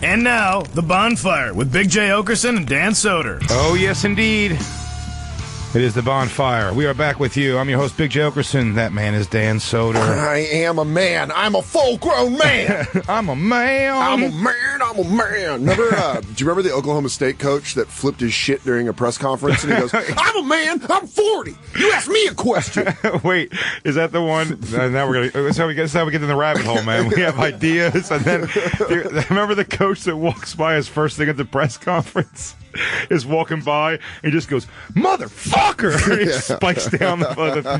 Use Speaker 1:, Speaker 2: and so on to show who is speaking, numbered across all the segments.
Speaker 1: And now, The Bonfire with Big J. Oakerson and Dan Soder.
Speaker 2: Oh, yes, indeed. It is The Bonfire. We are back with you. I'm your host, Big J. Oakerson. That man is Dan Soder.
Speaker 3: I am a man. I'm a full-grown man.
Speaker 2: I'm a man.
Speaker 3: I'm a man. I'm a man. Remember, do you remember the Oklahoma State coach that flipped his shit during a press conference? And he goes, I'm a man. I'm 40. You ask me a question.
Speaker 2: Wait, is that the one? Now we're gonna. That's how we get in the rabbit hole, man. We have ideas, and then remember the coach that walks by his first thing at the press conference is walking by and just goes, motherfucker! He spikes down the.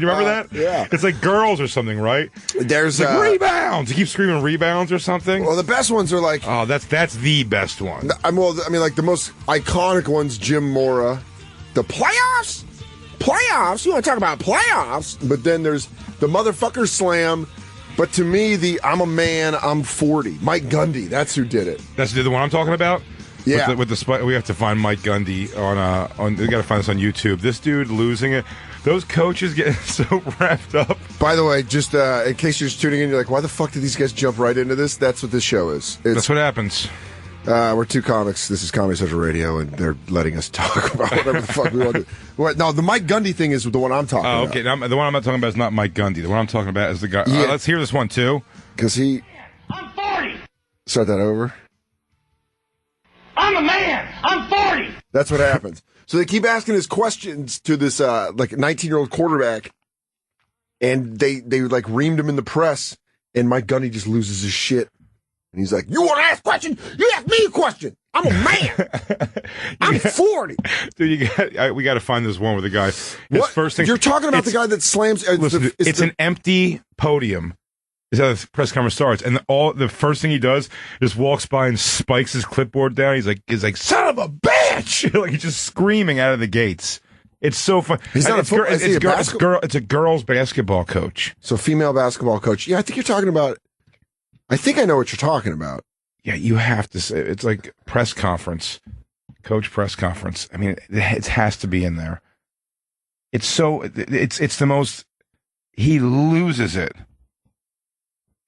Speaker 2: You remember that?
Speaker 3: Yeah.
Speaker 2: It's like girls or something, right?
Speaker 3: There's
Speaker 2: like rebounds. He keeps screaming rebounds or something.
Speaker 3: Well, the best ones are like.
Speaker 2: Oh, that's the best one.
Speaker 3: Like the most iconic ones. Jim Mora, the playoffs. Playoffs. You want to talk about playoffs? But then there's the motherfucker slam. But to me, I'm a man. I'm 40. Mike Gundy. That's who did it.
Speaker 2: That's the one I'm talking about.
Speaker 3: Yeah,
Speaker 2: with the we have to find Mike Gundy on. We got to find this on YouTube. This dude losing it. Those coaches getting so wrapped up.
Speaker 3: By the way, just in case you're just tuning in, you're like, why the fuck did these guys jump right into this? That's what this show is.
Speaker 2: That's what happens.
Speaker 3: We're two comics. This is Comedy Central Radio, and they're letting us talk about whatever the fuck we want to do. No, the Mike Gundy thing is the one I'm talking about.
Speaker 2: Okay. Now, the one I'm not talking about is not Mike Gundy. The one I'm talking about is the guy.
Speaker 3: Yeah.
Speaker 2: Let's hear this one, too.
Speaker 3: Because
Speaker 4: I'm 40.
Speaker 3: Start that over.
Speaker 4: I'm a man. I'm 40.
Speaker 3: That's what happens. So they keep asking his questions to this 19-year-old quarterback, and they like reamed him in the press, and Mike Gundy just loses his shit. And he's like, you want to ask a question? You ask me a question. I'm a man. I'm 40.
Speaker 2: Dude, we got to find this one with the guy. First thing,
Speaker 3: you're talking about the guy that slams.
Speaker 2: Listen, it's an empty podium. Is how the press conference starts, and the first thing he does is walks by and spikes his clipboard down. He's like, son of a bitch! Like he's just screaming out of the gates. It's so fun.
Speaker 3: He's not
Speaker 2: it's a girls basketball coach.
Speaker 3: So female basketball coach. Yeah, I think you're talking about. I think I know what you're talking about.
Speaker 2: Yeah, you have to say it's like press conference, coach press conference. I mean, it has to be in there. It's so it's the most. He loses it.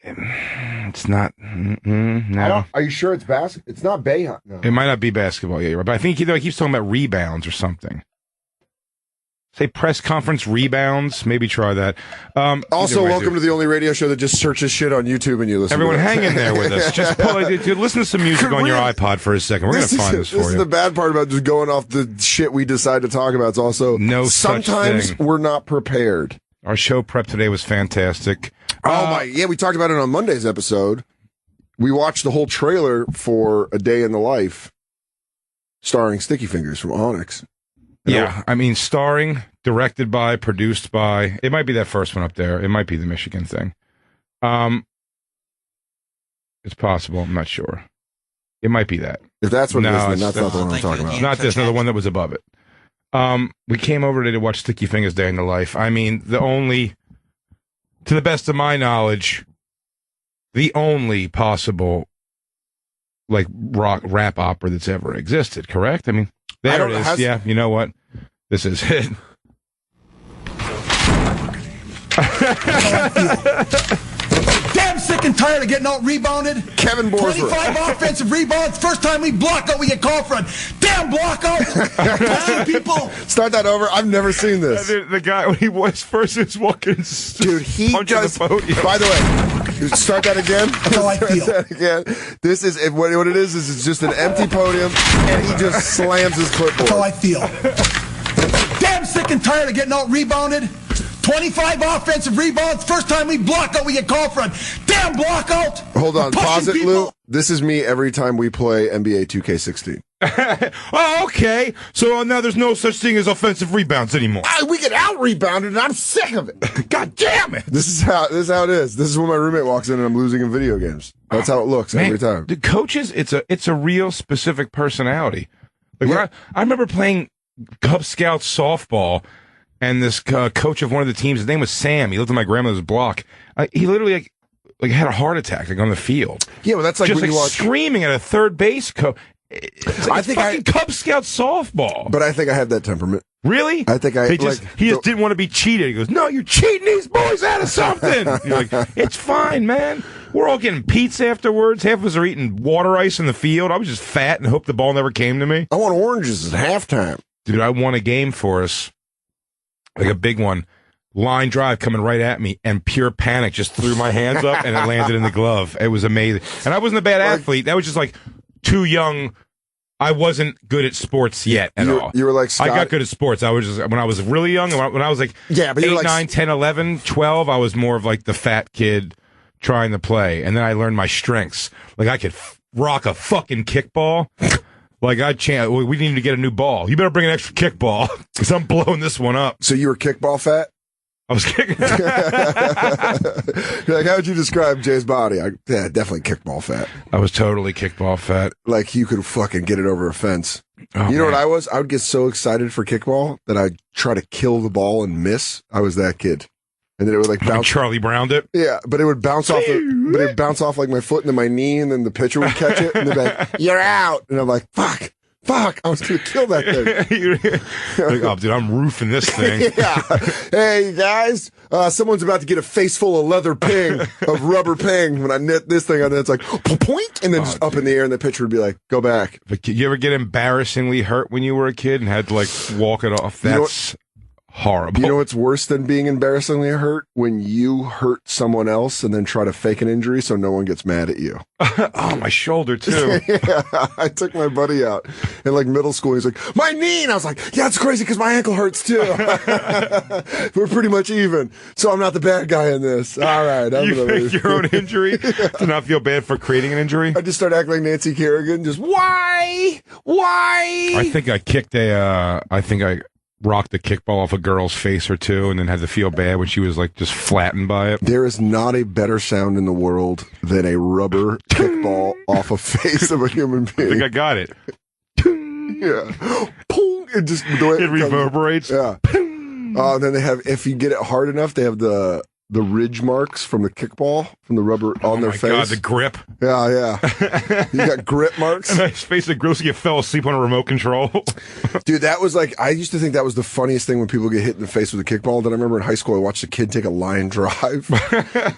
Speaker 2: It's not. No.
Speaker 3: Are you sure it's basketball? It's not Bayhunt. No.
Speaker 2: It might not be basketball. Yeah, you're right. But I think he keeps talking about rebounds or something. Say press conference rebounds. Maybe try that.
Speaker 3: Also, welcome to the only radio show that just searches shit on YouTube and you listen.
Speaker 2: Everyone,
Speaker 3: to it.
Speaker 2: hang in there with us. Just listen to some music on your iPod for a second. We're going to find this for you.
Speaker 3: This is the bad part about just going off the shit we decide to talk about. It's also sometimes we're not prepared.
Speaker 2: Our show prep today was fantastic.
Speaker 3: We talked about it on Monday's episode. We watched the whole trailer for A Day in the Life, starring Sticky Fingers from Onyx.
Speaker 2: Yeah, I mean, starring, directed by, produced by. It might be that first one up there. It might be the Michigan thing. It's possible. I'm not sure. It might be that.
Speaker 3: If that's what it is, then that's not the one I'm talking about.
Speaker 2: It's not this. No, the one that was above it. We came over today to watch Sticky Fingers Day in the Life. I mean, to the best of my knowledge, the only possible like rap opera that's ever existed. Correct? I mean, there it is. Yeah, you know what? This is it.
Speaker 5: Damn sick and tired of getting out rebounded.
Speaker 3: Kevin Borsberg.
Speaker 5: 25 offensive rebounds. First time we block out, we get called for a damn block out. People.
Speaker 3: Start that over. I've never seen this.
Speaker 2: The guy, when he was first walking,
Speaker 3: dude, he does. By the way, start that again.
Speaker 5: That's how I feel.
Speaker 3: Again. This is what it is it's just an empty podium, and he just slams his clipboard.
Speaker 5: That's how I feel. Damn sick and tired of getting out rebounded. 25 offensive rebounds. First time we block out, we get called for a damn block out.
Speaker 3: Hold on. Pause it, Lou. This is me every time we play NBA 2K16.
Speaker 2: Oh, okay. So now there's no such thing as offensive rebounds anymore.
Speaker 3: We get out-rebounded, and I'm sick of it.
Speaker 2: God damn it.
Speaker 3: This is how it is. This is when my roommate walks in and I'm losing in video games. That's how it looks every time.
Speaker 2: The coaches, it's a real specific personality. Like I remember playing Cub Scout softball, and this coach of one of the teams, his name was Sam. He lived on my grandmother's block. He literally like had a heart attack on the field.
Speaker 3: Yeah, well, that's like
Speaker 2: just
Speaker 3: when you watch
Speaker 2: screaming at a third base coach. I think fucking Cub Scout softball.
Speaker 3: But I think I had that temperament.
Speaker 2: Really?
Speaker 3: I think
Speaker 2: he just didn't want to be cheated. He goes, "No, you're cheating these boys out of something." You're like, "It's fine, man." We're all getting pizza afterwards. Half of us are eating water ice in the field. I was just fat and hoped the ball never came to me.
Speaker 3: I want oranges at halftime.
Speaker 2: Dude, I won a game for us, like a big one. Line drive coming right at me, and pure panic just threw my hands up, and it landed in the glove. It was amazing. And I wasn't a bad athlete. That was just like too young. I wasn't good at sports yet at all.
Speaker 3: You were like Scott.
Speaker 2: I got good at sports. I was just, when I was really young, when I was like
Speaker 3: but
Speaker 2: 8,
Speaker 3: like
Speaker 2: 9, 10, 11, 12, I was more of like the fat kid trying to play. And then I learned my strengths. Like I could rock a fucking kickball. Like we didn't even get a new ball. You better bring an extra kickball because I'm blowing this one up.
Speaker 3: So you were kickball fat?
Speaker 2: I was kicking.
Speaker 3: You're like, how would you describe Jay's body? Yeah, definitely kickball fat.
Speaker 2: I was totally kickball fat.
Speaker 3: Like you could fucking get it over a fence.
Speaker 2: Oh,
Speaker 3: you know what I was? I would get so excited for kickball that I'd try to kill the ball and miss. I was that kid. And then it would like bounce.
Speaker 2: Charlie Browned it.
Speaker 3: Yeah, but it would bounce off. But it would bounce off like my foot into my knee, and then the pitcher would catch it, and they'd be like, "You're out." And I'm like, "Fuck, I was gonna kill that thing."
Speaker 2: Like, oh, dude, I'm roofing this thing.
Speaker 3: Yeah. Hey guys, someone's about to get a face full of leather ping, of rubber ping. When I net this thing, and then it's like poink, and then just up in the air, and the pitcher would be like, "Go back."
Speaker 2: But you ever get embarrassingly hurt when you were a kid and had to like walk it off? That's horrible.
Speaker 3: You know what's worse than being embarrassingly hurt? When you hurt someone else and then try to fake an injury so no one gets mad at you.
Speaker 2: Oh, my shoulder too.
Speaker 3: Yeah, I took my buddy out in like middle school. He's like, my knee. And I was like, yeah, it's crazy because my ankle hurts too. We're pretty much even. So I'm not the bad guy in this. All right.
Speaker 2: You fake your own injury to not feel bad for creating an injury?
Speaker 3: I just started acting like Nancy Kerrigan. Just, why?
Speaker 2: I think I kicked I rocked the kickball off a girl's face or two and then had to feel bad when she was like just flattened by it.
Speaker 3: There is not a better sound in the world than a rubber kickball off a face of a human being.
Speaker 2: I think I got it.
Speaker 3: Yeah. It just, the way
Speaker 2: it reverberates.
Speaker 3: Yeah. Then they have, if you get it hard enough, they have the ridge marks from the kickball, from the rubber on their face.
Speaker 2: God, the grip.
Speaker 3: Yeah. You got grip marks.
Speaker 2: And his face is gross. You fell asleep on a remote control.
Speaker 3: Dude, that was like, I used to think that was the funniest thing when people get hit in the face with a kickball. Then I remember in high school, I watched a kid take a line drive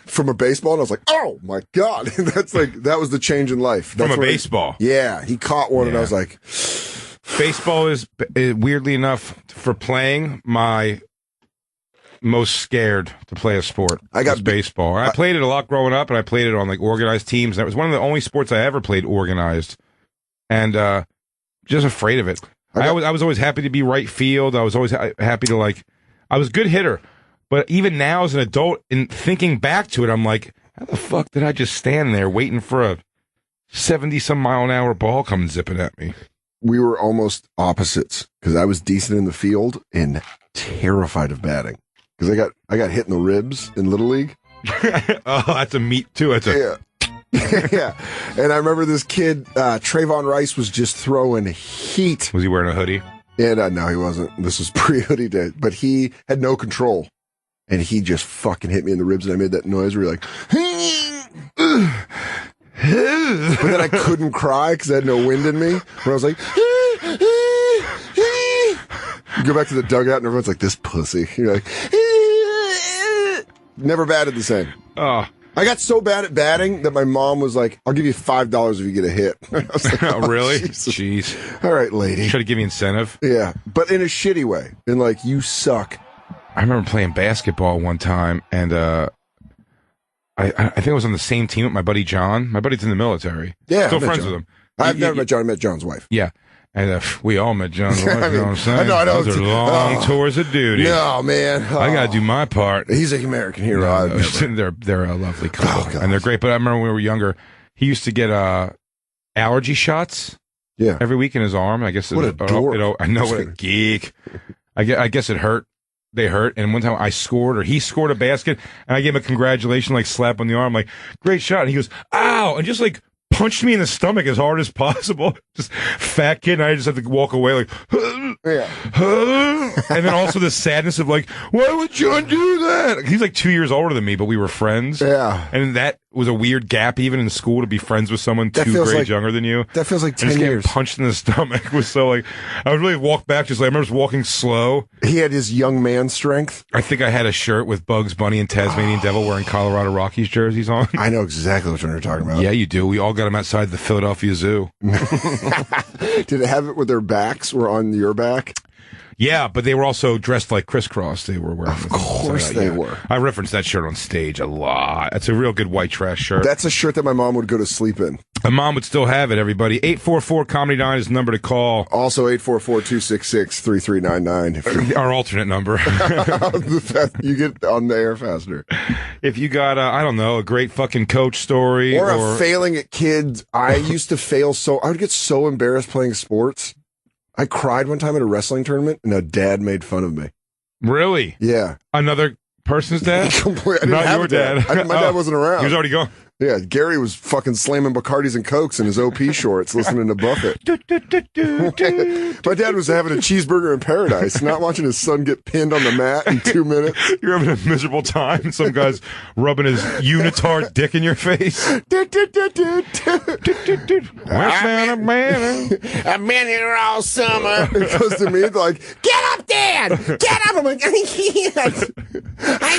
Speaker 3: from a baseball, and I was like, oh my God. That was the change in life.
Speaker 2: From a baseball.
Speaker 3: Yeah, he caught one, and I was like...
Speaker 2: Baseball is, weirdly enough, for playing, my most scared to play a sport. I got baseball. I played it a lot growing up, and I played it on like organized teams. That was one of the only sports I ever played organized, and just afraid of it. I was always happy to be right field. I was always happy to like. I was a good hitter, but even now as an adult, in thinking back to it, I'm like, how the fuck did I just stand there waiting for a 70-some-mile-an-hour ball coming zipping at me?
Speaker 3: We were almost opposites because I was decent in the field and terrified of batting. Because I got hit in the ribs in Little League.
Speaker 2: Oh, that's a meat too.
Speaker 3: Yeah. Yeah. And I remember this kid, Trayvon Rice, was just throwing heat.
Speaker 2: Was he wearing a hoodie?
Speaker 3: Yeah, no, he wasn't. This was pre-hoodie day. But he had no control. And he just fucking hit me in the ribs, and I made that noise where you're like... But then I couldn't cry because I had no wind in me. Where I was like... You go back to the dugout, and everyone's like, this pussy. You're like... Never batted the same.
Speaker 2: Oh.
Speaker 3: I got so bad at batting that my mom was like, I'll give you $5 if you get a hit. I was like,
Speaker 2: oh, really?
Speaker 3: Jesus.
Speaker 2: Jeez.
Speaker 3: All right, lady.
Speaker 2: Try to give you incentive?
Speaker 3: Yeah, but in a shitty way. In like, you suck.
Speaker 2: I remember playing basketball one time, and I think I was on the same team with my buddy John. My buddy's in the military.
Speaker 3: Yeah.
Speaker 2: Still friends with him.
Speaker 3: I've never met John. I met John's wife.
Speaker 2: Yeah. And we all met John's wife,
Speaker 3: I mean,
Speaker 2: you know what I'm saying?
Speaker 3: I know.
Speaker 2: Those are long tours of duty.
Speaker 3: No, man.
Speaker 2: I got to do my part.
Speaker 3: He's an American hero.
Speaker 2: No, they're a lovely couple, and they're great. But I remember when we were younger, he used to get allergy shots every week in his arm. I guess
Speaker 3: what a dork.
Speaker 2: I know, what a geek. I guess it hurt. They hurt, and one time I scored, or he scored a basket, and I gave him a congratulation, like slap on the arm, like, great shot. And he goes, ow, and just like punched me in the stomach as hard as possible. Just fat kid, and I just had to walk away like,
Speaker 3: Yeah.
Speaker 2: And then also the sadness of like, why would John do that? He's like 2 years older than me, but we were friends.
Speaker 3: Yeah.
Speaker 2: And that was a weird gap even in school to be friends with someone
Speaker 3: That
Speaker 2: 2
Speaker 3: feels
Speaker 2: grades
Speaker 3: like-
Speaker 2: younger than you.
Speaker 3: That feels like
Speaker 2: And
Speaker 3: 10
Speaker 2: just getting
Speaker 3: years.
Speaker 2: punched in the stomach was so like, I would really walk back just like, I remember just walking slow.
Speaker 3: He had his young man strength.
Speaker 2: I think I had a shirt with Bugs Bunny and Tasmanian Devil wearing Colorado Rockies jerseys on.
Speaker 3: I know exactly which one you're talking about.
Speaker 2: Yeah, you do. We all got them outside the Philadelphia Zoo.
Speaker 3: Did it have it with their backs or on your back?
Speaker 2: Yeah, but they were also dressed like Crisscross. They were wearing.
Speaker 3: Of course they were.
Speaker 2: I referenced that shirt on stage a lot. It's a real good white trash shirt.
Speaker 3: That's a shirt that my mom would go to sleep in.
Speaker 2: My mom would still have it, everybody. 844-COMEDY-9 is the number to call.
Speaker 3: Also, 844-266-3399.
Speaker 2: Our alternate number.
Speaker 3: You get on the air faster.
Speaker 2: If you got, I don't know, a great fucking coach story.
Speaker 3: Or a failing at kids. I used to fail I would get so embarrassed playing sports. I cried one time at a wrestling tournament, and a dad made fun of me.
Speaker 2: Really?
Speaker 3: Yeah.
Speaker 2: Another person's dad?
Speaker 3: I didn't
Speaker 2: Not
Speaker 3: have
Speaker 2: your
Speaker 3: a dad.
Speaker 2: dad.
Speaker 3: My dad wasn't around.
Speaker 2: He was already gone.
Speaker 3: Yeah, Gary was fucking slamming Bacardis and Cokes in his OP shorts, listening to Buffett. My dad was having a cheeseburger in paradise, not watching his son get pinned on the mat in 2 minutes.
Speaker 2: You're having a miserable time. Some guy's rubbing his unitard dick in your face.
Speaker 3: I've been here all summer. It goes to me like, get up, Dad! Get up! I'm like, I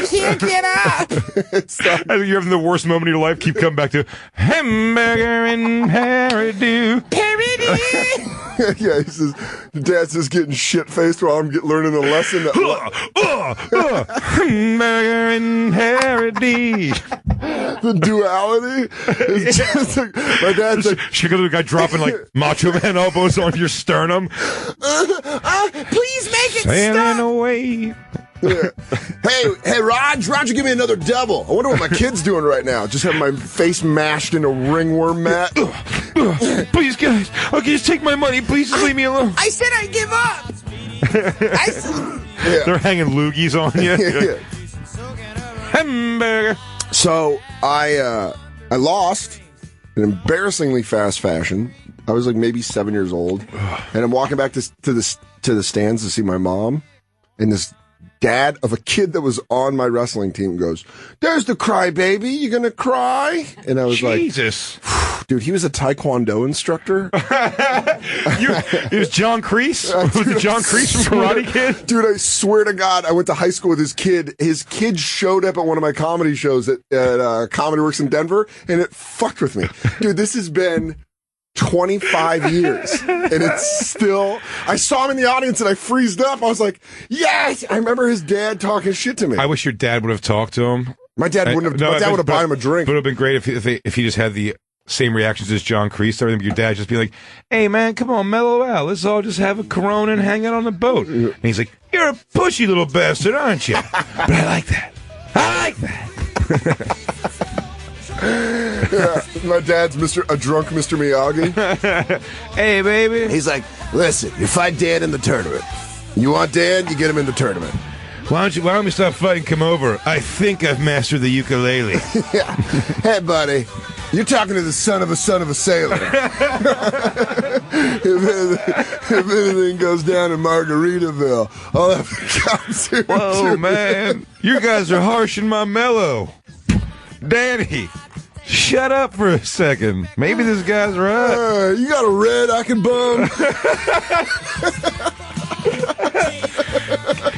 Speaker 3: can't get up. It's
Speaker 2: I think you're having the worst moment of your life. Keep coming back to hamburger and hairdo.
Speaker 3: Yeah, he says, Dad's just getting shit faced while I'm learning a lesson.
Speaker 2: Hamburger and hairdo.
Speaker 3: The duality is just like, my dad's like,
Speaker 2: She goes to the guy dropping like Macho Man elbows on your sternum.
Speaker 3: please make it
Speaker 2: Sailing away.
Speaker 3: Yeah. Hey, Roger, give me another double. I wonder what my kid's doing right now. Just having my face mashed in a ringworm mat.
Speaker 2: Please, guys. Okay, just take my money. Please, just leave me alone.
Speaker 3: I said I'd give up.
Speaker 2: They're hanging loogies on you.
Speaker 3: Yeah.
Speaker 2: Hamburger.
Speaker 3: So I lost in embarrassingly fast fashion. I was like maybe 7 years old, and I'm walking back to the stands to see my mom, and this dad of a kid that was on my wrestling team goes, "There's the crybaby. You gonna cry?" And I was
Speaker 2: Jesus.
Speaker 3: like, "Dude, he was a Taekwondo instructor."
Speaker 2: It was John Kreese? Was it John Kreese from Karate Kid?
Speaker 3: Dude, I swear to God, I went to high school with his kid. His kid showed up at one of my comedy shows at Comedy Works in Denver, and it fucked with me. Dude, this has been 25 years, and it's still, I saw him in the audience and I freezed up. I was like, yes! I remember his dad talking shit to me.
Speaker 2: I wish your dad would have talked to him.
Speaker 3: My dad wouldn't have, my dad would have bought him a drink.
Speaker 2: But it would have been great if he just had the same reactions as John Kreese. Everything, but your dad just be like, hey man, come on, mellow out. Let's all just have a Corona and hang out on the boat. And he's like, you're a pushy little bastard, aren't you? But I like that. I like that.
Speaker 3: Yeah, my dad's a drunk Mr. Miyagi.
Speaker 2: Hey, baby.
Speaker 3: He's like, listen, you fight Dad in the tournament. You want Dad, you get him in the tournament.
Speaker 2: Why don't we stop fighting? Come over. I think I've mastered the ukulele.
Speaker 3: Yeah. Hey, buddy, you're talking to the son of a sailor. if anything goes down in Margaritaville, I'll have to come to him.
Speaker 2: Whoa, man. You guys are harshing my mellow. Danny, shut up for a second. Maybe this guy's right.
Speaker 3: You got a red I can bum?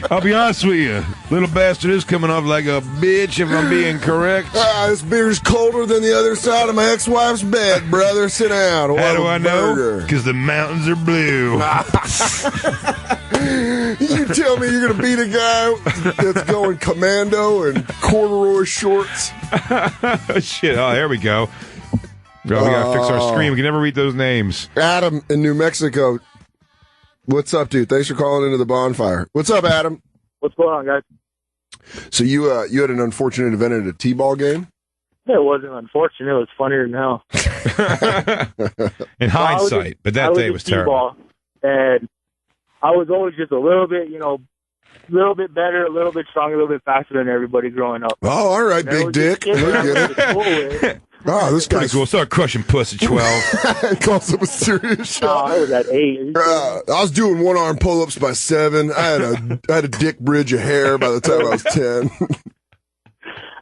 Speaker 2: I'll be honest with you. Little bastard is coming off like a bitch if I'm being correct.
Speaker 3: This beer's colder than the other side of my ex-wife's bed, brother. Sit down.
Speaker 2: How do I know? Because the mountains are blue.
Speaker 3: You tell me you're going to beat a guy that's going commando and corduroy shorts?
Speaker 2: Shit. Oh, here we go. We got to fix our screen. We can never read those names.
Speaker 3: Adam in New Mexico. What's up, dude? Thanks for calling into the Bonfire. What's up, Adam?
Speaker 6: What's going on, guys?
Speaker 3: So you had an unfortunate event at a T-ball game?
Speaker 6: It wasn't unfortunate. It was funnier than hell.
Speaker 2: In hindsight, but that day was terrible.
Speaker 6: And I was always just a little bit, a little bit better, a little bit stronger, a little bit faster than everybody growing up.
Speaker 3: Oh, all right, big dick.
Speaker 6: Look at it.
Speaker 3: Oh, this
Speaker 2: Pretty
Speaker 3: guy's
Speaker 2: cool. Start crushing pussy 12.
Speaker 3: calls him a serious shot.
Speaker 6: No, I was at 8.
Speaker 3: I was doing one-arm pull-ups by 7. I had a dick bridge of hair by the time I was 10.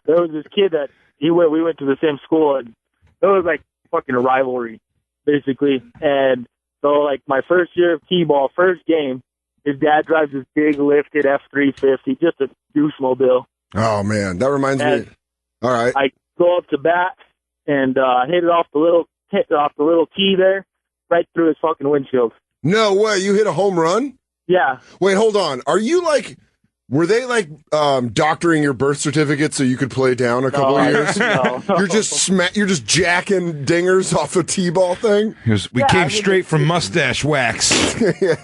Speaker 6: There was this kid that we went to the same school, and it was like fucking a rivalry, basically. And so, like, my first year of T-ball, first game, his dad drives this big lifted F-350, just a douche-mobile.
Speaker 3: Oh, man. That reminds me. All right.
Speaker 6: I go up to bat and hit it off the little tee there, right through his fucking windshield.
Speaker 3: No way. You hit a home run?
Speaker 6: Yeah.
Speaker 3: Wait, hold on. Are you like... Were they like doctoring your birth certificate so you could play down a couple of years?
Speaker 6: No.
Speaker 3: You're just jacking dingers off a T-ball thing?
Speaker 2: We came straight from mustache wax.
Speaker 3: Yeah.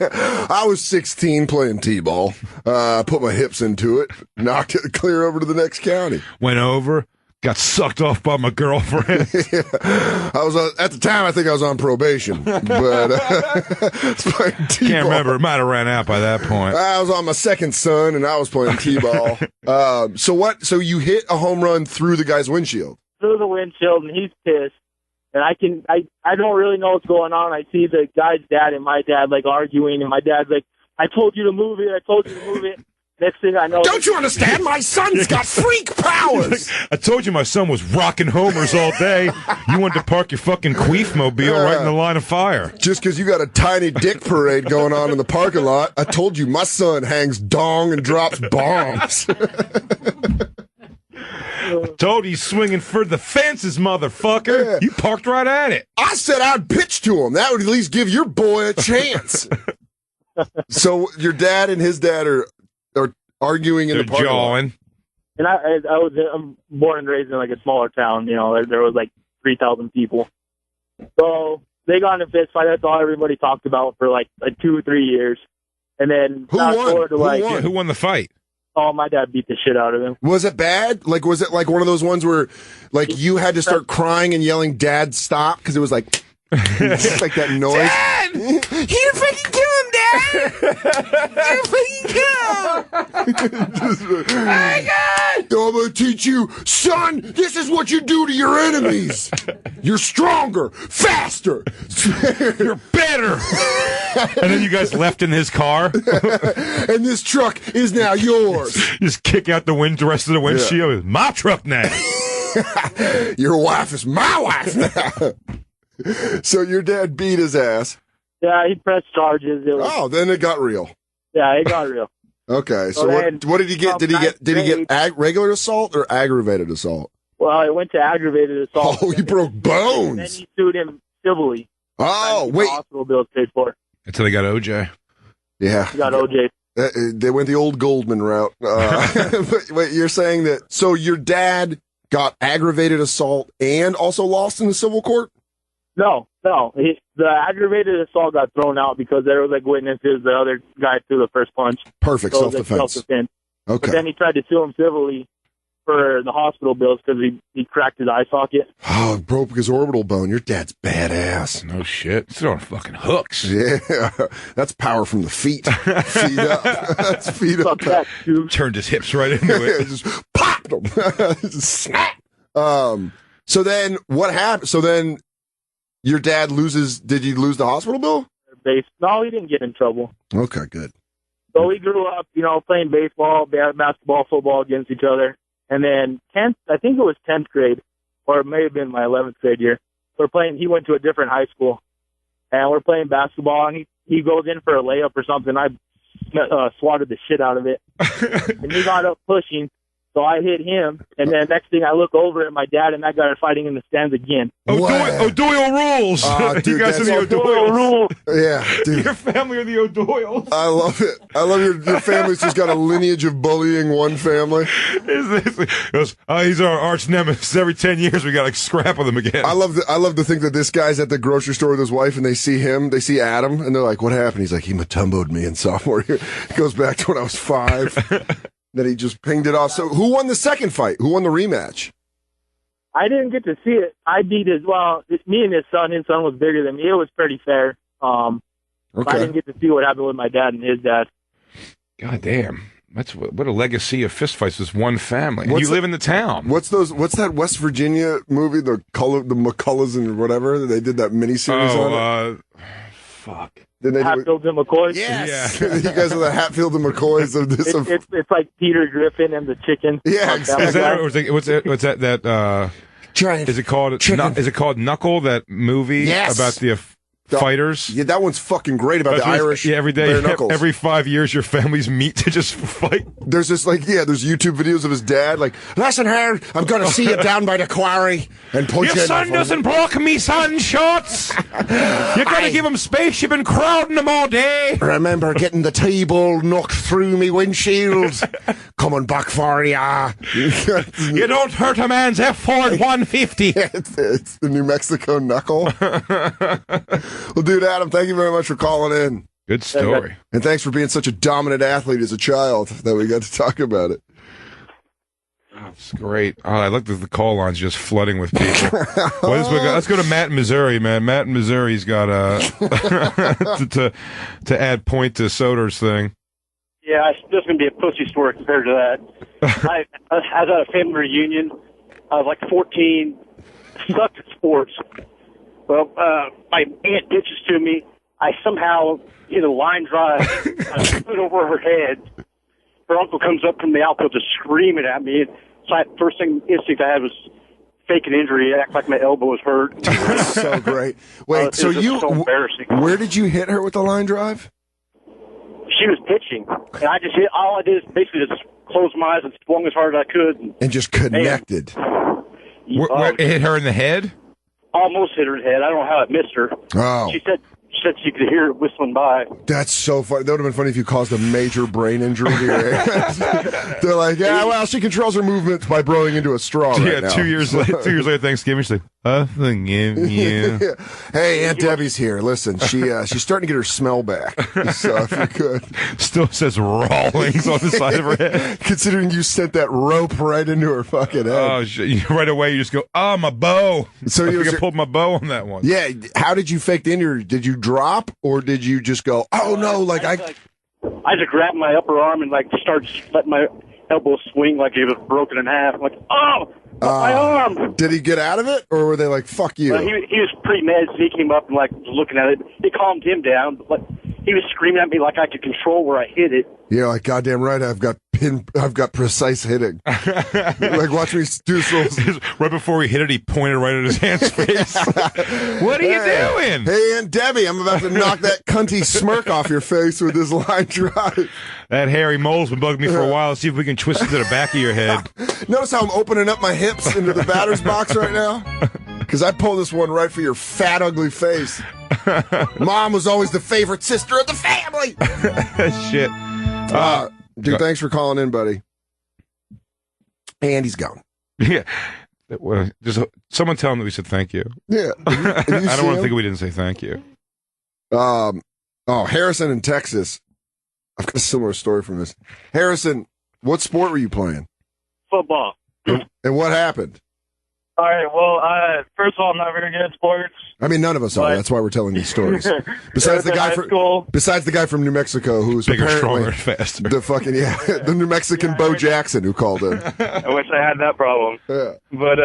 Speaker 3: I was 16 playing T-ball. Put my hips into it, knocked it clear over to the next county.
Speaker 2: Went over, got sucked off by my girlfriend.
Speaker 3: Yeah. I was at the time. I think I was on probation, but playing T-ball.
Speaker 2: Can't remember. It might have ran out by that point.
Speaker 3: I was on my second son, and I was playing T-ball. So what? So you hit a home run through the guy's windshield?
Speaker 6: Through the windshield, and he's pissed. And I don't really know what's going on. I see the guy's dad and my dad like arguing, and my dad's like, "I told you to move it. I told you to move it." Next thing I know...
Speaker 3: Don't you understand? My son's got freak powers!
Speaker 2: I told you my son was rocking homers all day. You wanted to park your fucking queef mobile right in the line of fire.
Speaker 3: Just because you got a tiny dick parade going on in the parking lot, I told you my son hangs dong and drops bombs.
Speaker 2: Told you he's swinging for the fences, motherfucker.
Speaker 3: Yeah.
Speaker 2: You parked right at it.
Speaker 3: I said I'd pitch to him. That would at least give your boy a chance. So your dad and his dad are arguing in the parking lot.
Speaker 6: And I'm born and raised in like a smaller town. You know, there was like 3,000 people. So they got in a fist fight. That's all everybody talked about for like 2 or 3 years. And then
Speaker 3: Who won?
Speaker 2: Who won the fight?
Speaker 6: Oh, my dad beat the shit out of him.
Speaker 3: Was it bad? Like, was it like one of those ones where like you had to start crying and yelling, "Dad, stop," because it was like just like that noise?
Speaker 2: Dad!
Speaker 3: You fucking kill him, Dad! You fucking kill him! Oh my God! I'm gonna teach you, son, this is what you do to your enemies. You're stronger, faster.
Speaker 2: You're better. And then you guys left in his car.
Speaker 3: And this truck is now yours.
Speaker 2: Just kick out the rest of the windshield. It's my truck now.
Speaker 3: Your wife is my wife now. So your dad beat his ass.
Speaker 6: Yeah, he pressed charges.
Speaker 3: Then it got real.
Speaker 6: Yeah, it got real.
Speaker 3: Okay, so what did he get? Did he get regular assault or aggravated assault?
Speaker 6: Well, it went to aggravated assault.
Speaker 3: Oh, you broke bones.
Speaker 6: And then he sued him civilly.
Speaker 3: Oh, wait.
Speaker 6: Hospital bills paid for.
Speaker 2: Until they got OJ.
Speaker 3: Yeah.
Speaker 6: He got OJ.
Speaker 3: They went the old Goldman route. But wait, you're saying that, so your dad got aggravated assault and also lost in the civil court?
Speaker 6: No. The aggravated assault got thrown out because there was like witnesses. The other guy threw the first punch.
Speaker 3: Perfect,
Speaker 6: so
Speaker 3: self-defense.
Speaker 6: Okay.
Speaker 3: But
Speaker 6: then he tried to sue him civilly for the hospital bills because he cracked his eye socket.
Speaker 3: Oh, broke his orbital bone. Your dad's badass.
Speaker 2: No shit. It's on fucking hooks.
Speaker 3: Yeah. That's power from the feet. Feet up. That's feet up.
Speaker 6: That,
Speaker 2: turned his hips right into it.
Speaker 3: Just popped them. Just snap. So then what happened? So then your dad did he lose the hospital bill?
Speaker 6: No, he didn't get in trouble.
Speaker 3: Okay, good.
Speaker 6: So we grew up, playing baseball, basketball, football against each other. And then I think it was 10th grade, or it may have been my 11th grade year. He went to a different high school, and we're playing basketball, and he goes in for a layup or something. I swatted the shit out of it. And he got up pushing, so I hit him. And then next thing I look over at my dad and that guy are fighting in the stands again.
Speaker 2: O'Doyle rules.
Speaker 3: Dude,
Speaker 2: you guys are the
Speaker 6: O'Doyle rules.
Speaker 3: Yeah, dude.
Speaker 2: Your family are the O'Doyles.
Speaker 3: I love it. I love your family's just got a lineage of bullying one family.
Speaker 2: He's our arch nemesis. Every 10 years we got to scrap with him again.
Speaker 3: I love to think that this guy's at the grocery store with his wife and they see Adam, and they're like, "What happened?" He's like, "He matumboed me in sophomore year." It goes back to when I was 5. Then he just pinged it off. So who won the second fight? Who won the rematch?
Speaker 6: I didn't get to see it. I beat me and his son. His son was bigger than me. It was pretty fair.
Speaker 3: Okay.
Speaker 6: I didn't get to see what happened with my dad and his dad.
Speaker 2: God damn. That's what a legacy of fistfights is. One family. And
Speaker 3: What's
Speaker 2: you live in the town.
Speaker 3: What's that West Virginia movie, the McCullough and whatever? They did that miniseries on it.
Speaker 2: Fuck.
Speaker 3: Did they do
Speaker 6: Hatfield and McCoy.
Speaker 3: Yes. Yeah. You guys are the Hatfield and McCoys of this.
Speaker 6: It's like Peter Griffin and the chicken.
Speaker 3: Yeah, exactly.
Speaker 2: Is that, or is it, what's that
Speaker 3: Giant.
Speaker 2: Is it called Knuckle, that movie about the fighters?
Speaker 3: Yeah, that one's fucking great about the Irish.
Speaker 2: Yeah, every day,
Speaker 3: bare knuckles.
Speaker 2: every 5 years, your families meet to just fight.
Speaker 3: There's this there's YouTube videos of his dad like, listen here, I'm going to see you down by the quarry and punch you.
Speaker 2: Your son doesn't block me, son shots. You got to give him space. You've been crowding him all day.
Speaker 3: Remember getting the T-ball knocked through me windshield? Coming back for ya.
Speaker 2: You don't hurt a man's F-Ford 150.
Speaker 3: It's the New Mexico knuckle. Well, dude, Adam, thank you very much for calling in.
Speaker 2: Good story.
Speaker 3: And thanks for being such a dominant athlete as a child that we got to talk about it.
Speaker 2: That's great. Oh, I like the call lines just flooding with people. Let's go to Matt in Missouri, man. Matt in Missouri's got to add point to Soder's thing.
Speaker 7: Yeah, this is going to be a pussy story compared to that. I was at a family reunion. I was like 14, sucked at sports. Well, my aunt ditches to me. I somehow hit a line drive, put over her head. Her uncle comes up from the outfield just screaming at me. So first instinct I had was fake an injury, act like my elbow was hurt.
Speaker 3: So great. Wait, so
Speaker 7: embarrassing.
Speaker 3: Where did you hit her with the line drive?
Speaker 7: She was pitching, and I just hit. All I did is basically just closed my eyes and swung as hard as I could.
Speaker 3: And just connected.
Speaker 2: Where, it hit her in the head?
Speaker 7: Almost hit her in the head. I don't know how it missed her.
Speaker 3: Oh.
Speaker 7: She said she could hear it whistling by.
Speaker 3: That's so funny. That would have been funny if you caused a major brain injury to your aunt. They're like, yeah, well, she controls her movements by blowing into a straw right now.
Speaker 2: 2 years later, Thanksgiving, she's like, I forgive you.
Speaker 3: Yeah. Hey, Aunt Debbie's here. Listen, she's starting to get her smell back. So if you could.
Speaker 2: Still says Rawlings on the side of her head.
Speaker 3: Considering you sent that rope right into her fucking head.
Speaker 2: Oh, shit. Right away, you just go, oh, my bow.
Speaker 3: So
Speaker 2: I think I pulled my bow on that one.
Speaker 3: Yeah. How did you fake the injury? Did you drop or did you just go, oh, no, I
Speaker 7: just grabbed my upper arm and started letting my elbow swing like it was broken in half. I'm like, oh, my arm.
Speaker 3: Did he get out of it, or were they like, fuck you?
Speaker 7: He was pretty mad, so he came up and was looking at it. It calmed him down, but he was screaming at me like I could control where I hit it.
Speaker 3: Yeah, like, goddamn right, I've got precise hitting. Like, watch me do this.
Speaker 2: Right before he hit it, he pointed right at his aunt's face. What are you doing?
Speaker 3: Hey, Aunt Debbie, I'm about to knock that cunty smirk off your face with this line drive.
Speaker 2: That hairy mole's been bugging me for a while. Let's see if we can twist it to the back of your head.
Speaker 3: Notice how I'm opening up my hips into the batter's box right now? Because I pulled this one right for your fat, ugly face. Mom was always the favorite sister of the family.
Speaker 2: Shit.
Speaker 3: Dude, thanks for calling in, buddy. And he's gone.
Speaker 2: Yeah. Well, just someone tell him that we said thank you.
Speaker 3: Yeah.
Speaker 2: I don't want to think we didn't say thank you.
Speaker 3: Harrison in Texas. I've got a similar story from this. Harrison, what sport were you playing?
Speaker 6: Football.
Speaker 3: And what happened?
Speaker 6: All right. Well, first of all, I'm not very good at sports.
Speaker 3: I mean, none of us are. That's why we're telling these stories. Besides the guy from New Mexico, who's
Speaker 2: bigger, stronger, faster.
Speaker 3: The fucking the New Mexican Bo Jackson who called in.
Speaker 6: I wish I had that problem.
Speaker 3: Yeah.
Speaker 6: But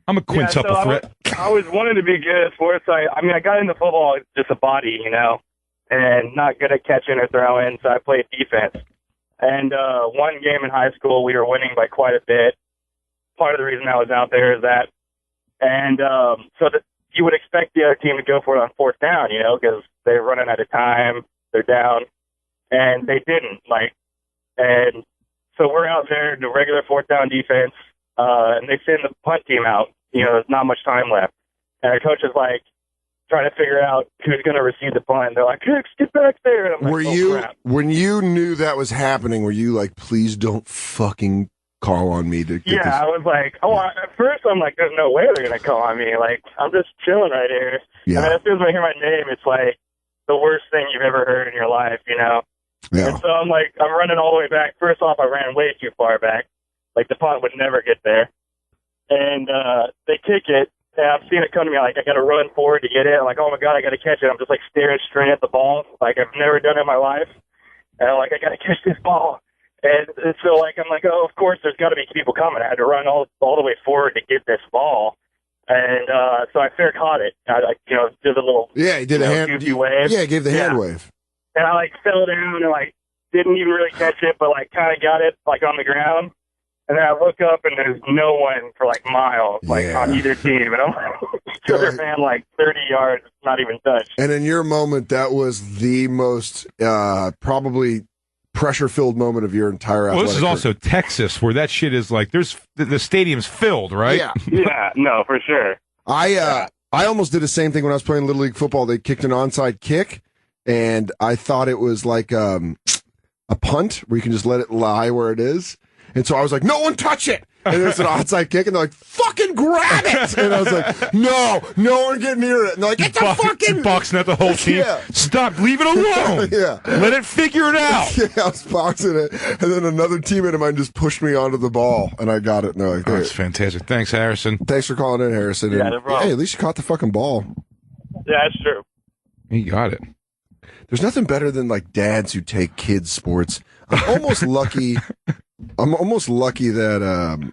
Speaker 2: I'm a quintuple threat.
Speaker 6: I was wanting to be good at sports. I got into football just a body, and not good at catching or throwing, so I played defense. And one game in high school, we were winning by quite a bit. Part of the reason I was out there is that. And so that you would expect the other team to go for it on fourth down, because they're running out of time, they're down, and they didn't. And so we're out there in the regular fourth down defense, and they send the punt team out. There's not much time left. And our coach is trying to figure out who's going to receive the punt. They're like, Hicks, get back there. And I'm crap.
Speaker 3: When you knew that was happening, were you like, please don't fucking call on me to get this?
Speaker 6: I was like, at first I'm like, there's no way they're going to call on me. I'm just chilling right here.
Speaker 3: Yeah.
Speaker 6: And then as soon as I hear my name, it's like the worst thing you've ever heard in your life,
Speaker 3: Yeah.
Speaker 6: And so I'm running all the way back. First off, I ran way too far back. The punt would never get there. And they kick it, and I'm seeing it come to me. I got to run forward to get it. I'm like, oh my God, I got to catch it. I'm just staring straight at the ball. I've never done it in my life. And I'm like, I got to catch this ball. And so, like, I'm like, oh, of course, there's got to be people coming. I had to run all the way forward to get this ball. And so I fair caught it. I, like, did a little
Speaker 3: he did a hand
Speaker 6: goofy wave.
Speaker 3: Yeah, he gave the hand wave.
Speaker 6: And I, like, fell down and, like, didn't even really catch it, but, like, kind of got it, like, on the ground. And then I look up, and there's no one for, like, miles, like, on either team. And I'm like, other man, like, 30 yards, not even touched.
Speaker 3: And in your moment, that was the most probably pressure-filled moment of your entire athletic
Speaker 2: this is also Texas, where that shit is like, the stadium's filled, right?
Speaker 3: Yeah.
Speaker 6: Yeah, no, for sure.
Speaker 3: I almost did the same thing when I was playing Little League football. They kicked an onside kick, and I thought it was like a punt where you can just let it lie where it is. And so I was like, no one touch it. And it's an onside kick, and they're like, fucking grab it. And I was like, no one get near it. And they're like, it's a fucking...
Speaker 2: boxing at the whole team.
Speaker 3: Yeah.
Speaker 2: Stop, leave it alone.
Speaker 3: Yeah.
Speaker 2: Let it figure it out.
Speaker 3: Yeah, I was boxing it. And then another teammate of mine just pushed me onto the ball, and I got it. And they're like,
Speaker 2: That's fantastic. Thanks, Harrison.
Speaker 3: Thanks for calling in, Harrison.
Speaker 6: Yeah,
Speaker 3: and,
Speaker 6: no problem.
Speaker 3: hey, at least you caught the fucking ball.
Speaker 6: Yeah, that's true.
Speaker 2: You got it.
Speaker 3: There's nothing better than, like, dads who take kids' sports. I'm almost lucky that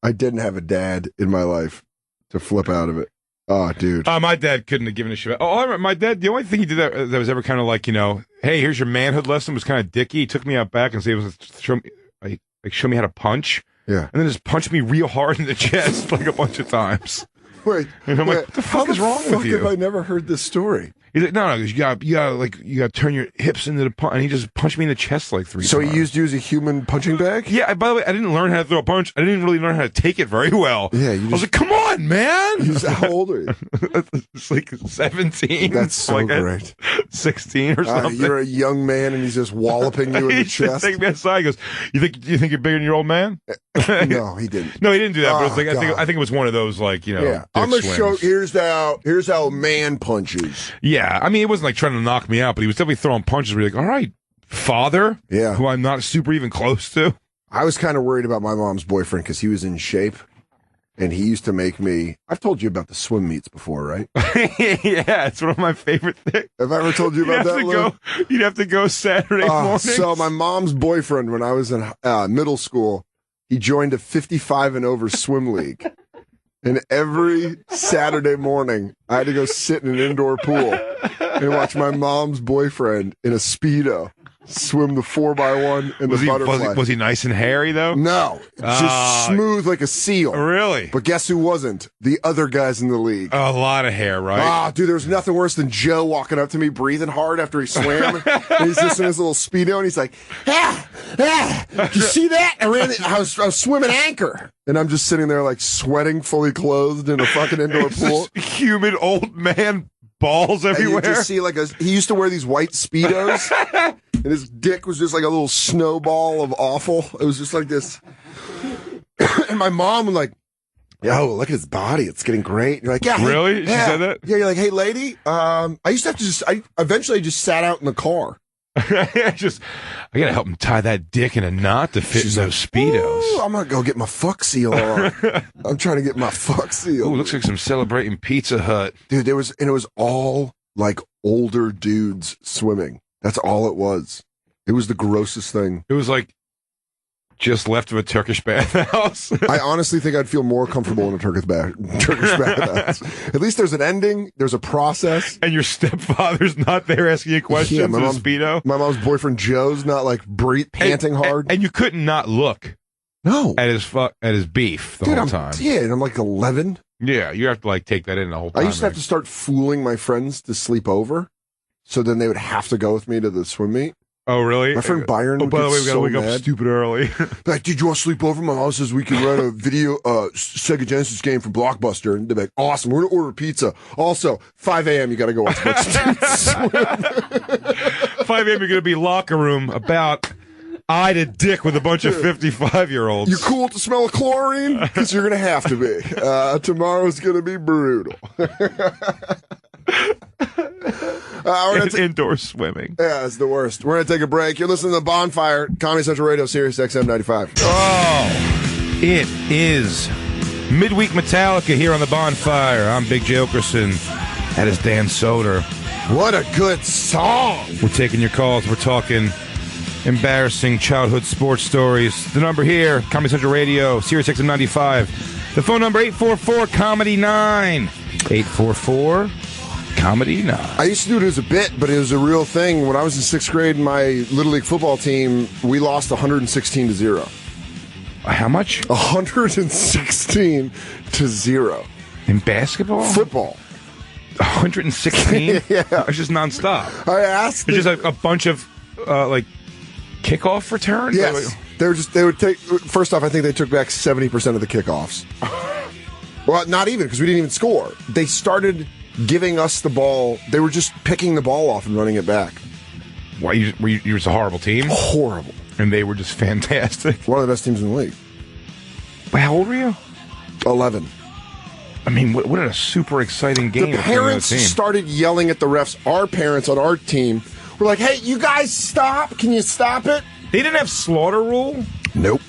Speaker 3: I didn't have a dad in my life to flip out of it. Oh, dude.
Speaker 2: My dad couldn't have given a shit. I remember my dad, the only thing he did that was ever kind of like, hey, here's your manhood lesson, was kind of dicky. He took me out back and said, show me how to punch.
Speaker 3: Yeah.
Speaker 2: And then just punched me real hard in the chest like a bunch of times.
Speaker 3: Wait.
Speaker 2: And I'm like, what the fuck is wrong with you?
Speaker 3: Have I never heard this story?
Speaker 2: He's like, no, you gotta turn your hips into the punch. And he just punched me in the chest like 3 times.
Speaker 3: So he used you as a human punching bag?
Speaker 2: Yeah, by the way, I didn't learn how to throw a punch. I didn't really learn how to take it very well.
Speaker 3: Yeah,
Speaker 2: I was like, come on, man!
Speaker 3: How old are you?
Speaker 2: It's like 17.
Speaker 3: That's so
Speaker 2: like
Speaker 3: great.
Speaker 2: 16 or something.
Speaker 3: You're a young man, and he's just walloping you in the chest.
Speaker 2: Take me aside. He goes, you think you're bigger than your old man?
Speaker 3: No, he didn't.
Speaker 2: No, he didn't do that. But it was
Speaker 3: Oh,
Speaker 2: like,
Speaker 3: God.
Speaker 2: I think it was one of those, like,
Speaker 3: Yeah, I'm gonna
Speaker 2: dick
Speaker 3: show.
Speaker 2: swings.
Speaker 3: Here's how a man punches.
Speaker 2: Yeah, I mean, it wasn't like trying to knock me out, but he was definitely throwing punches where you're like, all right, father,
Speaker 3: Yeah.
Speaker 2: who I'm not super even close to.
Speaker 3: I was kind of worried about my mom's boyfriend because he was in shape, and he used to make me. I've told you about the swim meets before, right?
Speaker 2: Yeah, it's one of my favorite things.
Speaker 3: Have I ever told you about that, Lynn?
Speaker 2: You'd have to go Saturday morning.
Speaker 3: So my mom's boyfriend, when I was in middle school, he joined a 55 and over swim league. And every Saturday morning, I had to go sit in an indoor pool and watch my mom's boyfriend in a Speedo swim the 4x1 and the butterfly.
Speaker 2: Was he nice and hairy, though?
Speaker 3: No, just smooth like a seal.
Speaker 2: Really?
Speaker 3: But guess who wasn't? The other guys in the league.
Speaker 2: A lot of hair, right?
Speaker 3: Ah, dude, there was nothing worse than Joe walking up to me, breathing hard after he swam. And he's just in his little Speedo, and he's like, did you see that? I was swimming anchor. And I'm just sitting there, like, sweating, fully clothed in a fucking indoor pool.
Speaker 2: Humid old man balls everywhere.
Speaker 3: And you just see, like, he used to wear these white Speedos, and his dick was just like a little snowball of awful. It was just like this. And my mom was like, yo, look at his body. It's getting great. And you're like, yeah.
Speaker 2: Really?
Speaker 3: Hey,
Speaker 2: She said that?
Speaker 3: Yeah, you're like, hey, lady, I used to have to I eventually just sat out in the car.
Speaker 2: I gotta help him tie that dick in a knot to fit in those Speedos.
Speaker 3: Ooh, I'm gonna go get my fuck seal on. I'm trying to get my fuck seal.
Speaker 2: Ooh, looks like some celebrating Pizza Hut.
Speaker 3: Dude, it was all like older dudes swimming. That's all it was. It was the grossest thing.
Speaker 2: It was like just left of a Turkish bathhouse.
Speaker 3: I honestly think I'd feel more comfortable in a Turkish bathhouse. At least there's an ending. There's a process.
Speaker 2: And your stepfather's not there asking you questions in a Speedo.
Speaker 3: My mom's boyfriend Joe's not like panting hard.
Speaker 2: And you couldn't not look.
Speaker 3: No.
Speaker 2: At his beef the whole time.
Speaker 3: Yeah, and I'm like 11.
Speaker 2: Yeah, you have to like take that in the whole time.
Speaker 3: I used to have to start fooling my friends to sleep over, so then they would have to go with me to the swim meet.
Speaker 2: Oh, really?
Speaker 3: My friend Byron would
Speaker 2: by the way, we gotta wake
Speaker 3: mad.
Speaker 2: up stupid early.
Speaker 3: Like, dude, you want to sleep over? My mom says we can rent a video Sega Genesis game from Blockbuster. And they're like, awesome, we're going to order pizza. Also, 5 a.m., you got to go watch swim.
Speaker 2: 5 a.m., you're going to be locker room about eye to dick with a bunch of 55-year-olds.
Speaker 3: You cool with the smell of chlorine? Because you're going to have to be. Tomorrow's going to be brutal.
Speaker 2: Indoor swimming.
Speaker 3: Yeah, it's the worst. We're going to take a break. You're listening to Bonfire, Comedy Central Radio, Sirius XM 95.
Speaker 2: Oh, it is midweek Metallica here on the Bonfire. I'm Big J. Oakerson. That is Dan Soder.
Speaker 3: What a good song.
Speaker 2: We're taking your calls. We're talking embarrassing childhood sports stories. The number here, Comedy Central Radio, Sirius XM95. The phone number, 844-COMEDY-9. 844-COMEDY-9.
Speaker 3: I used to do it as a bit, but it was a real thing. When I was in 6th grade, my Little League football team, we lost 116-0.
Speaker 2: How much?
Speaker 3: 116-0.
Speaker 2: In basketball?
Speaker 3: Football.
Speaker 2: 116?
Speaker 3: Yeah.
Speaker 2: It's just nonstop.
Speaker 3: I asked.
Speaker 2: It's just a bunch of, like, kickoff returns?
Speaker 3: Yes. They would take, first off, I think they took back 70% of the kickoffs. Well, not even, because we didn't even score. They started giving us the ball. They were just picking the ball off and running it back.
Speaker 2: Why, you were just a horrible team?
Speaker 3: Horrible.
Speaker 2: And they were just fantastic.
Speaker 3: One of the best teams in the league.
Speaker 2: Wait, how old were you?
Speaker 3: 11.
Speaker 2: I mean, what a super exciting game.
Speaker 3: The parents started yelling at the refs. Our parents on our team were like, hey, you guys stop. Can you stop it?
Speaker 2: They didn't have slaughter rule?
Speaker 3: Nope.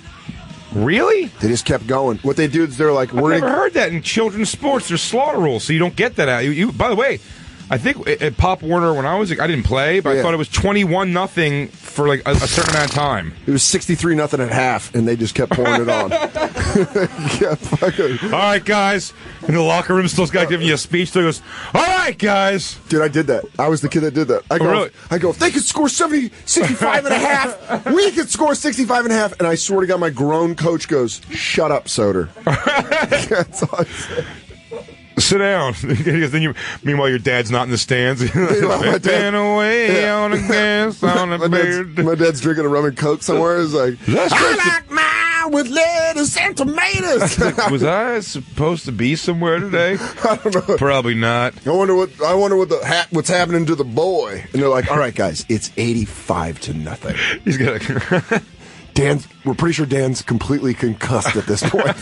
Speaker 2: Really?
Speaker 3: They just kept going. What they do is they're like,
Speaker 2: I've never heard that in children's sports. There's slaughter rules, so you don't get that out. By the way, I think at Pop Warner when I didn't play, but I thought it was 21-0 for like a certain amount of time.
Speaker 3: It was 63-0 at half, and they just kept pouring it on. Yeah,
Speaker 2: all right, guys. In the locker room, still got giving you a speech. Still goes, all right, guys.
Speaker 3: Dude, I did that. I was the kid that did that. I go, if they could score 65 and a half, we could score 65 and a half. And I swear to God, my grown coach goes, shut up, Soder. That's all I said.
Speaker 2: Sit down. Meanwhile, your dad's not in the stands. Been away on a gas on a beard.
Speaker 3: My dad's drinking a rum and coke somewhere. He's like, I like mine with lettuce and tomatoes.
Speaker 2: Was I supposed to be somewhere today?
Speaker 3: I don't know.
Speaker 2: Probably not.
Speaker 3: I wonder what's happening to the boy. And they're like, all right, guys, it's 85-0.
Speaker 2: He's got
Speaker 3: we're pretty sure Dan's completely concussed at this point.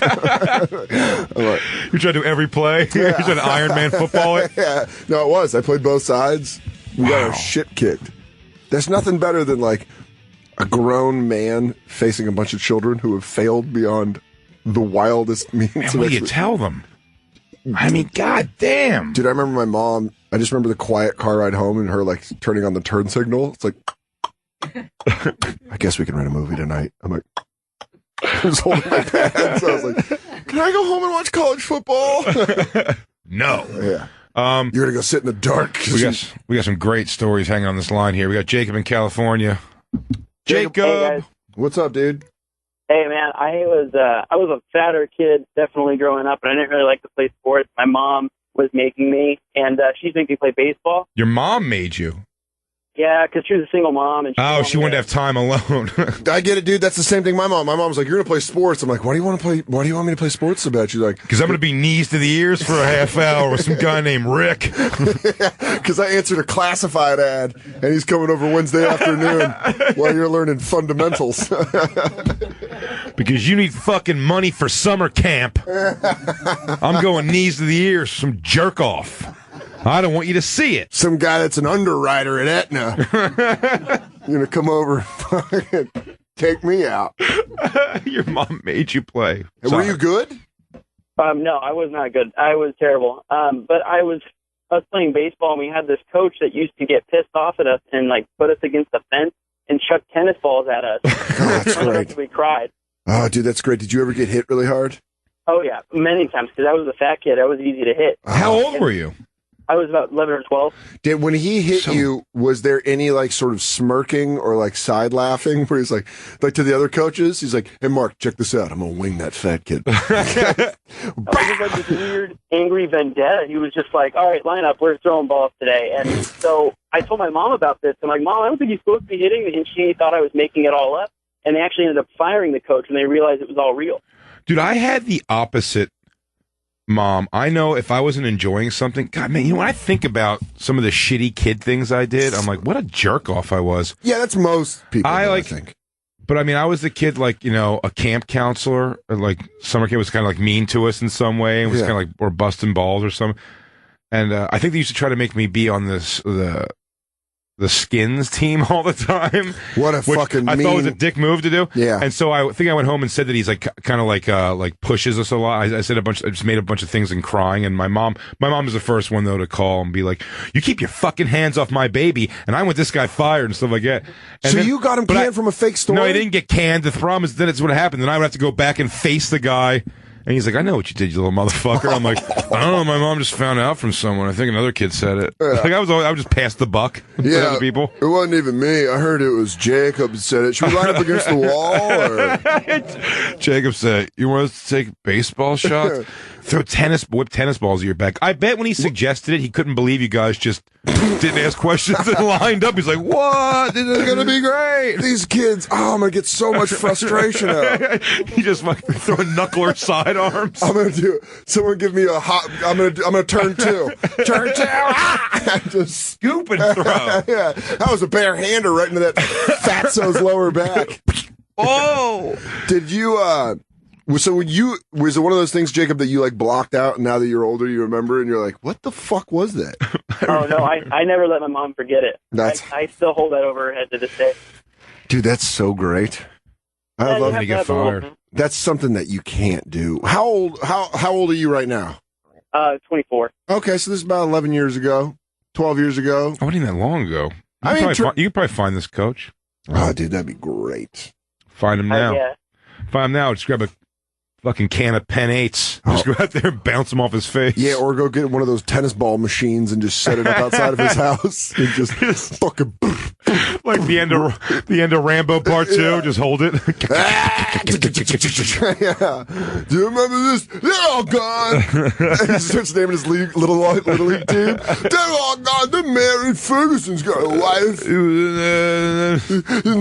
Speaker 3: Like,
Speaker 2: you try to do every play?
Speaker 3: Yeah.
Speaker 2: You try to Iron Man football it?
Speaker 3: Yeah. No, it was. I played both sides. We got our shit kicked. There's nothing better than like a grown man facing a bunch of children who have failed beyond the wildest means.
Speaker 2: Man, what do you tell them? I mean, goddamn.
Speaker 3: Dude, I remember my mom, I just remember the quiet car ride home and her like turning on the turn signal. It's like, I guess we can rent a movie tonight. I'm like, I was holding my pants. So I was like, can I go home and watch college football?
Speaker 2: No.
Speaker 3: Yeah. You're going to go sit in the dark.
Speaker 2: We got some great stories hanging on this line here. We got Jacob in California. Jacob.
Speaker 6: Hey, guys.
Speaker 3: What's up, dude?
Speaker 6: Hey, man, I was a fatter kid, definitely growing up, and I didn't really like to play sports. My mom was making me, and she's making me play baseball.
Speaker 2: Your mom made you?
Speaker 6: Yeah, because she was a single mom. And
Speaker 2: she wanted to have time alone.
Speaker 3: I get it, dude. That's the same thing. My mom was like, "You're gonna play sports." I'm like, "Why do you want to play? Why do you want me to play sports so bad?" She's like,
Speaker 2: "Because I'm gonna be knees to the ears for a half hour with some guy named Rick."
Speaker 3: Because I answered a classified ad, and he's coming over Wednesday afternoon while you're learning fundamentals.
Speaker 2: Because you need fucking money for summer camp. I'm going knees to the ears, some jerk off. I don't want you to see it.
Speaker 3: Some guy that's an underwriter at Aetna. You're going to come over and fucking take me out.
Speaker 2: Your mom made you play.
Speaker 3: Were you good?
Speaker 6: No, I was not good. I was terrible. But I was playing baseball, and we had this coach that used to get pissed off at us and like put us against the fence and chuck tennis balls at us.
Speaker 3: Oh, that's great.
Speaker 6: We cried.
Speaker 3: Oh, dude, that's great. Did you ever get hit really hard?
Speaker 6: Oh, yeah, many times, because I was a fat kid. I was easy to hit.
Speaker 2: How old were you?
Speaker 6: I was about 11 or 12.
Speaker 3: When he hit you, was there any like sort of smirking or like side laughing where he's like to the other coaches? He's like, "Hey, Mark, check this out. I'm going to wing that fat kid."
Speaker 6: It was like this weird, angry vendetta. He was just like, "All right, line up. We're throwing balls today." And so I told my mom about this. I'm like, "Mom, I don't think he's supposed to be hitting." And she thought I was making it all up. And they actually ended up firing the coach when they realized it was all real.
Speaker 2: Dude, I had the opposite. Mom, I know if I wasn't enjoying something, God, man, when I think about some of the shitty kid things I did, I'm like, what a jerk off I was.
Speaker 3: Yeah, that's most people, I think.
Speaker 2: But I mean, I was the kid, like, you know, a camp counselor, or like summer camp was kind of like mean to us in some way, and was kind of like, we're busting balls or something. And I think they used to try to make me be on the the skins team all the time.
Speaker 3: What a
Speaker 2: which
Speaker 3: fucking
Speaker 2: I
Speaker 3: mean...
Speaker 2: thought was a dick move to do.
Speaker 3: Yeah.
Speaker 2: And so I think I went home and said that he's like kind of like pushes us a lot. I said I just made a bunch of things and crying. And my mom is the first one though to call and be like, "You keep your fucking hands off my baby." And I want this guy fired and stuff like that. And
Speaker 3: so
Speaker 2: then,
Speaker 3: you got him canned from a fake story?
Speaker 2: No, I didn't get canned. The problem is that it's what happened. Then I would have to go back and face the guy. And he's like, "I know what you did, you little motherfucker." I'm like, "I don't know. My mom just found out from someone. I think another kid said it."
Speaker 3: Yeah.
Speaker 2: Like I would just pass the buck to other people.
Speaker 3: It wasn't even me. I heard it was Jacob that said it. Should we line up against the wall? Or?
Speaker 2: Jacob said, "You want us to take baseball shots? Whip tennis balls at your back." I bet when he suggested it, he couldn't believe you guys just didn't ask questions and lined up. He's like, "What? This is gonna be great."
Speaker 3: These kids, I'm gonna get so much frustration out.
Speaker 2: He just fucking throwing knuckler sidearms.
Speaker 3: I'm gonna do it. Someone give me a hot. I'm gonna turn two. Turn two. Just
Speaker 2: scoop and throw.
Speaker 3: Yeah, that was a bare hander right into that fatso's lower back.
Speaker 2: Oh,
Speaker 3: did you? So was it one of those things, Jacob, that you like blocked out, and now that you're older, you remember, and you're like, "What the fuck was that?"
Speaker 7: Oh no, I never let my mom forget it. I still hold that over her head to this day.
Speaker 3: Dude, that's so great. I love
Speaker 2: to get fired.
Speaker 3: That's something that you can't do. How old are you right now?
Speaker 7: 24.
Speaker 3: Okay, so this is about 11 years ago, 12 years ago.
Speaker 2: Oh, it ain't that long ago. You could probably find this coach.
Speaker 3: Oh, dude, that'd be great.
Speaker 2: Find him now.
Speaker 7: Yeah.
Speaker 2: Find him now. Just grab a fucking can of Pen 8s. Just go out there and bounce him off his face.
Speaker 3: Yeah, or go get one of those tennis ball machines and just set it up outside of his house and just fucking
Speaker 2: like the end of Rambo Part 2. Yeah. Just hold it.
Speaker 3: Yeah. Do you remember this? They're all gone. He starts naming his little league team. They're all gone. They're married. Ferguson's got a wife. And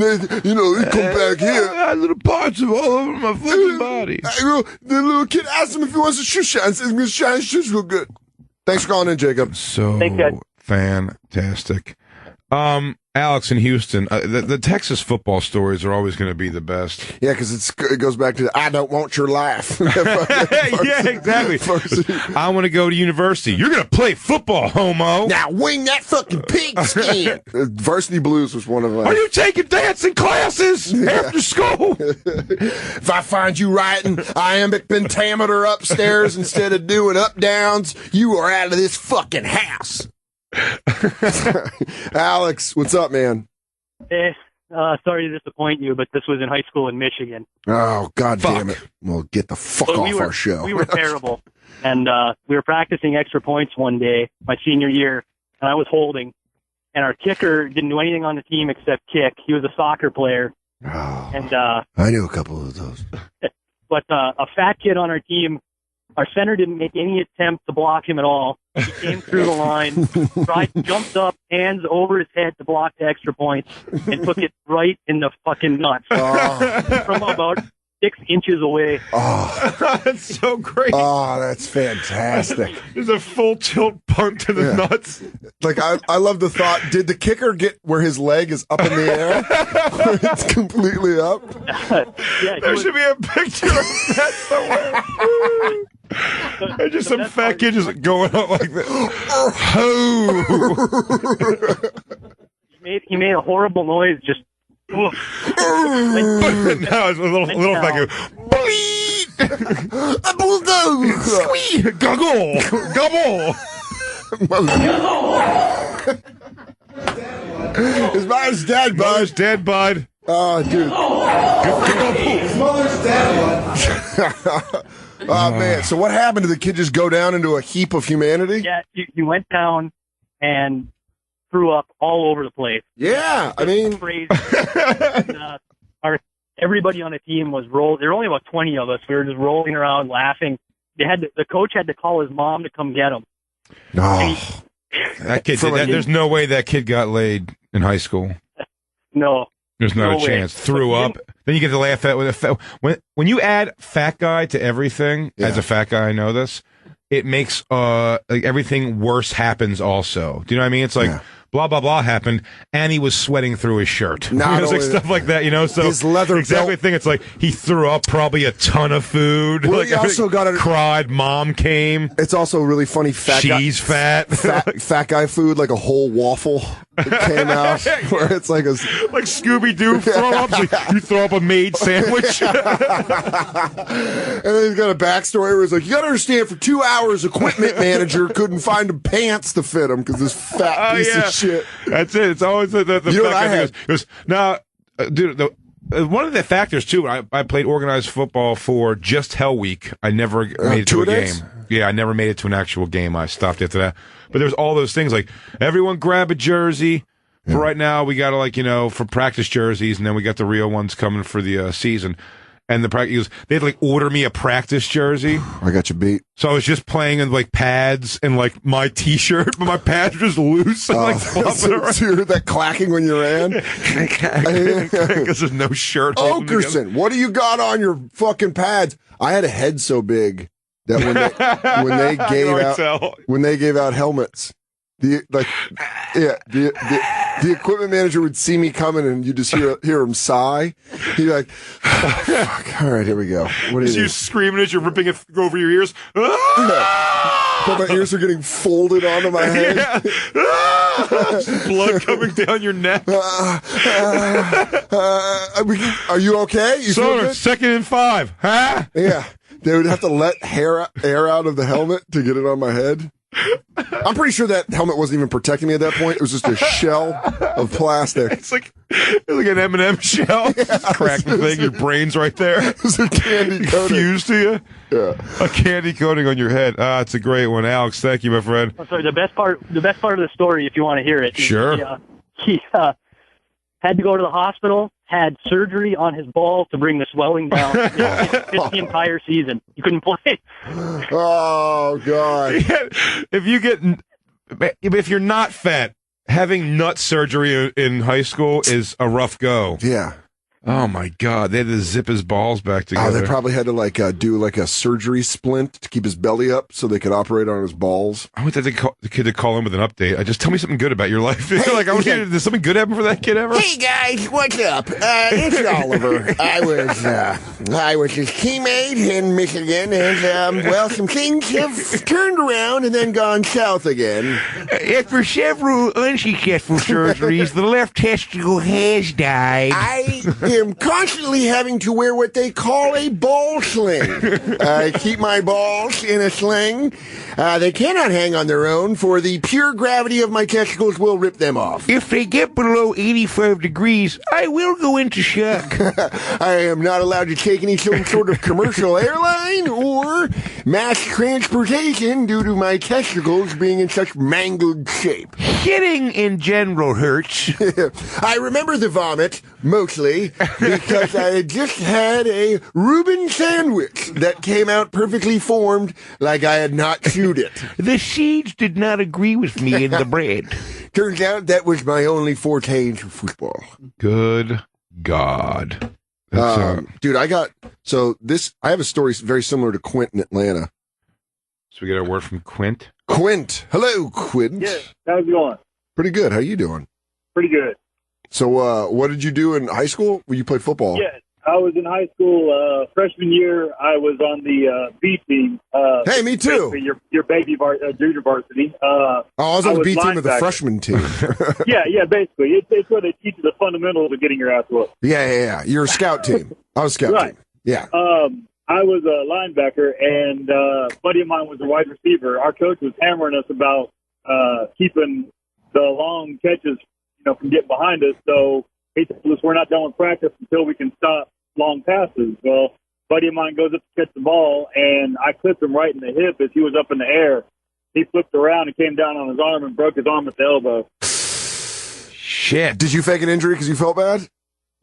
Speaker 3: then, he come back here.
Speaker 2: I got little parts of all over my fucking body.
Speaker 3: The little kid asked him if he wants a shoe shine. Says he's gonna shine his shoes real good. Thanks for calling in, Jacob.
Speaker 2: So fantastic. Alex in Houston, the Texas football stories are always going to be the best.
Speaker 3: Yeah, because it goes back to I don't want your life.
Speaker 2: Yeah, exactly. I want to go to university. You're going to play football, homo.
Speaker 3: Now wing that fucking pigskin. Varsity Blues was one of them.
Speaker 2: Are you taking dancing classes after school?
Speaker 3: If I find you writing iambic pentameter upstairs instead of doing up downs, you are out of this fucking house. Alex, what's up, man?
Speaker 8: Sorry to disappoint you, but this was in high school in Michigan.
Speaker 3: Oh, God damn it. Well, get the fuck off our show.
Speaker 8: We were terrible. And we were practicing extra points one day, my senior year, and I was holding. And our kicker didn't do anything on the team except kick. He was a soccer player.
Speaker 3: Oh,
Speaker 8: and
Speaker 3: I knew a couple of those.
Speaker 8: But a fat kid on our team, our center didn't make any attempt to block him at all. He came through the line, jumped up, hands over his head to block the extra points, and took it right in the fucking nuts. From about 6 inches away.
Speaker 3: Oh,
Speaker 2: that's so great.
Speaker 3: Oh, that's fantastic.
Speaker 2: There's a full tilt punt to the nuts.
Speaker 3: Like, I love the thought, did the kicker get where his leg is up in the air? Where it's completely up?
Speaker 2: Yeah, there should be a picture of that somewhere. And just some fat kid just going up like that.
Speaker 8: He made a horrible noise. Just.
Speaker 2: Now it's a little fat kid.
Speaker 3: A bulldoze.
Speaker 2: Squee. Goggle. Gobble.
Speaker 3: His mother's dead, bud.
Speaker 2: Mother's dead, bud.
Speaker 3: Oh, dude.
Speaker 5: His mother's dead, bud.
Speaker 3: Oh, man. So what happened? Did the kid just go down into a heap of humanity?
Speaker 8: Yeah, he went down and threw up all over the place.
Speaker 3: Yeah, I mean...
Speaker 8: Crazy. And, everybody on the team was rolling. There were only about 20 of us. We were just rolling around laughing. The coach had to call his mom to come get him.
Speaker 3: No.
Speaker 2: That kid did that. There's no way that kid got laid in high school.
Speaker 8: No.
Speaker 2: There's not a chance. Threw up. Then you get to laugh at when you add fat guy to everything. As a fat guy, I know this. It makes like everything worse happens. Also, do you know what I mean? It's like blah, blah, blah happened, and he was sweating through his shirt.
Speaker 3: Not
Speaker 2: It's like
Speaker 3: only
Speaker 2: stuff like that, So
Speaker 3: his leather
Speaker 2: exactly
Speaker 3: belt.
Speaker 2: thing. It's like he threw up probably a ton of food.
Speaker 3: Well,
Speaker 2: like,
Speaker 3: he also got
Speaker 2: cried. Mom came.
Speaker 3: It's also really funny.
Speaker 2: She's fat.
Speaker 3: Fat guy food, like a whole waffle that came out, where it's like
Speaker 2: like Scooby Doo throw up. You throw up a made sandwich.
Speaker 3: And then he's got a backstory where he's like, you gotta understand, for 2 hours, equipment manager couldn't find him pants to fit him because this fat piece of shit.
Speaker 2: That's it. It's always the
Speaker 3: You know what I had?
Speaker 2: It goes, now, dude, one of the factors, too, I played organized football for just Hell Week. I never made it to a
Speaker 3: two-a-days?
Speaker 2: game. Yeah, I never made it to an actual game. I stopped after that. But there's all those things like everyone grab a jersey. For right now, we got to, for practice jerseys, and then we got the real ones coming for the season. And the practice, they had order me a practice jersey.
Speaker 3: I got you beat.
Speaker 2: So I was just playing in pads and my t-shirt, but my pads were just loose and fluffing around.
Speaker 3: So you heard that clacking when you ran?
Speaker 2: Because there's no shirt. holding together.
Speaker 3: Oakerson, what do you got on your fucking pads? I had a head so big that when they gave out helmets, the equipment manager would see me coming, and you just hear him sigh. He'd be like, oh, fuck. All right, here we go. What do
Speaker 2: You screaming as you're ripping it over your ears.
Speaker 3: But my ears are getting folded onto my head.
Speaker 2: Blood coming down your neck.
Speaker 3: Are you okay? You feel
Speaker 2: Soder,
Speaker 3: good?
Speaker 2: 2nd and 5. Huh?
Speaker 3: Yeah. They would have to let air out of the helmet to get it on my head. I'm pretty sure that helmet wasn't even protecting me at that point. It was just a shell of plastic.
Speaker 2: It's like an M&M shell. Crack the thing, your brain's right there.
Speaker 3: It was a candy coating.
Speaker 2: Fused to you.
Speaker 3: Yeah.
Speaker 2: A candy coating on your head. It's a great one. Alex, thank you, my friend.
Speaker 8: I'm sorry. The best part of the story, if you want to hear it.
Speaker 2: Sure.
Speaker 8: He had to go to the hospital. Had surgery on his balls to bring the swelling down. Missed the entire season. He couldn't play.
Speaker 3: Oh God!
Speaker 2: Yeah, if you're not fat, having nut surgery in high school is a rough go.
Speaker 3: Yeah.
Speaker 2: Oh my God! They had to zip his balls back together.
Speaker 3: Oh, they probably had to do a surgery splint to keep his belly up so they could operate on his balls.
Speaker 2: I want the kid to call in with an update. I just tell me something good about your life. I want to hear, did something good happen for that kid ever?
Speaker 9: Hey guys, what's up? It's Oliver. I was his teammate in Michigan, and some things have turned around and then gone south again.
Speaker 10: After several unsuccessful surgeries, the left testicle has died.
Speaker 9: I am constantly having to wear what they call a ball sling. I keep my balls in a sling. They cannot hang on their own, for the pure gravity of my testicles will rip them off.
Speaker 10: If they get below 85 degrees, I will go into shock.
Speaker 9: I am not allowed to take any sort of commercial airline or mass transportation due to my testicles being in such mangled shape.
Speaker 10: Shitting in general hurts.
Speaker 9: I remember the vomit, mostly, because I had just had a Reuben sandwich that came out perfectly formed like I had not chewed it.
Speaker 10: The seeds did not agree with me in the bread.
Speaker 9: Turns out that was my only forte into football.
Speaker 2: Good God.
Speaker 3: Dude, I have a story very similar to Quint in Atlanta.
Speaker 2: So we get a word from Quint.
Speaker 3: Quint. Hello, Quint.
Speaker 6: Yeah, how's it going?
Speaker 3: Pretty good. How you doing?
Speaker 6: Pretty good.
Speaker 3: So, what did you do in high school? Well, you played football.
Speaker 6: Yeah, I was in high school. Freshman year, I was on the B team.
Speaker 3: Hey, me too.
Speaker 6: Your baby junior varsity.
Speaker 3: I was on the B team of the
Speaker 6: linebacker.
Speaker 3: freshman team.
Speaker 6: yeah, basically. It's where they teach you the fundamentals of getting your ass whooped.
Speaker 3: Yeah. You're a scout team. I was scout
Speaker 6: Right.
Speaker 3: team. Yeah.
Speaker 6: I was a linebacker, and a buddy of mine was a wide receiver. Our coach was hammering us about keeping the long catches, from getting behind us. So he told us we're not done with practice until we can stop long passes. Well, buddy of mine goes up to catch the ball, and I clipped him right in the hip as he was up in the air. He flipped around and came down on his arm and broke his arm at the elbow.
Speaker 2: Shit.
Speaker 3: Did you fake an injury because you felt bad?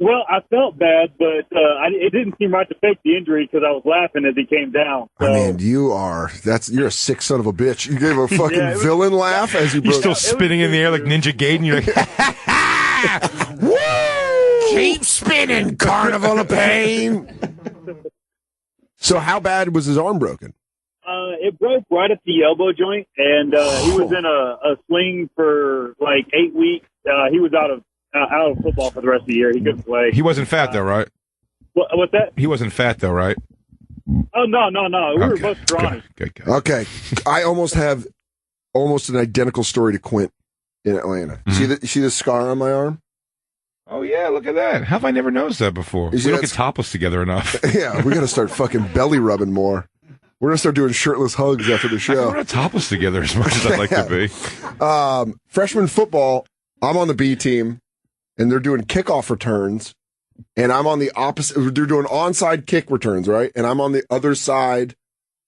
Speaker 6: Well, I felt bad, but it didn't seem right to fake the injury because I was laughing as he came down. So.
Speaker 3: I mean, you're a sick son of a bitch. You gave a fucking villain laugh as you broke.
Speaker 2: You're still spinning in the air like Ninja Gaiden. You're like,
Speaker 3: woo! Keep spinning, Carnival of Pain. So how bad was his arm broken?
Speaker 11: It broke right at the elbow joint, and he was in a sling for like 8 weeks. He was out of football for the rest of the year. He couldn't play.
Speaker 2: He wasn't fat though, right?
Speaker 11: What's that?
Speaker 2: He wasn't fat though, right?
Speaker 11: Oh no. We were both scrawny.
Speaker 2: Good.
Speaker 3: Okay, I almost have an identical story to Quint in Atlanta. See the scar on my arm?
Speaker 2: Oh yeah, look at that. How have I never noticed that before? We don't get topless together enough.
Speaker 3: Yeah, we got to start fucking belly rubbing more. We're gonna start doing shirtless hugs after the show.
Speaker 2: We're not topless together as much as I'd like to be.
Speaker 3: Freshman football, I'm on the B team, and they're doing kickoff returns, and I'm on the opposite. They're doing onside kick returns, right? And I'm on the other side,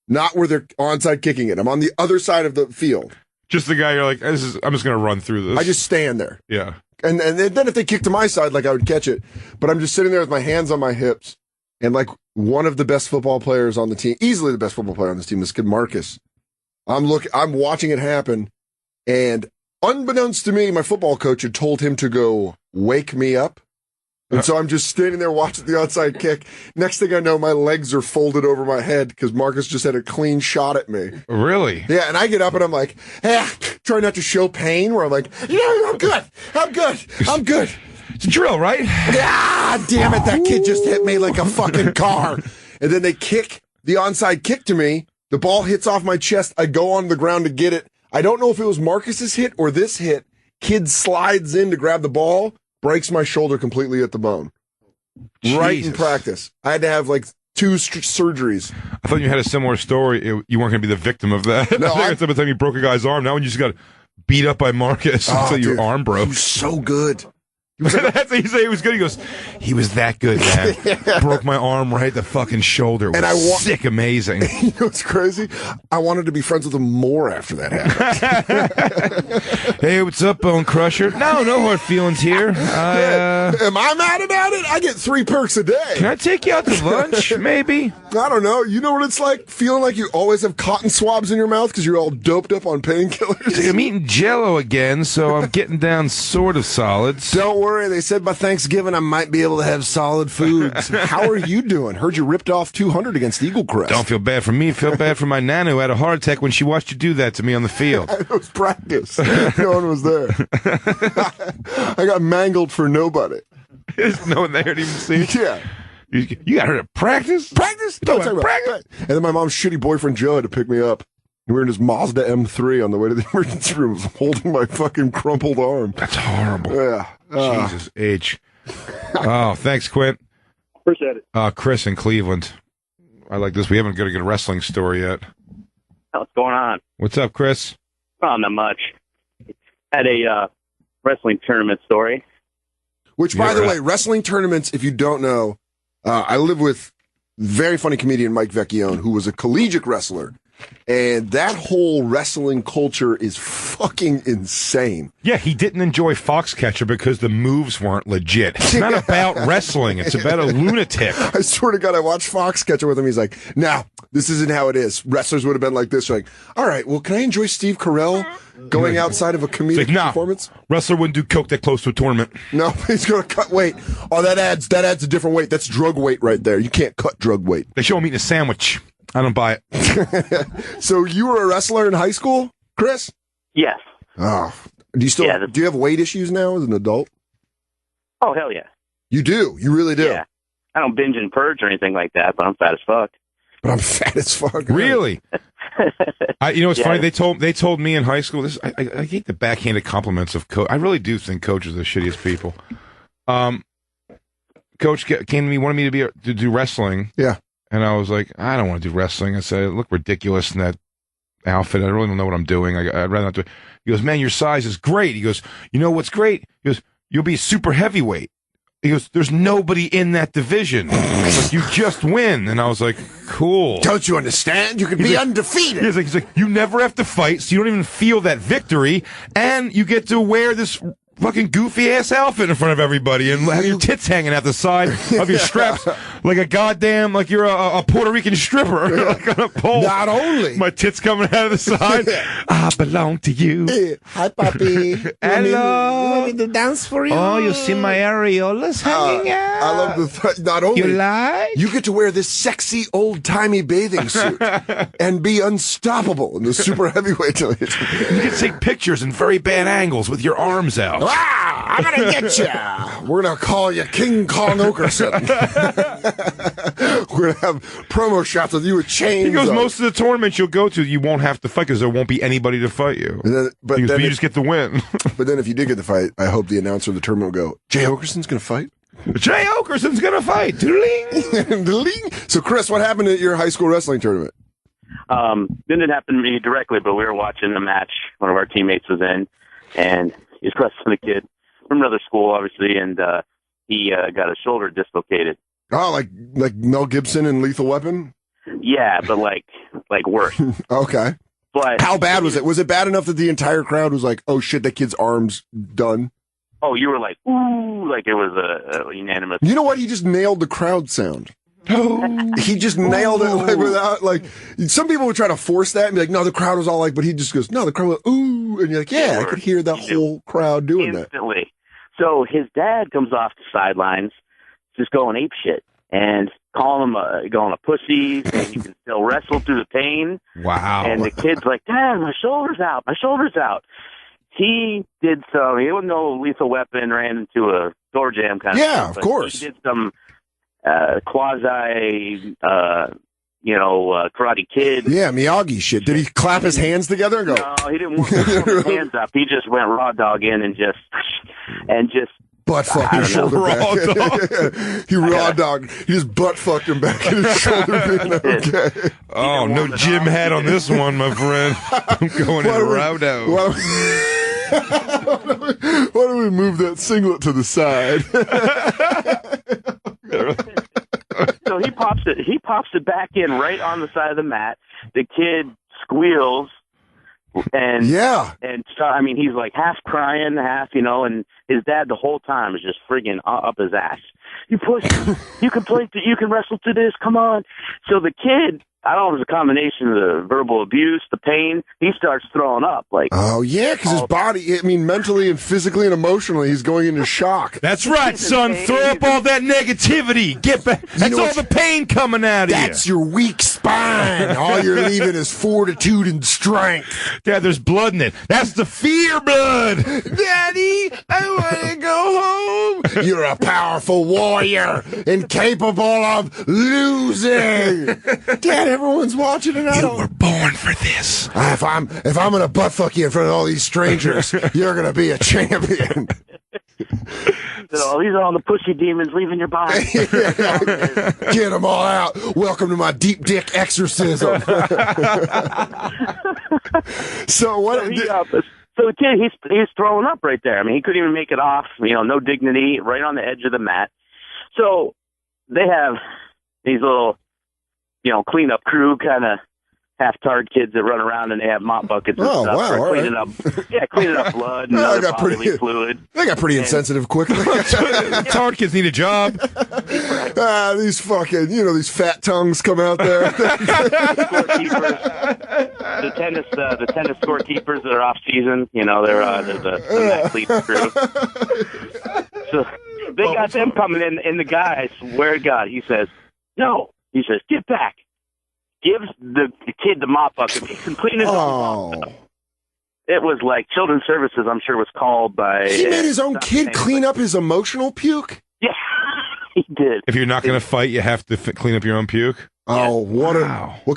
Speaker 3: not where they're onside kicking it. I'm on the other side of the field.
Speaker 2: Just the guy you're like, I'm just gonna run through this.
Speaker 3: I just stand there.
Speaker 2: Yeah.
Speaker 3: And then if they kick to my side, like I would catch it. But I'm just sitting there with my hands on my hips. And like one of the best football players on the team, easily the best football player on this team, this kid Marcus. I'm watching it happen. And unbeknownst to me, my football coach had told him to go wake me up. And so I'm just standing there watching the outside kick. Next thing I know, my legs are folded over my head because Marcus just had a clean shot at me.
Speaker 2: Really?
Speaker 3: Yeah, and I get up and I'm like, try not to show pain, where I'm like, I'm good.
Speaker 2: It's a drill, right?
Speaker 3: Ah, damn it, that kid just hit me like a fucking car. And then they kick the onside kick to me. The ball hits off my chest. I go on the ground to get it. I don't know if it was Marcus's hit or this hit. Kid slides in to grab the ball. Breaks my shoulder completely at the bone. Jesus. Right in practice. I had to have like 2 surgeries.
Speaker 2: I thought you had a similar story. You weren't going to be the victim of that.
Speaker 3: No,
Speaker 2: I think by the time you broke a guy's arm, now when you just got beat up by Marcus until your arm broke.
Speaker 3: He was so good.
Speaker 2: That's what you say. He was good. He goes, he was that good, man.
Speaker 3: Yeah.
Speaker 2: Broke my arm right at the fucking shoulder. It was sick, amazing.
Speaker 3: You know what's crazy? I wanted to be friends with him more after that happened.
Speaker 2: Hey, what's up, Bone Crusher? No hard feelings here.
Speaker 3: Am I mad about it? I get 3 perks a day.
Speaker 2: Can I take you out to lunch, maybe?
Speaker 3: I don't know. You know what it's like? Feeling like you always have cotton swabs in your mouth because you're all doped up on painkillers?
Speaker 2: I'm eating Jell-O again, so I'm getting down sort of solids.
Speaker 3: Don't worry. They said by Thanksgiving I might be able to have solid foods. How are you doing? Heard you ripped off 200 against Eagle Crest.
Speaker 2: Don't feel bad for me. Feel bad for my nana who had a heart attack when she watched you do that to me on the field.
Speaker 3: It was practice. No one was there. I got mangled for nobody.
Speaker 2: There's no one there to even see.
Speaker 3: Yeah.
Speaker 2: You got her at practice?
Speaker 3: Practice?
Speaker 2: Don't talk about practice.
Speaker 3: And then my mom's shitty boyfriend Joe had to pick me up. We were in his Mazda M3 on the way to the emergency room, holding my fucking crumpled arm.
Speaker 2: That's horrible.
Speaker 3: Yeah.
Speaker 2: Jesus H. Oh, thanks, Quint.
Speaker 11: Appreciate it.
Speaker 2: Chris in Cleveland. I like this. We haven't got a good wrestling story yet.
Speaker 7: What's going on?
Speaker 2: What's up, Chris?
Speaker 7: Well, not much. Had a wrestling tournament story.
Speaker 3: Which, by the way, wrestling tournaments, if you don't know, I live with very funny comedian Mike Vecchione, who was a collegiate wrestler. And that whole wrestling culture is fucking insane.
Speaker 2: Yeah, he didn't enjoy Foxcatcher because the moves weren't legit. It's not about wrestling. It's about a lunatic.
Speaker 3: I swear to God, I watched Foxcatcher with him. He's like, "Now, this isn't how it is. Wrestlers would have been like this." You're like, all right, well, can I enjoy Steve Carell going outside of a comedic performance?
Speaker 2: Wrestler wouldn't do coke that close to a tournament.
Speaker 3: No, he's going to cut weight. Oh, that adds a different weight. That's drug weight right there. You can't cut drug weight.
Speaker 2: They show him eating a sandwich. I don't buy
Speaker 3: it. So you were a wrestler in high school, Chris?
Speaker 7: Yes.
Speaker 3: Oh, do you still?
Speaker 7: Yeah,
Speaker 3: do you have weight issues now as an adult?
Speaker 7: Oh, hell yeah.
Speaker 3: You do. You really do.
Speaker 7: Yeah. I don't binge and purge or anything like that, but I'm fat as fuck.
Speaker 3: But I'm fat as fuck.
Speaker 2: Really? You know, it's funny. They told me in high school. I hate the backhanded compliments of coach. I really do think coaches are the shittiest people. Coach came to me, wanted me to do wrestling.
Speaker 3: Yeah.
Speaker 2: And I was like, I don't want to do wrestling. I said, I look ridiculous in that outfit. I really don't know what I'm doing. I'd rather not do it. He goes, man, your size is great. He goes, you know what's great? He goes, you'll be super heavyweight. He goes, there's nobody in that division. Like, you just win. And I was like, cool.
Speaker 3: Don't you understand? You can be undefeated.
Speaker 2: He's like, you never have to fight, so you don't even feel that victory. And you get to wear this fucking goofy ass outfit in front of everybody and have your tits hanging out the side of your straps. like a goddamn, like you're a Puerto Rican stripper, like on a pole.
Speaker 3: Not only.
Speaker 2: My tits coming out of the side. I belong to you.
Speaker 3: Hi, puppy.
Speaker 2: Hello.
Speaker 3: You want me to dance for you?
Speaker 2: Oh, you see my areolas hanging out.
Speaker 3: I love not only
Speaker 2: You like?
Speaker 3: you get to wear this sexy old-timey bathing suit and be unstoppable in the super heavyweight division.
Speaker 2: You can take pictures in very bad angles with your arms out.
Speaker 3: Ah, I'm gonna get you. We're gonna call you King Kong Oakerson. We're gonna have promo shots of you with chains.
Speaker 2: He goes,
Speaker 3: on.
Speaker 2: most of the tournaments you'll go to, you won't have to fight because there won't be anybody to fight you.
Speaker 3: But
Speaker 2: He goes,
Speaker 3: then
Speaker 2: you
Speaker 3: if-
Speaker 2: just get the win.
Speaker 3: But then if you did get the fight, I hope the announcer of the tournament will go, Jay Oakerson's gonna fight?
Speaker 2: Jay Oakerson's gonna fight. Doodling.
Speaker 3: Doodling. So, Chris, what happened at your high school wrestling tournament?
Speaker 12: Didn't happen to me directly, but we were watching a match one of our teammates was in, and he was wrestling a kid from another school, obviously, and he got his shoulder dislocated.
Speaker 3: Oh, like Mel Gibson in Lethal Weapon?
Speaker 12: Yeah, but like worse.
Speaker 3: Okay.
Speaker 12: But
Speaker 3: how bad was it? Was it bad enough that the entire crowd was like, "Oh shit, that kid's arm's done"?
Speaker 12: Oh, you were like, ooh, like it was a unanimous.
Speaker 3: You know what? He just nailed the crowd sound. He just nailed it like without like. Some people would try to force that and be like, "No, the crowd was all like," but he just goes, "No, the crowd was ooh," and you're like, "Yeah, I could hear the whole crowd doing that."
Speaker 12: Instantly. So his dad comes off the sidelines, just going ape shit and calling him a pussy, and you can still wrestle through the pain.
Speaker 2: Wow.
Speaker 12: And the kid's like, Dad, my shoulder's out. My shoulder's out. He did some, he didn't know Lethal Weapon, ran into a door jam kind of thing.
Speaker 3: Yeah, of course.
Speaker 12: He did some quasi, Karate Kid.
Speaker 3: Yeah, Miyagi shit. Did he clap his hands together and go?
Speaker 12: No, he didn't want to put his hands up. He just went raw dog in and just
Speaker 3: butt fucked his shoulder back. He raw dogged. He just butt fucked him back in his shoulder. Being okay.
Speaker 2: Oh, no Jim hat on this one, my friend. I'm going in raw dog.
Speaker 3: Why don't we move that singlet to the side?
Speaker 12: So he pops it back in right on the side of the mat. The kid squeals. And so, I mean, he's like half crying, half, and his dad the whole time is just friggin' up his ass. You push, you can wrestle through this, come on. So the kid, I don't know if it was a combination of the verbal abuse, the pain, he starts throwing up. Like,
Speaker 3: oh, yeah, because his body, I mean, mentally and physically and emotionally, he's going into shock.
Speaker 2: That's right, son. Throw up all that negativity. Get back. That's all the pain coming out of you.
Speaker 3: That's your weak spine. All you're leaving is fortitude and strength.
Speaker 2: Dad, there's blood in it. That's the fear blood. Daddy, I want to go home.
Speaker 3: You're a powerful warrior, incapable of losing. Dad, everyone's watching it.
Speaker 2: You were born for this.
Speaker 3: If I'm gonna butt fuck you in front of all these strangers, you're gonna be a champion.
Speaker 12: So these are all the pussy demons leaving your body.
Speaker 3: Get them all out. Welcome to my deep dick exorcism. So what?
Speaker 12: So the kid, he's throwing up right there. I mean, he couldn't even make it off. No dignity, right on the edge of the mat. So they have these little, cleanup crew kind of half-tard kids that run around and they have mop buckets and stuff for cleaning up. Yeah, cleaning up blood and other bodily fluid.
Speaker 3: They got pretty insensitive quickly.
Speaker 2: Tard kids need a job.
Speaker 3: These fucking, these fat tongues come out there.
Speaker 12: The tennis scorekeepers that are off season, they're the athlete crew. So they got them coming in, and the guy, I swear to God, he says, "No," he says, "Get back." Gives the kid the mop bucket. He can clean his own mop. It was like Children's Services, I'm sure, was called by.
Speaker 3: He made his own kid clean up his emotional puke?
Speaker 12: Yeah, he did.
Speaker 2: If you're not going to fight, you have to clean up your own puke?
Speaker 3: Oh, what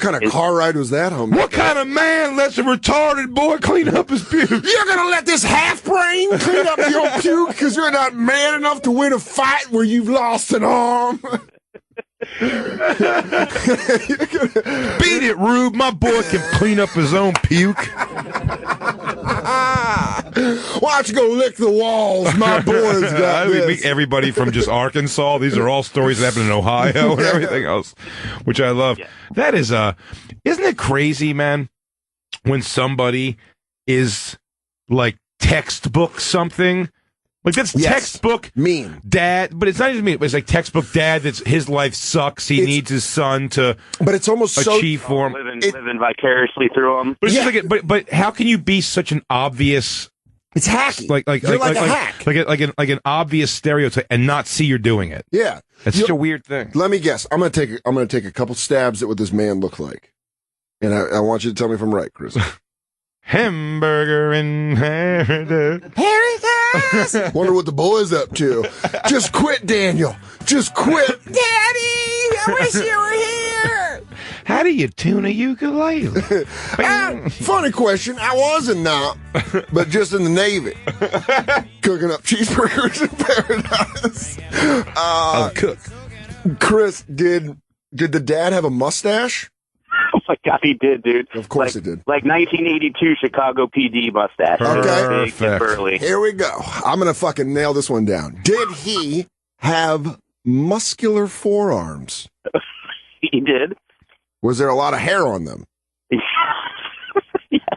Speaker 3: kind of car ride was that, homie?
Speaker 2: What kind of man lets a retarded boy clean up his puke?
Speaker 3: You're going to let this half-brain clean up your puke because you're not man enough to win a fight where you've lost an arm?
Speaker 2: Beat it, Rube. My boy can clean up his own puke.
Speaker 3: Why don't you go lick the walls? My boy's got this.
Speaker 2: Everybody from just Arkansas. These are all stories that happen in Ohio and everything else, which I love. Yeah. That is, isn't it crazy, man, when somebody is like textbook something Like, that's textbook
Speaker 3: mean
Speaker 2: dad, but it's not even mean. It's like textbook dad. That's his life sucks. He needs his son to,
Speaker 3: but it's almost
Speaker 2: achieve for him.
Speaker 12: Living vicariously through him.
Speaker 2: But it's just like, but how can you be such an obvious?
Speaker 3: It's hacky.
Speaker 2: You're
Speaker 3: like a hack.
Speaker 2: Like an obvious stereotype and not see you're doing it.
Speaker 3: Yeah,
Speaker 2: that's such a weird thing.
Speaker 3: Let me guess. I'm gonna take a couple stabs at what this man looked like, and I want you to tell me if I'm right, Chris.
Speaker 2: Hamburger in paradise.
Speaker 3: Wonder what the boy's up to. Just quit, Daniel. Just quit.
Speaker 10: Daddy, I wish you were here.
Speaker 2: How do you tune a ukulele?
Speaker 3: Funny question. I wasn't not, but just in the Navy. Cooking up cheeseburgers in paradise.
Speaker 2: I'll cook.
Speaker 3: Chris, did the dad have a mustache?
Speaker 12: Oh my God, he did, dude.
Speaker 3: Of course he did.
Speaker 12: Like 1982 Chicago PD mustache.
Speaker 3: Okay.
Speaker 12: Big and burly.
Speaker 3: Here we go. I'm going to fucking nail this one down. Did he have muscular forearms?
Speaker 12: He did.
Speaker 3: Was there a lot of hair on them?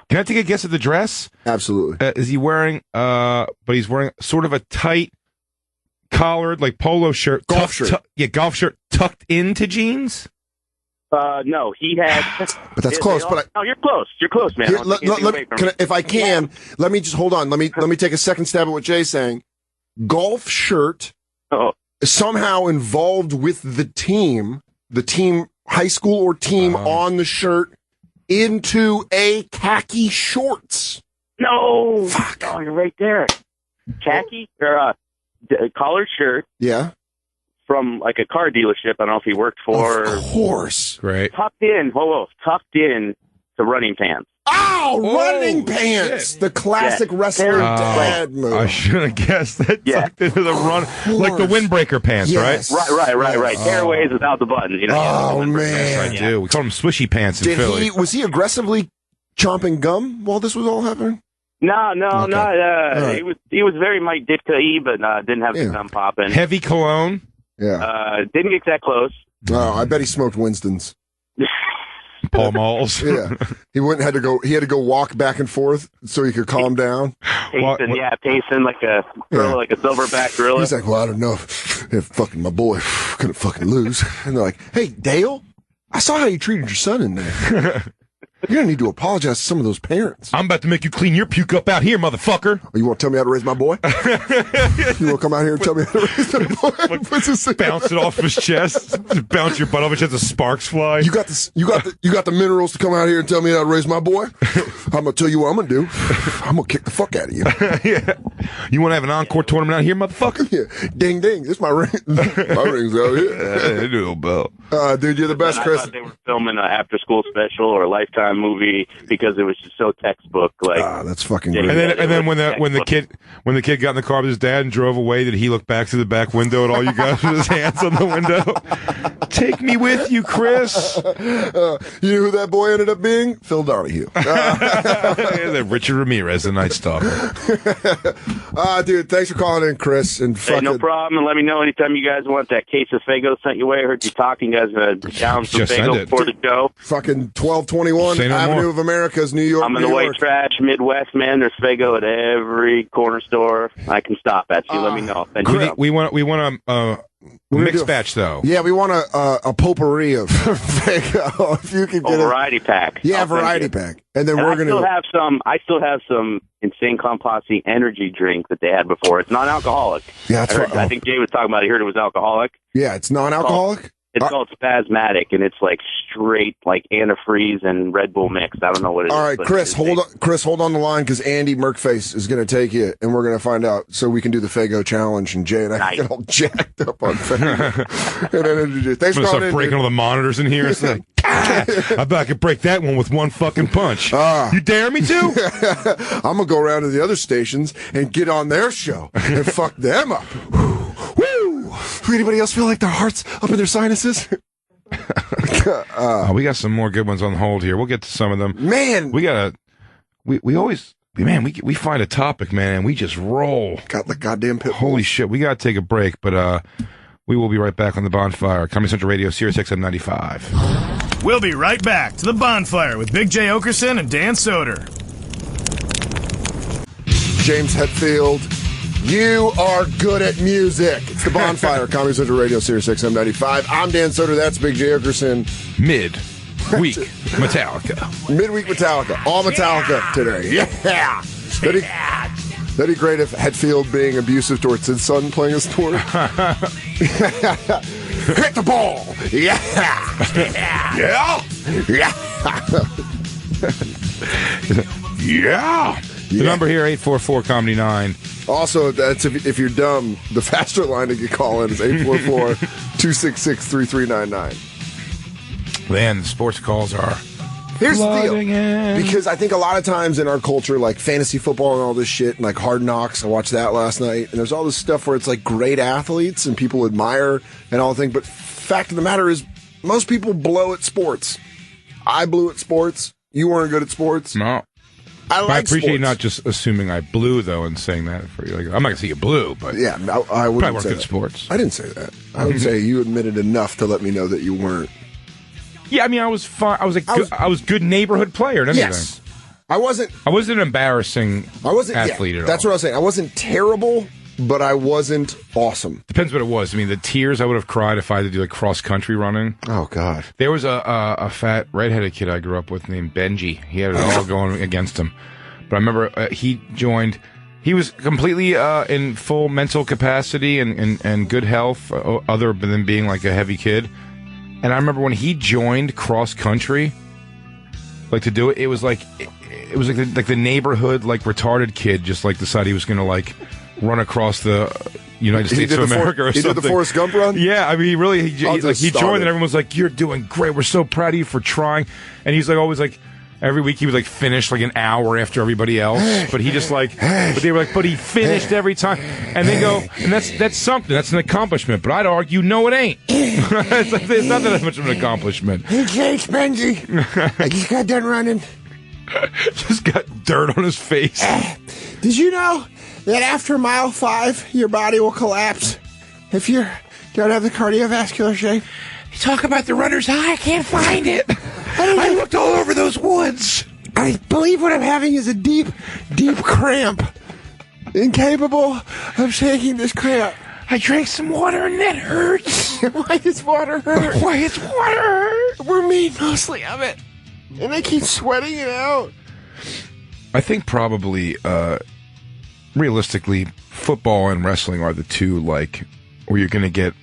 Speaker 2: Can I take a guess at the dress?
Speaker 3: Absolutely.
Speaker 2: Is he wearing, but he's wearing sort of a tight collared, like polo shirt.
Speaker 3: Golf shirt.
Speaker 2: Golf shirt tucked into jeans?
Speaker 12: No, he had.
Speaker 3: But that's close.
Speaker 12: No, you're close. You're close, man.
Speaker 3: Here, if I can, let me just hold on. Let me take a second stab at what Jay's saying. Golf shirt somehow involved with the team, high school or team on the shirt into a khaki shorts.
Speaker 12: No. Fuck. Oh, you're right there. Khaki or collared shirt.
Speaker 3: Yeah.
Speaker 12: From like a car dealership. I don't know if he worked for.
Speaker 3: Of course.
Speaker 2: Great.
Speaker 12: Tucked in to running pants.
Speaker 3: Oh, running pants.
Speaker 2: Shit.
Speaker 3: The classic wrestler dad move.
Speaker 2: I should have guessed that tucked into the run, like the windbreaker pants,
Speaker 3: Yes.
Speaker 12: Right. Tearaways without the buttons. You know,
Speaker 3: oh, man.
Speaker 2: Yes, I do. We call them swishy pants in Philly.
Speaker 3: Was he aggressively chomping gum while this was all happening?
Speaker 12: No.
Speaker 3: Right.
Speaker 12: He was very Mike Ditka-y, but didn't have the gum popping.
Speaker 2: Heavy cologne.
Speaker 3: Yeah.
Speaker 12: Didn't get that close.
Speaker 3: Oh, I bet he smoked Winston's.
Speaker 2: Paul Malls.
Speaker 3: Yeah. He had to go walk back and forth so he could calm down.
Speaker 12: Pacing like a silverback gorilla.
Speaker 3: He's like, well, I don't know if fucking my boy couldn't fucking lose. And they're like, hey, Dale, I saw how you treated your son in there. You're going to need to apologize to some of those parents.
Speaker 2: I'm about to make you clean your puke up out here, motherfucker.
Speaker 3: Oh, you want to tell me how to raise my boy? You want to come out here and tell me how to raise my boy?
Speaker 2: Bounce it off his chest. Bounce your butt off his chest. The sparks fly.
Speaker 3: You got the minerals to come out here and tell me how to raise my boy? I'm going to tell you what I'm going to do. I'm going to kick the fuck out of you.
Speaker 2: Yeah. You want to have an encore tournament out here, motherfucker?
Speaker 3: Yeah. Ding, ding. This is my ring. My ring's out here.
Speaker 2: Do bell.
Speaker 3: Dude, you're the best, Chris.
Speaker 12: I thought they were filming an after-school special or a Lifetime movie because it was just so textbook. Like,
Speaker 3: that's fucking great.
Speaker 2: And then when the kid got in the car with his dad and drove away, did he look back through the back window at all you guys with his hands on the window? Take me with you, Chris.
Speaker 3: You know who that boy ended up being? Phil Donahue.
Speaker 2: That Richard Ramirez, the Night Stalker.
Speaker 3: Dude, thanks for calling in, Chris. And
Speaker 12: hey, no problem. And let me know anytime you guys want that case of Fago sent your way. I heard you talking, guys. Down some Fago before the show.
Speaker 3: Fucking 1221 Avenue of Americas, New York.
Speaker 12: I'm in the white trash, Midwest, man. There's Fago at every corner store I can stop at. So let me know.
Speaker 2: We want a mixed batch, though.
Speaker 3: Yeah, we want a potpourri of Fago. If you can get
Speaker 12: a variety pack.
Speaker 3: Yeah, variety pack. And then we're going to.
Speaker 12: I still have some Insane Clown Posse energy drink that they had before. It's non-alcoholic.
Speaker 3: Yeah, that's right.
Speaker 12: I think Jay was talking about it. I heard it was alcoholic.
Speaker 3: Yeah, it's non-alcoholic?
Speaker 12: It's called Spasmatic, and it's like straight like antifreeze and Red Bull mix. I don't know what it is.
Speaker 3: All right, Chris, hold on the line because Andy Merkface is going to take you, and we're going to find out so we can do the Fago challenge, and Jay and I get all jacked up on Fago. Thanks for calling in.
Speaker 2: Breaking all the monitors in here. It's like, I bet I could break that one with one fucking punch. You dare me to?
Speaker 3: I'm going to go around to the other stations and get on their show and fuck them up. Anybody else feel like their heart's up in their sinuses?
Speaker 2: We got some more good ones on hold here. We'll get to some of them.
Speaker 3: Man,
Speaker 2: we always find a topic, man, and we just roll.
Speaker 3: Got the goddamn pit.
Speaker 2: Holy shit, we got to take a break, but we will be right back on the Bonfire, Comedy Central Radio, Sirius XM 95.
Speaker 1: We'll be right back to the Bonfire with Big J. Oakerson and Dan Soder.
Speaker 3: James Hetfield, You are good at music. It's the Bonfire, Comedy Central Radio, Sirius XM 95. I'm Dan Soder. That's Big J. Oakerson.
Speaker 2: Mid-week Metallica.
Speaker 3: Midweek Metallica. All Metallica today. Yeah. That'd be great if Hetfield being abusive towards his son playing a sport. Hit the ball. Yeah.
Speaker 2: Yeah. The number here, 844-COMEDY-9.
Speaker 3: Also, that's if you're dumb, the faster line to get call in is 844-266-3399.
Speaker 2: Man, the sports calls are
Speaker 3: Here's the deal.
Speaker 2: in.
Speaker 3: Because I think a lot of times in our culture, like fantasy football and all this shit, and like Hard Knocks, I watched that last night, and there's all this stuff where it's like great athletes and people admire and all the thing, but fact of the matter is, most people blow at sports. I blew at sports. You weren't good at sports.
Speaker 2: No.
Speaker 3: I
Speaker 2: appreciate
Speaker 3: sports.
Speaker 2: you not just assuming I blew, though, and saying that for you. Like, I'm not going to say you blew, but
Speaker 3: yeah, I wouldn't
Speaker 2: probably weren't
Speaker 3: say
Speaker 2: good
Speaker 3: that.
Speaker 2: sports.
Speaker 3: I didn't say that. I would say you admitted enough to let me know that you weren't.
Speaker 2: Yeah, I mean, I was fine. I was good neighborhood player and everything.
Speaker 3: Yes. I wasn't
Speaker 2: an embarrassing athlete at all.
Speaker 3: That's what I was saying. I wasn't terrible, but I wasn't awesome.
Speaker 2: Depends what it was. I mean, the tears I would have cried if I had to do like cross country running.
Speaker 3: Oh God!
Speaker 2: There was a fat redheaded kid I grew up with named Benji. He had it all going against him. But I remember he joined. He was completely in full mental capacity and good health, other than being like a heavy kid. And I remember when he joined cross country, like to do it, it was like the neighborhood like retarded kid just like decided he was going to like run across the United States of America or something.
Speaker 3: He did the Forrest Gump run?
Speaker 2: Yeah, I mean, he joined and everyone was like, "You're doing great. We're so proud of you for trying." And he's like always like. Every week he would like finish like an hour after everybody else, but he just like, but they were like, but he finished every time, and they go, and that's something, that's an accomplishment. But I'd argue, no, it ain't. It's not that much of an accomplishment.
Speaker 9: Hey, Jake, Benji, I just got done running.
Speaker 2: Just got dirt on his face.
Speaker 9: Did you know that after mile 5, your body will collapse if you don't have the cardiovascular shape?
Speaker 10: You talk about the runner's high, I can't find it. I looked all over those woods.
Speaker 9: I believe what I'm having is a deep, deep cramp. Incapable of shaking this cramp.
Speaker 10: I drank some water and that hurts.
Speaker 9: Why does water hurt?
Speaker 10: Why does water hurt?
Speaker 9: We're made mostly of it. And I keep sweating it out.
Speaker 2: I think probably, realistically, football and wrestling are the two, like, where you're going to get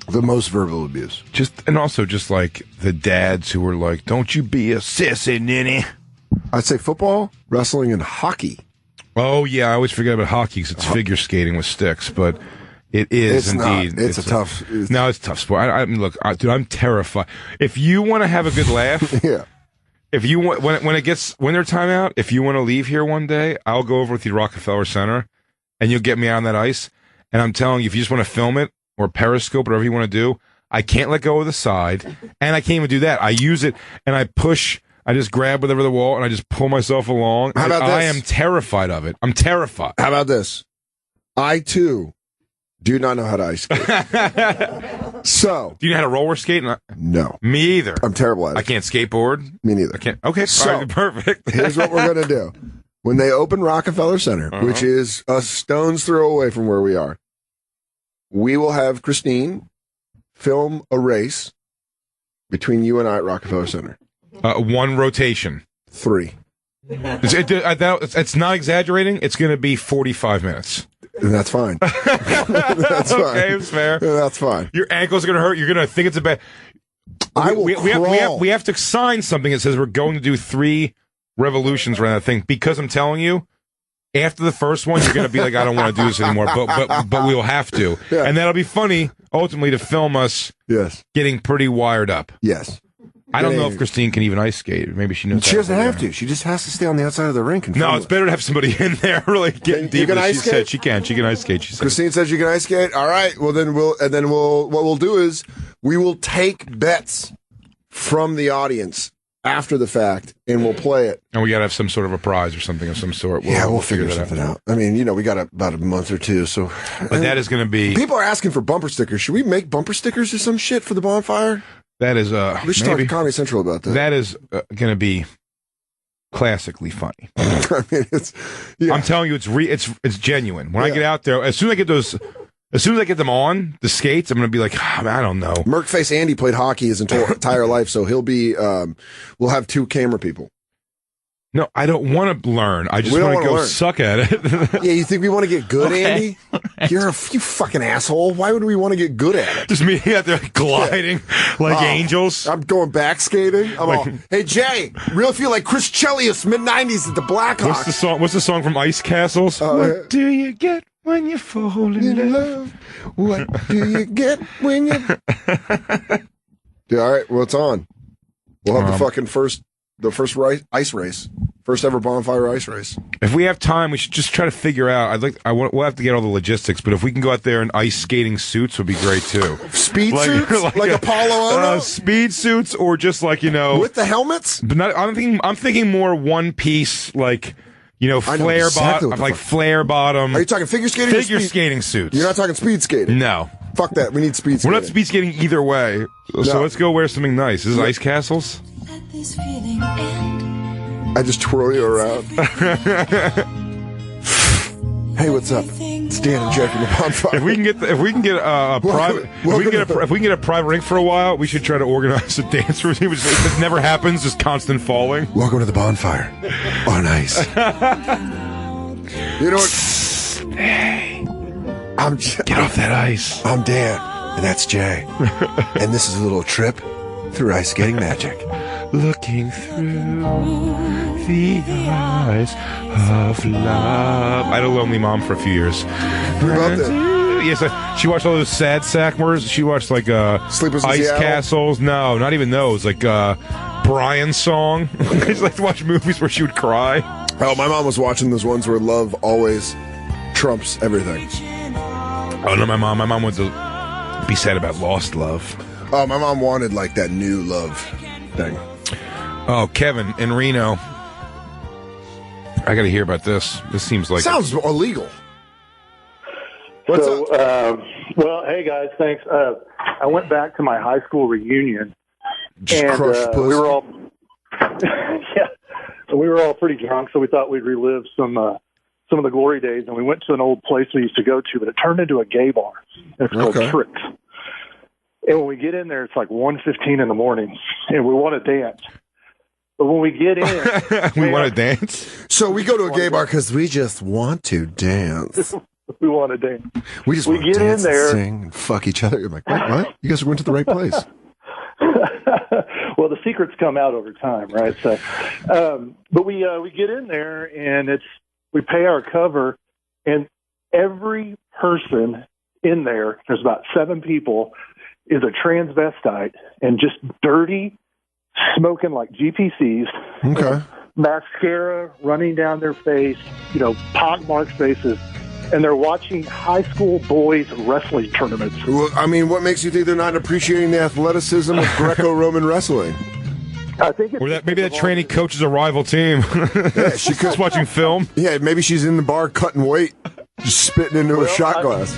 Speaker 3: the most verbal abuse.
Speaker 2: And also just like the dads who were like, "Don't you be a sissy, ninny."
Speaker 3: I'd say football, wrestling, and hockey.
Speaker 2: Oh yeah, I always forget about hockey because it's figure skating with sticks, but it is indeed.
Speaker 3: It's a tough.
Speaker 2: It's a tough sport. I mean, look, dude, I'm terrified. If you want to have a good laugh,
Speaker 3: yeah.
Speaker 2: If you want when their timeout, if you want to leave here one day, I'll go over with you to Rockefeller Center, and you'll get me on that ice. And I'm telling you, if you just want to film it. Or Periscope, whatever you want to do. I can't let go of the side, and I can't even do that. I use it, and I push. I just grab whatever the wall, and I just pull myself along.
Speaker 3: How about this?
Speaker 2: I am terrified of it. I'm terrified.
Speaker 3: How about this? I, too, do not know how to ice skate. So.
Speaker 2: Do you know how to roller skate?
Speaker 3: No.
Speaker 2: Me either.
Speaker 3: I'm terrible at it.
Speaker 2: I can't skateboard.
Speaker 3: Me neither.
Speaker 2: I can't. Okay,
Speaker 3: so,
Speaker 2: all right, perfect.
Speaker 3: Here's what we're going to do. When they open Rockefeller Center, which is a stone's throw away from where we are, we will have Christine film a race between you and I at Rockefeller Center.
Speaker 2: One rotation.
Speaker 3: 3.
Speaker 2: It's not exaggerating. It's going to be 45 minutes.
Speaker 3: And that's fine. That's fine.
Speaker 2: Okay, it's fair.
Speaker 3: That's fine.
Speaker 2: Your ankle's going to hurt. You're going to think it's a bad. We have to sign something that says we're going to do 3 revolutions around that thing because I'm telling you, after the first one, you're going to be like, I don't want to do this anymore, but we'll have to. Yeah. And that'll be funny, ultimately, to film us getting pretty wired up.
Speaker 3: Yes.
Speaker 2: I don't know if Christine can even ice skate. Maybe she knows.
Speaker 3: She doesn't have to. She just has to stay on the outside of the rink. And
Speaker 2: no, it's better to have somebody in there really getting deep.
Speaker 3: You can ice skate?
Speaker 2: She can. She can ice skate. She said.
Speaker 3: Christine says you can ice skate. All right. Well, then what we'll do is we will take bets from the audience after the fact, and we'll play it.
Speaker 2: And we got to have some sort of a prize or something of some sort.
Speaker 3: We'll figure something out. I mean, we got about a month or two, so.
Speaker 2: But that is going to be.
Speaker 3: People are asking for bumper stickers. Should we make bumper stickers or some shit for the bonfire?
Speaker 2: That is
Speaker 3: we should talk to Comedy Central about that.
Speaker 2: That is going to be classically funny.
Speaker 3: I mean,
Speaker 2: I'm telling you, it's genuine. When I get out there, as soon as I get them on the skates, I'm going to be like, I don't know.
Speaker 3: Merkface Andy played hockey his entire life, so he'll be. We'll have 2 camera people.
Speaker 2: No, I don't want to learn. I just want to go suck at it.
Speaker 3: Yeah, you think we want to get good, Andy? You fucking asshole. Why would we want to get good at it?
Speaker 2: Just me out there gliding like angels.
Speaker 3: I'm going back skating. I'm all, hey, Jay, really feel like Chris Chelios, mid-90s at the Blackhawks.
Speaker 2: What's the song from Ice Castles?
Speaker 10: What do you get when you fall in love?
Speaker 3: What do you get when you... Yeah, all right, well, it's on. We'll have the fucking first ice race. First ever Bonfire ice race.
Speaker 2: If we have time, we should just try to figure out. We'll have to get all the logistics, but if we can go out there in ice skating suits, would be great too.
Speaker 3: Speed suits, like Apollo Ono,
Speaker 2: speed suits, or just like with
Speaker 3: the helmets.
Speaker 2: But I'm thinking more one piece, like flare bottom, like flare bottom.
Speaker 3: Are you talking figure skating?
Speaker 2: Figure skating suits.
Speaker 3: You're not talking speed skating.
Speaker 2: No.
Speaker 3: Fuck that. We need speed skating.
Speaker 2: We're not speed skating either way. So let's go wear something nice. This is Ice Castles.
Speaker 3: I just twirl you around. Hey, what's up? It's Dan and Jack from the Bonfire.
Speaker 2: If we can get a private rink for a while, we should try to organize a dance routine. Which if it never happens, just constant falling.
Speaker 3: Welcome to the Bonfire on ice. You know what?
Speaker 2: Hey, get off that ice.
Speaker 3: I'm Dan, and that's Jay, and this is a little trip through ice skating magic.
Speaker 2: Looking through the eyes of love. I had a lonely mom for a few years.
Speaker 3: About that?
Speaker 2: Yes, she watched all those sad sack murders. She watched like
Speaker 3: Sleepers in
Speaker 2: Ice
Speaker 3: Seattle?
Speaker 2: Castles. No, not even those. Like Brian's Song. I just like to watch movies where she would cry.
Speaker 3: Oh, my mom was watching those ones where love always trumps everything.
Speaker 2: Oh no, my mom went to be sad about lost love.
Speaker 3: Oh, my mom wanted like that new love thing.
Speaker 2: Oh, Kevin in Reno. I got to hear about this. This seems like
Speaker 3: sounds illegal.
Speaker 13: What's up? Well, hey guys, thanks. I went back to my high school reunion, and we were all we were all pretty drunk, so we thought we'd relive some of the glory days, and we went to an old place we used to go to, but it turned into a gay bar. It's called Tricks. And when we get in there, it's like 1:15 in the morning, and we want to dance. But when we get in...
Speaker 2: we want to dance?
Speaker 3: So we go to a gay bar because we just want to dance.
Speaker 13: We want to dance.
Speaker 3: We just want to dance and sing and fuck each other. You're like, what? You guys went to the right place.
Speaker 13: Well, the secrets come out over time, right? So, but we get in there, and we pay our cover, and every person in there's about 7 people, is a transvestite and just dirty, smoking like GPCs.
Speaker 3: Okay.
Speaker 13: Mascara running down their face, pockmarked faces, and they're watching high school boys wrestling tournaments.
Speaker 3: Well, I mean, what makes you think they're not appreciating the athleticism of Greco-Roman wrestling?
Speaker 13: I think
Speaker 2: maybe that training coach is a rival team.
Speaker 3: Yeah, she could
Speaker 2: watching film.
Speaker 3: Yeah, maybe she's in the bar cutting weight, just spitting into a shot glass.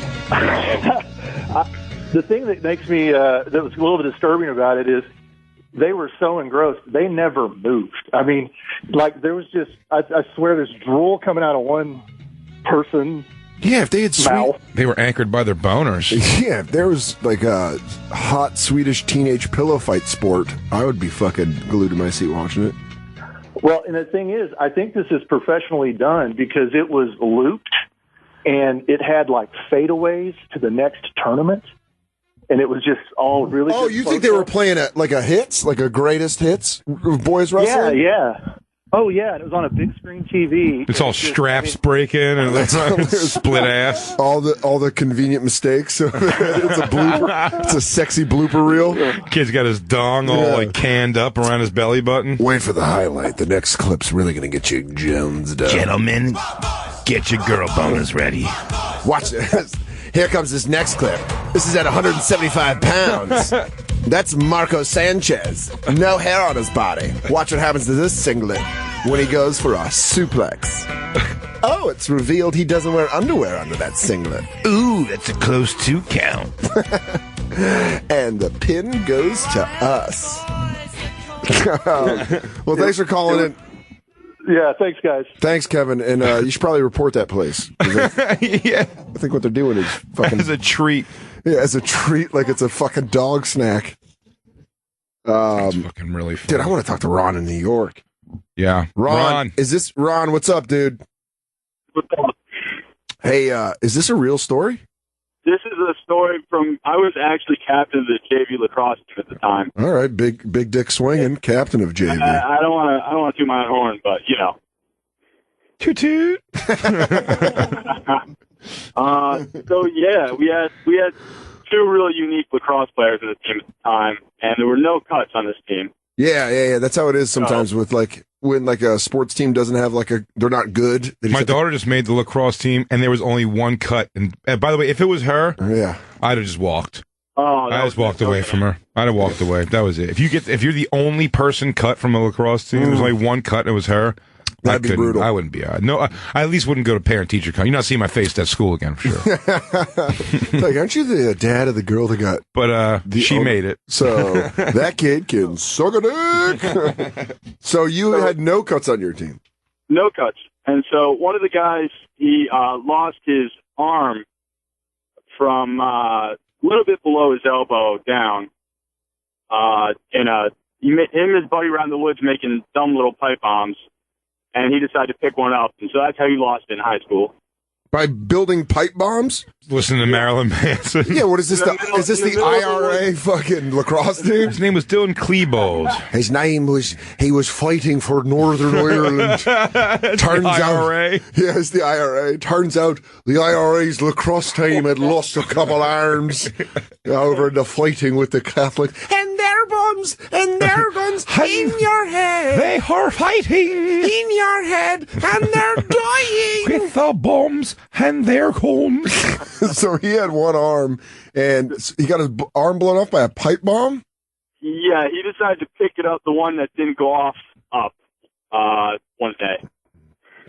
Speaker 13: The thing that makes me that was a little bit disturbing about it is they were so engrossed they never moved. I mean, like there was just I swear there's drool coming out of one person.
Speaker 3: Yeah, if they had
Speaker 2: they were anchored by their boners.
Speaker 3: Yeah, if there was like a hot Swedish teenage pillow fight sport, I would be fucking glued to my seat watching it.
Speaker 13: Well, and the thing is, I think this is professionally done because it was looped and it had like fadeaways to the next tournament. And it was just all really.
Speaker 3: Oh, you think they were playing a hits, like a greatest hits of boys wrestling?
Speaker 13: Yeah. Oh, yeah. And it was on a big screen TV.
Speaker 2: It's all straps breaking and split ass.
Speaker 3: All the convenient mistakes. It's a blooper. It's a sexy blooper reel.
Speaker 2: Kid's got his dong all like canned up around his belly button.
Speaker 3: Wait for the highlight. The next clip's really going to get you jonesed up.
Speaker 10: Gentlemen, get your girl boners ready.
Speaker 3: Watch this. Here comes this next clip. This is at 175 pounds. That's Marco Sanchez. No hair on his body. Watch what happens to this singlet when he goes for a suplex. Oh, it's revealed he doesn't wear underwear under that singlet.
Speaker 10: Ooh, that's a close 2 count.
Speaker 3: And the pin goes to us. Well, thanks for calling in.
Speaker 13: Yeah, thanks, guys.
Speaker 3: Thanks, Kevin. And you should probably report that place.
Speaker 2: Yeah.
Speaker 3: I think what they're doing is fucking...
Speaker 2: As a treat.
Speaker 3: Yeah, as a treat, like it's a fucking dog snack.
Speaker 2: That's fucking really funny.
Speaker 3: Dude, I want to talk to Ron in New York.
Speaker 2: Yeah.
Speaker 3: Ron. Is this... Ron, what's up, dude?
Speaker 14: What's up?
Speaker 3: Hey, is this a real story?
Speaker 14: This is a story from, I was actually captain of the JV lacrosse team at the time.
Speaker 3: All right, big dick swinging, captain of JV.
Speaker 14: I don't want to toot my own horn, but you know.
Speaker 2: Toot toot.
Speaker 14: So yeah, we had two really unique lacrosse players in the team at the time, and there were no cuts on this team.
Speaker 3: Yeah. That's how it is sometimes with like when like a sports team doesn't have like they're not good.
Speaker 2: My daughter just made the lacrosse team, and there was only one cut. And by the way, if it was her, I'd have just walked.
Speaker 14: Oh,
Speaker 2: I just walked away from her. I'd have walked away. That was it. If you're the only person cut from a lacrosse team, there's only one cut, and it was her.
Speaker 3: That'd be brutal.
Speaker 2: I wouldn't be. I at least wouldn't go to parent-teacher con. You're not seeing my face at school again, for sure.
Speaker 3: Like, aren't you the dad of the girl that got...
Speaker 2: But she made it.
Speaker 3: So that kid can suck a dick. So you had no cuts on your team?
Speaker 14: No cuts. And so one of the guys, he lost his arm from a little bit below his elbow down. Him and his buddy around the woods making dumb little pipe bombs. And he decided to pick one up, and so that's how he lost in high school.
Speaker 3: By building pipe bombs?
Speaker 2: Listen to Marilyn Manson.
Speaker 3: Yeah, what is this? Is this the IRA fucking lacrosse team?
Speaker 2: His name was Dylan Klebold.
Speaker 3: His name was, he was fighting for Northern Ireland. Turns
Speaker 2: IRA.
Speaker 3: out, yeah, it's the IRA. Turns out the IRA's lacrosse team had lost a couple arms over the fighting with the Catholics. And their bombs and their guns in your head.
Speaker 2: They are fighting
Speaker 3: in your head, and they're dying
Speaker 2: with the bombs and their guns.
Speaker 3: So he had one arm, and he got his arm blown off by a pipe bomb?
Speaker 14: Yeah, he decided to pick it up, the one that didn't go off one day.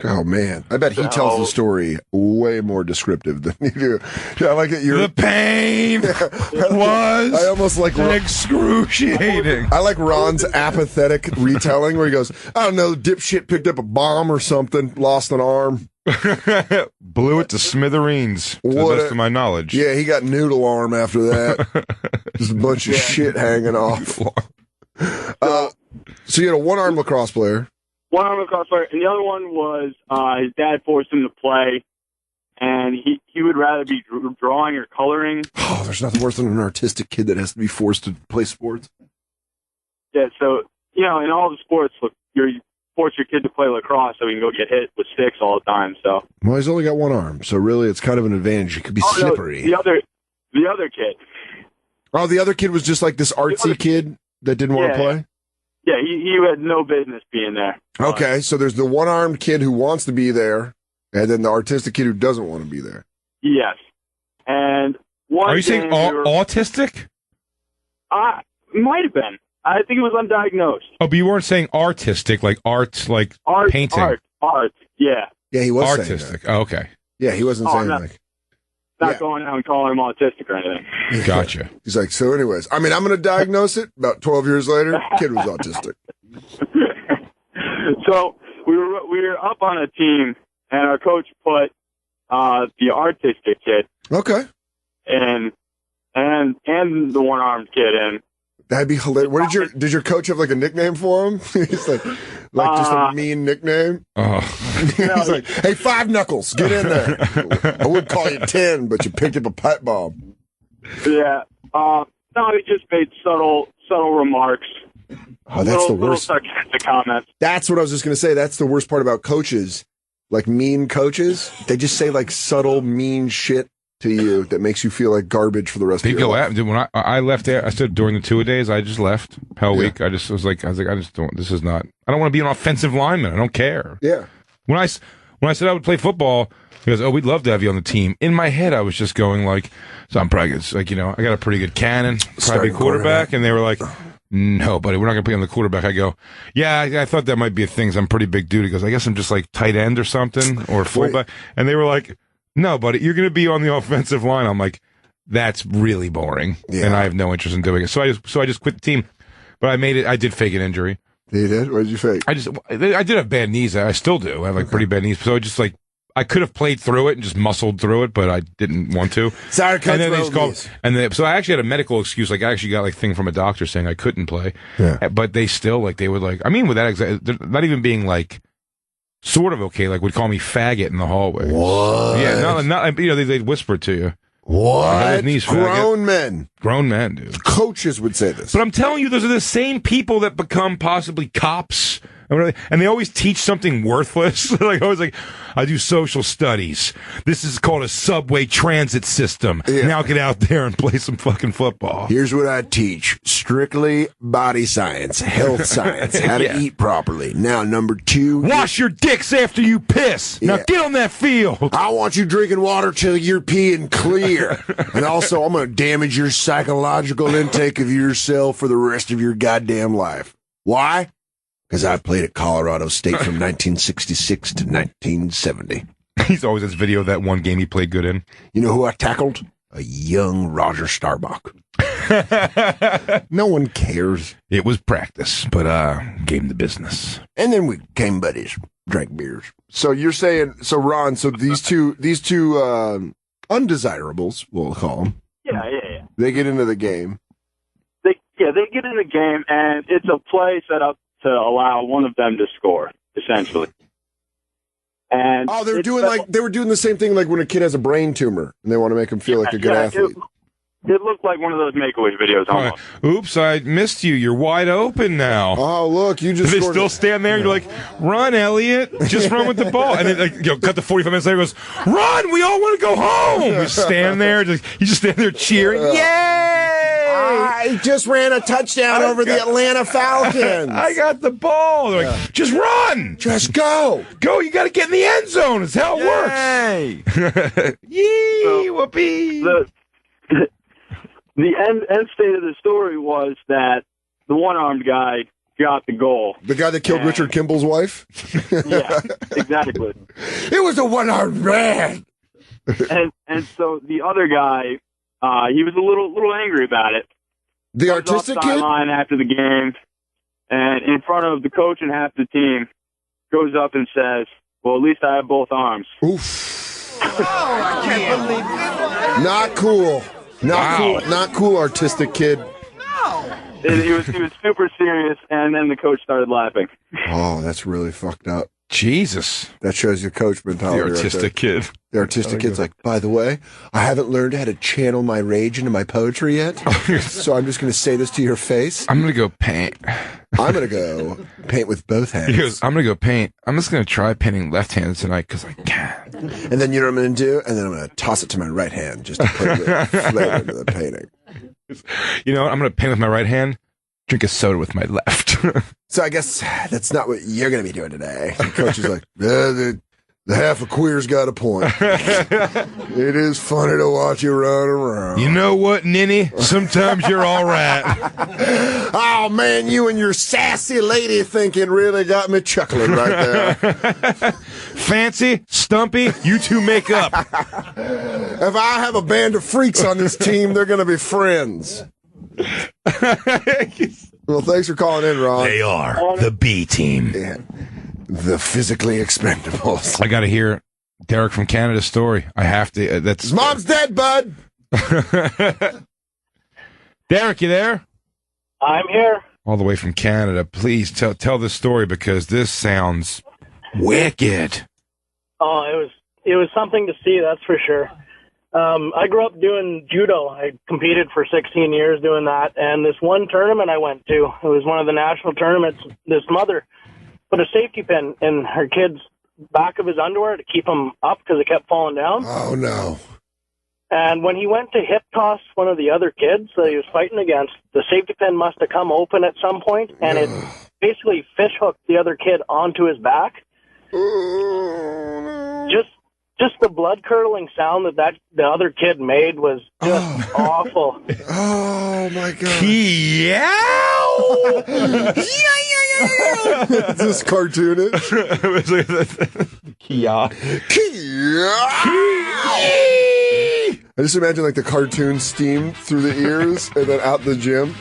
Speaker 3: Oh, man. I bet he tells the story way more descriptive than you do. Yeah, I like that you're...
Speaker 2: The pain was
Speaker 3: I almost like
Speaker 2: excruciating.
Speaker 3: I like Ron's apathetic retelling where he goes, I don't know, dipshit picked up a bomb or something, lost an arm.
Speaker 2: Blew it to smithereens, to the best of my knowledge.
Speaker 3: Yeah, he got noodle arm after that. Just a bunch of shit hanging off. So you had a one-arm lacrosse player.
Speaker 14: One arm lacrosse player, and the other one was his dad forced him to play, and he would rather be drawing or coloring.
Speaker 3: Oh, there's nothing worse than an artistic kid that has to be forced to play sports.
Speaker 14: Yeah, so, in all the sports, look, you force your kid to play lacrosse so he can go get hit with sticks all the time, so.
Speaker 3: Well, he's only got one arm, so really it's kind of an advantage. It could be slippery.
Speaker 14: No, the other kid.
Speaker 3: Oh, the other kid was just like this artsy kid that didn't want to play?
Speaker 14: Yeah, he had no business being there.
Speaker 3: Okay, so there's the one-armed kid who wants to be there, and then the artistic kid who doesn't want to be there.
Speaker 14: Yes. And one
Speaker 2: Are you saying autistic?
Speaker 14: Might have been. I think it was undiagnosed.
Speaker 2: Oh, but you weren't saying artistic, like art, like painting.
Speaker 14: Art, yeah.
Speaker 3: Yeah, he was
Speaker 2: artistic.
Speaker 3: Saying that.
Speaker 2: Oh, okay.
Speaker 3: Yeah, he wasn't saying
Speaker 14: Not going out and calling him autistic or anything.
Speaker 2: Gotcha.
Speaker 3: He's like, so anyways, I'm going to diagnose it. About 12 years later, kid was autistic.
Speaker 14: So we were up on a team, and our coach put the artistic kid.
Speaker 3: Okay.
Speaker 14: And the one-armed kid in.
Speaker 3: That'd be hilarious. Did your coach have like a nickname for him? He's like just a mean nickname.
Speaker 2: Oh.
Speaker 3: He's like, hey, 5 Knuckles, get in there. I would call you 10, but you picked up a pipe bomb.
Speaker 14: Yeah. No, he just made subtle remarks.
Speaker 3: Oh, that's the worst.
Speaker 14: Little sarcastic comments.
Speaker 3: That's what I was just going to say. That's the worst part about coaches. Like mean coaches, they just say like subtle, mean shit to you that makes you feel like garbage for the rest of your life.
Speaker 2: Dude, when I left there, I stood during the 2-a-days. I just left Hell Week. I was like, I just don't. This is not. I don't want to be an offensive lineman. I don't care.
Speaker 3: Yeah.
Speaker 2: When I said I would play football, he goes, "Oh, we'd love to have you on the team." In my head, I was just going like, "So I'm probably good. Like, I got a pretty good cannon, probably quarterback." And they were like, "No, buddy, we're not going to put you on the quarterback." I go, "Yeah, I thought that might be a thing. 'Cause I'm pretty big dude." He goes, "I guess I'm just like tight end or something or fullback." And they were like, "No, buddy, you're going to be on the offensive line." I'm like, "That's really boring," and I have no interest in doing it. So I just quit the team. But I made it. I did fake an injury.
Speaker 3: You did? What did you fake?
Speaker 2: I did have bad knees. I still do. I have like pretty bad knees. So I just like, I could have played through it and just muscled through it, but I didn't want to.
Speaker 3: Sorry, coach.
Speaker 2: And then they just called, so I actually had a medical excuse. Like I actually got like thing from a doctor saying I couldn't play.
Speaker 3: Yeah.
Speaker 2: But they still like, they would like, I mean, with that, they're not even being like, sort of okay, like would call me faggot in the hallway.
Speaker 3: What?
Speaker 2: Yeah, not you know, they'd whisper to you.
Speaker 3: What?
Speaker 2: Knees,
Speaker 3: Grown men.
Speaker 2: Grown men, dude.
Speaker 3: Coaches would say this.
Speaker 2: But I'm telling you, those are the same people that become possibly cops. And they always teach something worthless. Like I was like, I do social studies. This is called a subway transit system.
Speaker 3: Yeah.
Speaker 2: Now get out there and play some fucking football.
Speaker 3: Here's what I teach. Strictly body science, health science, how to eat properly. Now, number 2.
Speaker 2: Wash your dicks after you piss. Now get on that field.
Speaker 3: I want you drinking water till you're peeing clear. And also, I'm going to damage your psychological intake of yourself for the rest of your goddamn life. Why? Because I played at Colorado State from 1966 to 1970.
Speaker 2: He's always this video of that one game he played good in.
Speaker 3: You know who I tackled? A young Roger Starbuck. No one cares.
Speaker 2: It was practice, but game the business.
Speaker 3: And then we became buddies, drank beers. So you're saying, so Ron, so these two undesirables, we'll call them.
Speaker 14: Yeah.
Speaker 3: They get into the game.
Speaker 14: They get in the game, and it's a play set up to allow one of them to score, essentially. And
Speaker 3: they were doing the same thing like when a kid has a brain tumor and they want to make him feel like a good athlete.
Speaker 14: It looked like one of those Make-A-Wish videos. Almost.
Speaker 2: Oops, I missed you. You're wide open now.
Speaker 3: Oh, look, you just.
Speaker 2: They still stand there. You're like, run, Elliot. Just run with the ball. And then, cut to 45 minutes later. Goes, run. We all want to go home. We stand there. You just stand there cheering. Yay!
Speaker 3: I just ran a touchdown over the Atlanta Falcons.
Speaker 2: I got the ball. They're like, just run.
Speaker 3: Just go.
Speaker 2: Go. You got to get in the end zone. It's how it works. Yee, whoopee.
Speaker 14: The end state of the story was that the one-armed guy got the goal.
Speaker 3: The guy that killed Richard Kimball's wife?
Speaker 14: Yeah, exactly.
Speaker 3: It was a one-armed man.
Speaker 14: And so the other guy, he was a little angry about it.
Speaker 3: The artistic kid?
Speaker 14: Line after the game, and in front of the coach and half the team, goes up and says, well, at least I have both arms.
Speaker 3: Oof.
Speaker 5: Oh, I can't believe it.
Speaker 3: Not cool. Not cool, artistic kid.
Speaker 14: No. He was super serious, and then the coach started laughing.
Speaker 3: Oh, that's really fucked up.
Speaker 2: Jesus.
Speaker 3: That shows your coach mentality.
Speaker 2: The artistic kid.
Speaker 3: The artistic kid's like, by the way, I haven't learned how to channel my rage into my poetry yet, so I'm just going to say this to your face.
Speaker 2: I'm going to go paint.
Speaker 3: I'm going to go paint with both hands.
Speaker 2: He goes, I'm going to go paint. I'm just going to try painting left-handed tonight because I can.
Speaker 3: And then you know what I'm going to do? And then I'm going to toss it to my right hand just to put a little flavor into the painting.
Speaker 2: You know what? I'm going to paint with my right hand, drink a soda with my left.
Speaker 3: So I guess that's not what you're going to be doing today. The coach is like, the half a queer's got a point. It is funny to watch you run around.
Speaker 2: You know what, Ninny? Sometimes you're all right.
Speaker 3: Oh, man, you and your sassy lady thinking really got me chuckling right there.
Speaker 2: Fancy, Stumpy, you two make up.
Speaker 3: If I have a band of freaks on this team, they're going to be friends. Well, thanks for calling in, Ron.
Speaker 2: They are the B team.
Speaker 3: Yeah. The physically expendables.
Speaker 2: I got to hear Derek from Canada's story. I have to.
Speaker 3: His mom's dead, bud.
Speaker 2: Derek, you there?
Speaker 6: I'm here.
Speaker 2: All the way from Canada. Please tell this story because this sounds wicked.
Speaker 6: Oh, it was something to see, that's for sure. I grew up doing judo. I competed for 16 years doing that. And this one tournament I went to, it was one of the national tournaments, this mother put a safety pin in her kid's back of his underwear to keep him up because it kept falling down.
Speaker 3: Oh, no.
Speaker 6: And when he went to hip toss one of the other kids that he was fighting against, the safety pin must have come open at some point, and it basically fish hooked the other kid onto his back. Just the blood-curdling sound that the other kid made was just awful.
Speaker 3: Oh, my God.
Speaker 2: Yeah!
Speaker 3: Is this cartoonish?
Speaker 2: Kia.
Speaker 3: I just imagine like the cartoon steam through the ears and then out the gym.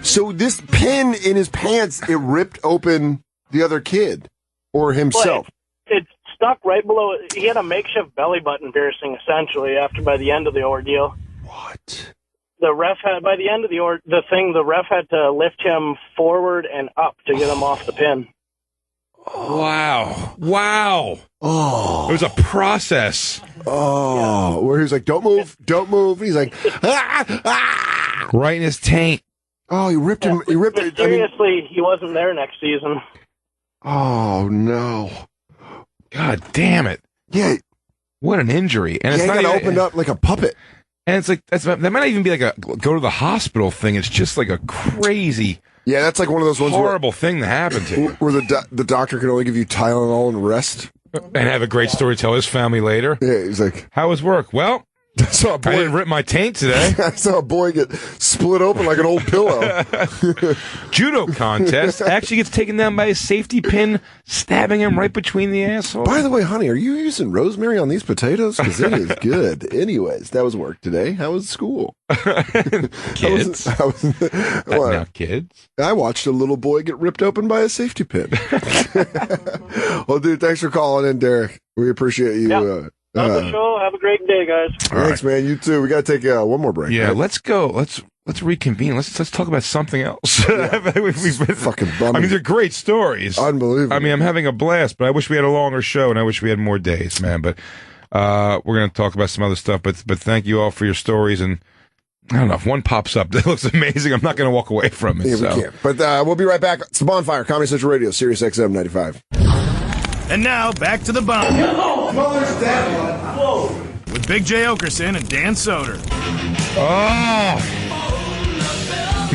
Speaker 3: So this pin in his pants, it ripped open the other kid or himself.
Speaker 15: It stuck right below. He had a makeshift belly button piercing, essentially. By the end of the ordeal.
Speaker 3: What?
Speaker 15: The ref had by the end of the ref had to lift him forward and up to get him off the pin.
Speaker 2: Wow. Oh. It was a process.
Speaker 3: Oh, where he was like, don't move. And he's like,
Speaker 2: right in his taint.
Speaker 3: Oh, he ripped him. He ripped it.
Speaker 15: Seriously, he wasn't there next season.
Speaker 3: Oh, no.
Speaker 2: God damn it.
Speaker 3: Yeah.
Speaker 2: What an injury. And it's not
Speaker 3: even
Speaker 2: even
Speaker 3: opened up like a puppet.
Speaker 2: And it's like, that might not even be like a go to the hospital thing. It's just like a crazy.
Speaker 3: Yeah, that's like one of those ones
Speaker 2: horrible thing that happened to you.
Speaker 3: Where the doctor can only give you Tylenol and rest.
Speaker 2: And have a great story to tell his family later.
Speaker 3: Yeah, he's like,
Speaker 2: how was work? Well, I didn't rip my taint today.
Speaker 3: I saw a boy get split open like an old pillow.
Speaker 2: Judo contest actually gets taken down by a safety pin, stabbing him right between the asshole.
Speaker 3: By the way, honey, are you using rosemary on these potatoes? Because it is good. Anyways, that was work today. How was school?
Speaker 2: Kids. Now kids.
Speaker 3: I watched a little boy get ripped open by a safety pin. Well, dude, thanks for calling in, Derek. We appreciate you.
Speaker 15: Love the show. Have a great day, guys.
Speaker 3: Thanks, man. You too. We got to take one more break.
Speaker 2: Yeah,
Speaker 3: right?
Speaker 2: let's go. Let's reconvene. Let's talk about something else.
Speaker 3: Yeah.
Speaker 2: We've been
Speaker 3: fucking bumming.
Speaker 2: I mean, they're great stories.
Speaker 3: Unbelievable.
Speaker 2: I mean, I'm having a blast, but I wish we had a longer show, and I wish we had more days, man. But we're going to talk about some other stuff. But thank you all for your stories. And I don't know, if one pops up that looks amazing, I'm not going to walk away from it.
Speaker 3: Yeah,
Speaker 2: so.
Speaker 3: we can't. But we'll be right back. It's the Bonfire, Comedy Central Radio, Sirius XM 95.
Speaker 1: And now, back to the Bonfire. With Big J. Oakerson and Dan Soder.
Speaker 2: Oh!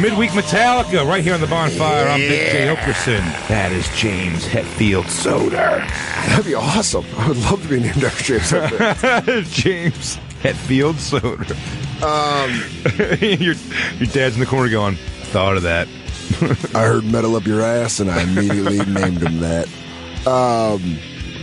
Speaker 2: Midweek Metallica, right here on the Bonfire. I'm Big J. Oakerson. That is James Hetfield Soder.
Speaker 3: That'd be awesome. I would love to be named after James Hetfield.
Speaker 2: James Hetfield Soder. Your dad's in the corner going, thought of that.
Speaker 3: I heard metal up your ass, and I immediately named him that.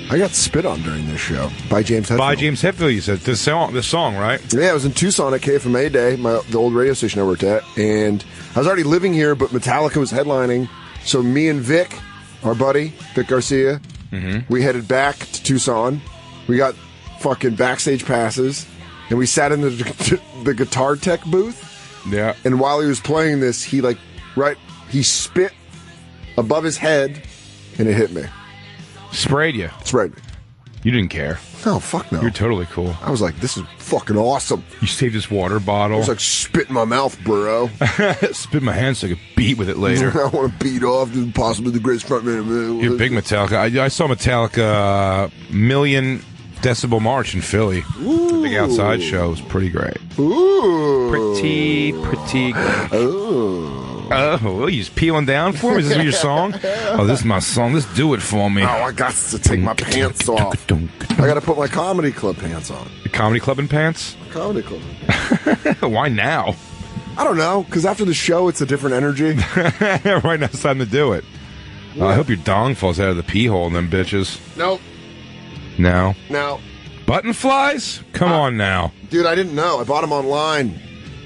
Speaker 3: I got spit on during this show by James Hetfield.
Speaker 2: By James Hetfield, you said. This song, right?
Speaker 3: Yeah, I was in Tucson at KFMA Day, the old radio station I worked at, and I was already living here, but Metallica was headlining. So me and Vic, our buddy, Vic Garcia, we headed back to Tucson. We got fucking backstage passes, and we sat in the guitar tech booth.
Speaker 2: Yeah.
Speaker 3: And while he was playing this, he spit above his head, and it hit me.
Speaker 2: Sprayed you.
Speaker 3: Sprayed me.
Speaker 2: You didn't care.
Speaker 3: No, fuck no.
Speaker 2: You're totally cool.
Speaker 3: I was like, this is fucking awesome.
Speaker 2: You saved this water bottle.
Speaker 3: I was like, spit in my mouth, bro.
Speaker 2: Spit in my hand so I could beat with it later.
Speaker 3: I want to beat off possibly the greatest frontman.
Speaker 2: You're big Metallica. I saw Metallica Million Decibel March in Philly. The big outside show. It was pretty great.
Speaker 3: Ooh.
Speaker 2: Pretty great.
Speaker 3: Ooh.
Speaker 2: Oh, you just peeling down for me? Is this your song? Oh, this is my song. Let's do it for me.
Speaker 3: Oh, I got to take my pants off. I got to put my comedy club pants on.
Speaker 2: The comedy club and pants?
Speaker 3: Comedy club.
Speaker 2: Why now?
Speaker 3: I don't know, because after the show, it's a different energy.
Speaker 2: Right now, it's time to do it.
Speaker 3: Yeah.
Speaker 2: I hope your dong falls out of the pee hole in them bitches.
Speaker 3: Nope.
Speaker 2: No?
Speaker 3: No.
Speaker 2: Button flies? Come on now.
Speaker 3: Dude, I didn't know. I bought them online.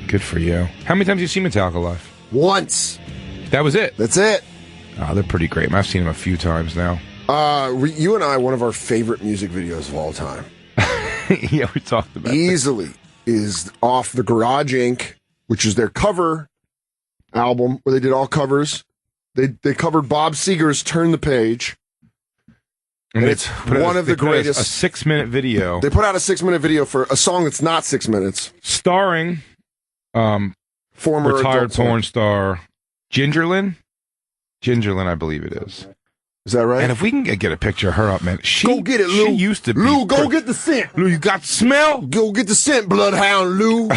Speaker 2: Good for you. How many times have you seen Metallica live?
Speaker 3: Once.
Speaker 2: That was it?
Speaker 3: That's it.
Speaker 2: Oh, they're pretty great. I've seen them a few times now.
Speaker 3: You and I, one of our favorite music videos of all time.
Speaker 2: Yeah, we talked about
Speaker 3: Easily is off the Garage Inc., which is their cover album, where they did all covers. They covered Bob Seger's Turn the Page. And it's one of the greatest.
Speaker 2: A 6-minute video.
Speaker 3: They put out a 6-minute video for a song that's not 6 minutes.
Speaker 2: Starring
Speaker 3: former
Speaker 2: retired porn star Ginger Lynn, I believe it is.
Speaker 3: Is that right?
Speaker 2: And if we can get a picture of her up, man,
Speaker 3: go get it, Lou.
Speaker 2: She used to be.
Speaker 3: Lou, go get the scent.
Speaker 2: Lou, you got the smell?
Speaker 3: Go get the scent, bloodhound, Lou.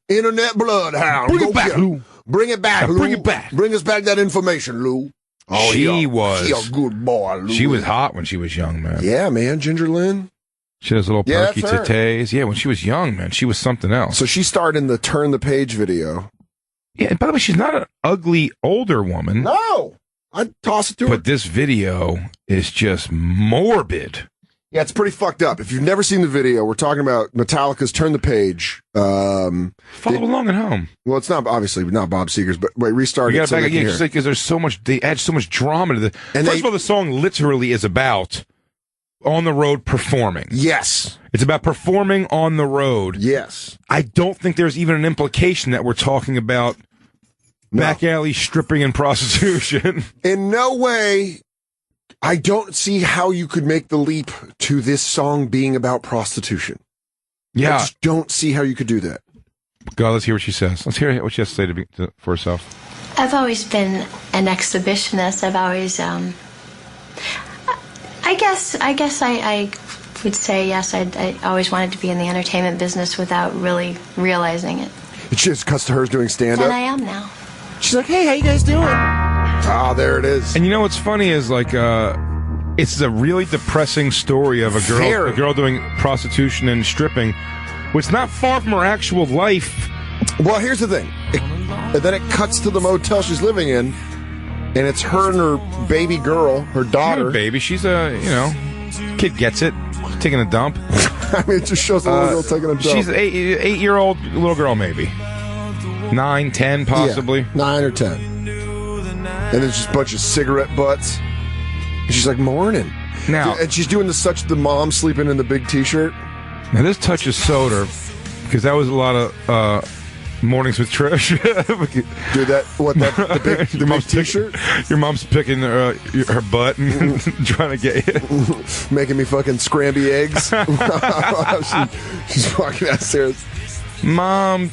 Speaker 3: Internet bloodhound.
Speaker 2: Bring it back, Lou.
Speaker 3: Bring it back, Lou.
Speaker 2: Bring it back.
Speaker 3: Bring us back that information, Lou.
Speaker 2: Oh, she
Speaker 3: a good boy, Lou.
Speaker 2: She was hot when she was young, man.
Speaker 3: Yeah, man, Ginger Lynn.
Speaker 2: She has little perky titties. Yeah, when she was young, man, she was something else.
Speaker 3: So she starred in the Turn the Page video.
Speaker 2: Yeah, and by the way, she's not an ugly older woman.
Speaker 3: No, I'd toss it to her.
Speaker 2: But this video is just morbid.
Speaker 3: Yeah, it's pretty fucked up. If you've never seen the video, we're talking about Metallica's Turn the Page.
Speaker 2: Follow along at home.
Speaker 3: Well, it's not obviously not Bob Seger's, but wait, restart
Speaker 2: You
Speaker 3: it.
Speaker 2: got to back again because there's so much. They add so much drama to the. First of all, the song literally is about on the road performing.
Speaker 3: Yes,
Speaker 2: it's about performing on the road.
Speaker 3: Yes,
Speaker 2: I don't think there's even an implication that we're talking about back alley stripping and prostitution.
Speaker 3: In no way. I don't see how you could make the leap to this song being about prostitution.
Speaker 2: Yeah.
Speaker 3: I just don't see how you could do that.
Speaker 2: God, let's hear what she says. Let's hear what she has to say for herself.
Speaker 16: I've always been an exhibitionist. I've always, I guess I would say yes. I always wanted to be in the entertainment business without really realizing it.
Speaker 3: It just cuts to her doing stand-up.
Speaker 16: And I am now.
Speaker 3: She's like, hey, how you guys doing? Ah, there it is.
Speaker 2: And you know what's funny is like, it's a really depressing story of a girl doing prostitution and stripping, which is not far from her actual life.
Speaker 3: Well, here's the thing. And then it cuts to the motel she's living in, and it's her and her baby girl, her daughter.
Speaker 2: She's not a baby. She's kid gets it. She's taking a dump.
Speaker 3: I mean, it just shows a little girl taking a dump.
Speaker 2: She's an 8-year-old little girl, maybe. 9, 10, possibly.
Speaker 3: Yeah, 9 or 10. And there's just a bunch of cigarette butts. And she's like, morning.
Speaker 2: Now,
Speaker 3: and she's doing the mom sleeping in the big T-shirt.
Speaker 2: Now, this touches Soder, because that was a lot of mornings with Trish.
Speaker 3: Dude, the big T-shirt?
Speaker 2: Your mom's picking her butt and trying to get you.
Speaker 3: Making me fucking scramby eggs. She's walking downstairs.
Speaker 2: Mom,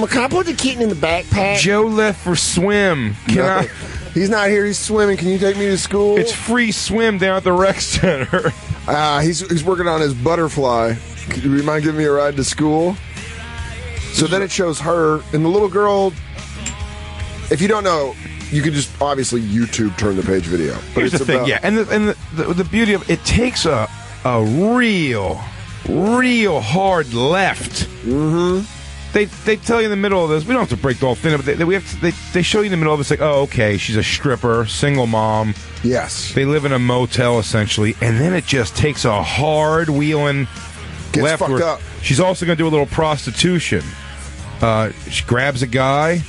Speaker 9: can I put the kitten in the backpack?
Speaker 2: Joe left for swim.
Speaker 3: He's not here. He's swimming. Can you take me to school?
Speaker 2: It's free swim down at the rec center.
Speaker 3: He's working on his butterfly. Do you mind giving me a ride to school? So then it shows her and the little girl. If you don't know, you can just obviously YouTube Turn the Page video. But
Speaker 2: Here's the thing, yeah, and the beauty of it takes a real hard left.
Speaker 3: Mm-hmm.
Speaker 2: They tell you in the middle of this, we don't have to break the whole thing, but they show you in the middle of this, like, oh, okay, she's a stripper, single mom.
Speaker 3: Yes.
Speaker 2: They live in a motel, essentially, and then it just takes a hard wheeling left.
Speaker 3: Fucked up.
Speaker 2: She's also going to do a little prostitution. She grabs a guy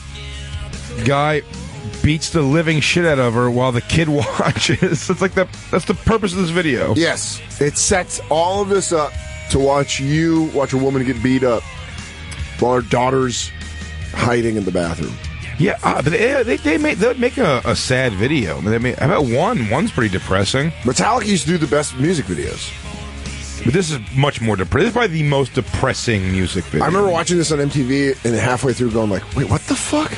Speaker 2: beats the living shit out of her while the kid watches. It's like that's the purpose of this video.
Speaker 3: Yes. It sets all of this up to watch a woman get beat up while her daughter's hiding in the bathroom.
Speaker 2: Yeah, but they make a sad video. I mean, how about one's pretty depressing.
Speaker 3: Metallica used to do the best music videos.
Speaker 2: But this is much more depressing. This is probably the most depressing music video.
Speaker 3: I remember watching this on MTV and halfway through going like, wait, what the fuck?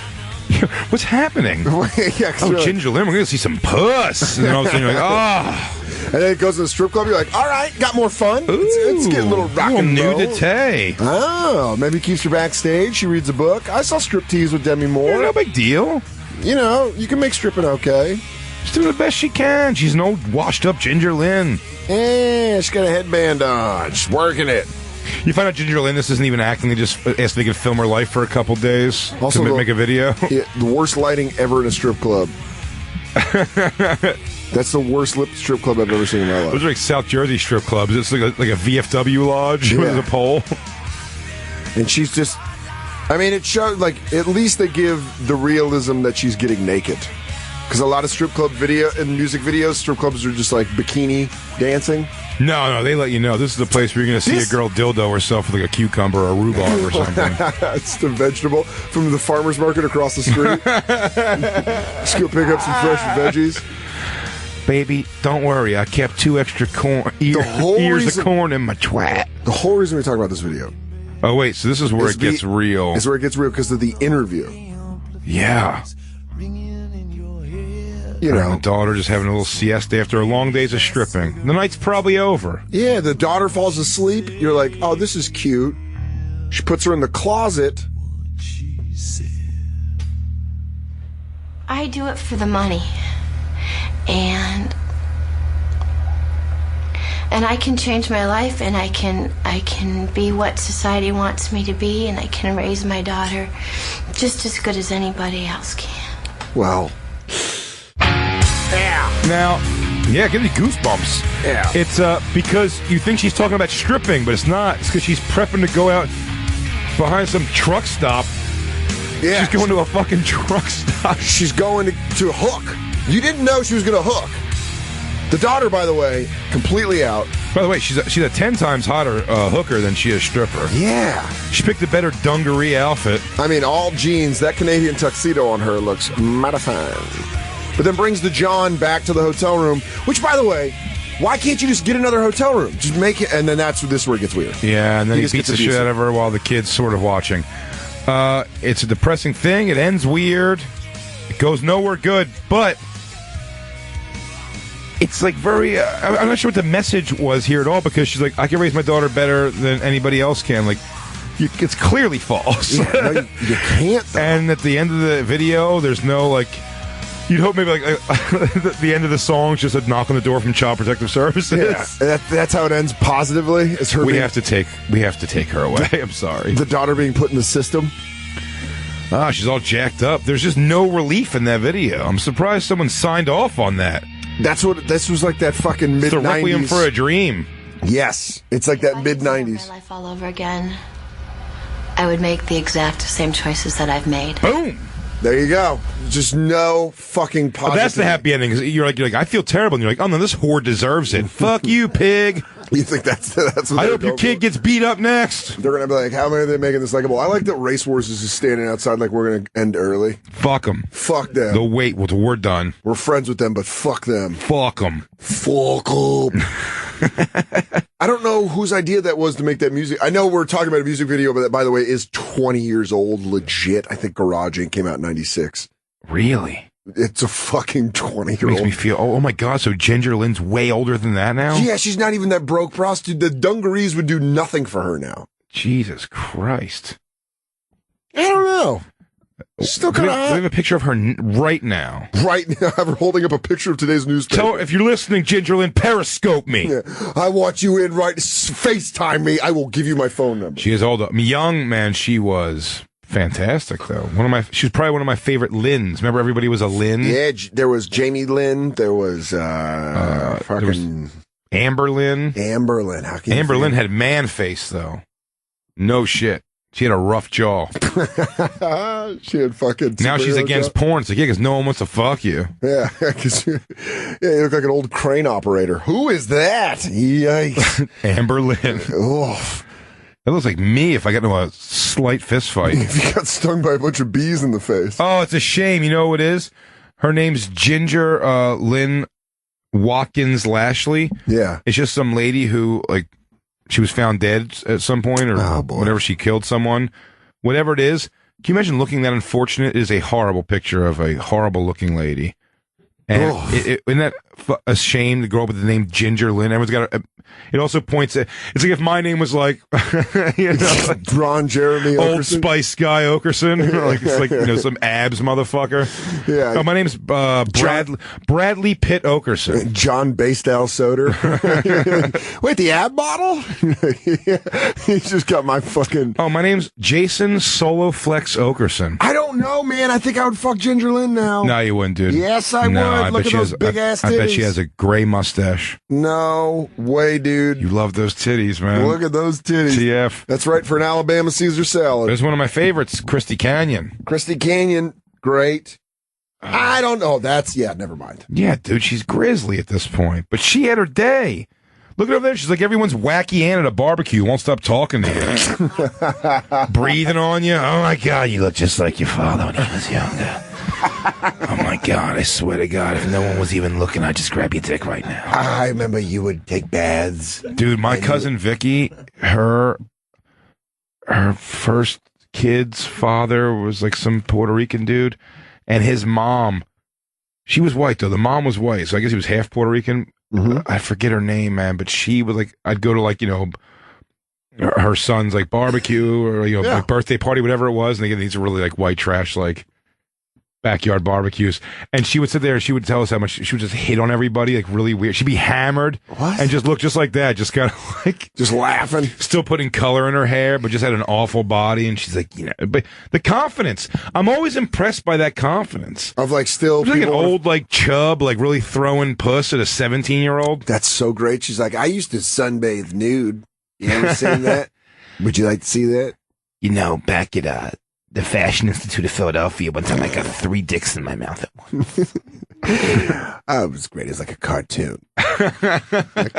Speaker 2: What's happening? Ginger Lynn, we're going to see some puss. And then all of a sudden you're like, oh.
Speaker 3: And then it goes to the strip club. You're like, all right, got more fun. It's getting a little rock and roll.
Speaker 2: Nudity.
Speaker 3: Oh, maybe keeps her backstage. She reads a book. I saw striptease with Demi Moore.
Speaker 2: Yeah, no big deal.
Speaker 3: You know, you can make stripping okay.
Speaker 2: She's doing the best she can. She's an old washed-up Ginger Lynn.
Speaker 3: Yeah, she's got a headband on. She's working it.
Speaker 2: You find out Ginger Lynn, this isn't even acting. They just asked if they could film her life for a couple days
Speaker 3: also
Speaker 2: to make a video.
Speaker 3: Yeah, the worst lighting ever in a strip club. That's the worst strip club I've ever seen in my life.
Speaker 2: Those are like South Jersey strip clubs. It's like a VFW lodge with a pole.
Speaker 3: And she's just... I mean, it shows, like, at least they give the realism that she's getting naked. Because a lot of strip club and music videos, strip clubs are just like bikini dancing.
Speaker 2: No, they let you know. This is the place where you're going to see a girl dildo herself with like a cucumber or a rhubarb or something.
Speaker 3: It's the vegetable from the farmer's market across the street. Just go pick up some fresh veggies.
Speaker 2: Baby, don't worry. I kept 2 extra ears of corn in my twat.
Speaker 3: The whole reason we talk about this video.
Speaker 2: Oh, wait. So this is where it gets real.
Speaker 3: It's where it gets real because of the interview.
Speaker 2: Yeah.
Speaker 3: You know,
Speaker 2: the daughter just having a little siesta after a long days of stripping. The night's probably over.
Speaker 3: Yeah, the daughter falls asleep. You're like, oh, this is cute. She puts her in the closet.
Speaker 16: I do it for the money. And I can change my life, and I can be what society wants me to be, and I can raise my daughter just as good as anybody else can.
Speaker 3: Wow.
Speaker 2: Now, Yeah, give me goosebumps.
Speaker 3: Yeah.
Speaker 2: It's because you think she's talking about stripping, but it's not. It's because she's prepping to go out behind some truck stop.
Speaker 3: Yeah.
Speaker 2: She's going to a fucking truck stop.
Speaker 3: She's going to hook. You didn't know she was going to hook. The daughter, by the way, completely out.
Speaker 2: By the way, she's a 10 times hotter hooker than she is stripper.
Speaker 3: Yeah.
Speaker 2: She picked a better dungaree outfit.
Speaker 3: I mean, all jeans. That Canadian tuxedo on her looks mighty fine. But then brings the John back to the hotel room, which, by the way, why can't you just get another hotel room? Just make it, and then that's where it gets weird.
Speaker 2: Yeah, and then he
Speaker 3: just
Speaker 2: beats the
Speaker 3: gets
Speaker 2: shit
Speaker 3: abusive.
Speaker 2: out of her while the kid's sort of watching. It's a depressing thing. It ends weird. It goes nowhere good, but it's like very... I'm not sure what the message was here at all, because she's like, I can raise my daughter better than anybody else can. Like, it's clearly false.
Speaker 3: Yeah, no, you can't, though.
Speaker 2: And at the end of the video, there's no, like... You'd hope maybe like the end of the song is just a knock on the door from Child Protective Services.
Speaker 3: Yeah, that's how it ends positively. Is her
Speaker 2: we have to take her away. I'm sorry.
Speaker 3: The daughter being put in the system.
Speaker 2: Ah, she's all jacked up. There's just no relief in that video. I'm surprised someone signed off on that.
Speaker 3: This was like that fucking mid-90s.
Speaker 2: It's a Requiem for a Dream.
Speaker 3: Yes, it's like that mid-90s.
Speaker 16: My life all over again. I would make the exact same choices that I've made.
Speaker 2: Boom.
Speaker 3: There you go. Just no fucking positive.
Speaker 2: That's the happy ending. You're like, I feel terrible. And you're like, oh no, this whore deserves it. Fuck you, pig.
Speaker 3: You think that's what
Speaker 2: I hope your kid gets beat up next.
Speaker 3: They're gonna be like, how many are they making this likable? I like that Race Wars is just standing outside like we're gonna end early.
Speaker 2: Fuck them.
Speaker 3: Fuck them.
Speaker 2: They'll wait. Well, we're done.
Speaker 3: We're friends with them, but fuck them.
Speaker 2: Fuck them.
Speaker 3: Fuck them. I don't know whose idea that was to make that music. I know we're talking about a music video, but that, by the way, is 20 years old, legit. I think Garage Inc. came out in 96.
Speaker 2: Really?
Speaker 3: It's a fucking 20-year-old.
Speaker 2: Makes me feel, oh my God, so Ginger Lynn's way older than that now?
Speaker 3: Yeah, she's not even that broke prostitute. The dungarees would do nothing for her now.
Speaker 2: Jesus Christ.
Speaker 3: I don't know. Still kind of
Speaker 2: We have a picture of her right now.
Speaker 3: Right now, I have her holding up a picture of today's newspaper.
Speaker 2: Tell her, if you're listening, Ginger Lynn, Periscope me.
Speaker 3: Yeah, I want you in right. FaceTime me. I will give you my phone number.
Speaker 2: She is old. Young, man, she was fantastic, though. She was probably one of my favorite Lynns. Remember, everybody was a Lynn?
Speaker 3: Yeah, there was Jamie Lynn. There was fucking
Speaker 2: Amber Lynn.
Speaker 3: Amber Lynn. How can
Speaker 2: Amber Lynn had man face, though. No shit. She had a rough jaw.
Speaker 3: She had fucking.
Speaker 2: Now she's against porn. It's like, yeah, because no one wants to fuck you.
Speaker 3: Yeah, because you look like an old crane operator. Who is that? Yikes.
Speaker 2: Amber Lynn.
Speaker 3: Oof.
Speaker 2: That looks like me if I got into a slight fist fight.
Speaker 3: If you got stung by a bunch of bees in the face.
Speaker 2: Oh, it's a shame. You know what it is? Her name's Ginger Lynn Watkins Lashley.
Speaker 3: Yeah.
Speaker 2: It's just some lady who, like, she was found dead at some point or whatever. She killed someone. Whatever it is. Can you imagine looking that unfortunate? It is a horrible picture of a horrible looking lady. And isn't that a shame to grow up with the name Ginger Lynn? Everyone's got it also points at, it's like if my name was like, you know, like
Speaker 3: Ron Jeremy
Speaker 2: Old
Speaker 3: Oakerson.
Speaker 2: Spice Guy Oakerson. Like, it's like, you know, some abs motherfucker.
Speaker 3: Yeah.
Speaker 2: Oh, my name's Bradley Pitt Oakerson.
Speaker 3: John Bastow Soder. Wait, the ab model? He's just got my fucking.
Speaker 2: Oh, my name's Jason Solo Flex Oakerson.
Speaker 3: I don't know, man. I think I would fuck Ginger Lynn now.
Speaker 2: No, you wouldn't, dude.
Speaker 3: Yes, I would. Look at those big ass titties.
Speaker 2: I bet she has a gray mustache.
Speaker 3: No way, dude.
Speaker 2: You love those titties, man.
Speaker 3: Look at those titties.
Speaker 2: TF.
Speaker 3: That's right for an Alabama Caesar salad.
Speaker 2: There's one of my favorites, Christy Canyon.
Speaker 3: Christy Canyon, great. I don't know. Never mind.
Speaker 2: Yeah, dude, she's grizzly at this point. But she had her day. Look at her there. She's like everyone's wacky aunt at a barbecue. Won't stop talking to you. Breathing on you. Oh, my God, you look just like your father when he was younger. Oh, my God, I swear to God, if no one was even looking, I'd just grab your dick right now.
Speaker 3: I remember you would take baths.
Speaker 2: Dude, my cousin Vicky, her first kid's father was like some Puerto Rican dude, and his mom, she was white, though. The mom was white, so I guess he was half Puerto Rican. Mm-hmm. I forget her name, man, but she was like, I'd go to like, you know, her son's like barbecue or, you know, like birthday party, whatever it was, and they get these really like white trash, like backyard barbecues, and she would sit there and she would tell us how much she would just hit on everybody, like really weird. She'd be hammered and just look just like that, just kind of like
Speaker 3: just laughing,
Speaker 2: still putting color in her hair, but just had an awful body. And she's like, but the confidence, I'm always impressed by that confidence
Speaker 3: of like still
Speaker 2: like an old like chub, like really throwing puss at a 17-year-old.
Speaker 3: That's so great. She's like, I used to sunbathe nude. You ever seen that? Would you like to see that?
Speaker 10: Back at the Fashion Institute of Philadelphia, one time I got 3 dicks in my mouth at once.
Speaker 3: It was great. It's like a cartoon. I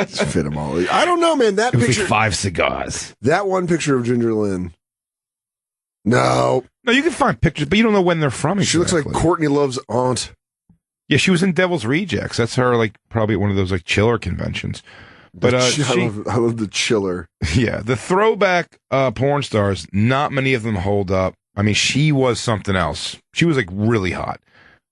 Speaker 3: just fit them all. I don't know, man. That
Speaker 2: it was
Speaker 3: picture,
Speaker 2: like 5 cigars.
Speaker 3: That one picture of Ginger Lynn. No,
Speaker 2: you can find pictures, but you don't know when they're from. Exactly.
Speaker 3: She looks like Courtney Love's aunt.
Speaker 2: Yeah, she was in Devil's Rejects. That's her, like probably at one of those like chiller conventions. But
Speaker 3: I love the chiller.
Speaker 2: Yeah, the throwback porn stars. Not many of them hold up. I mean, she was something else. She was like really hot.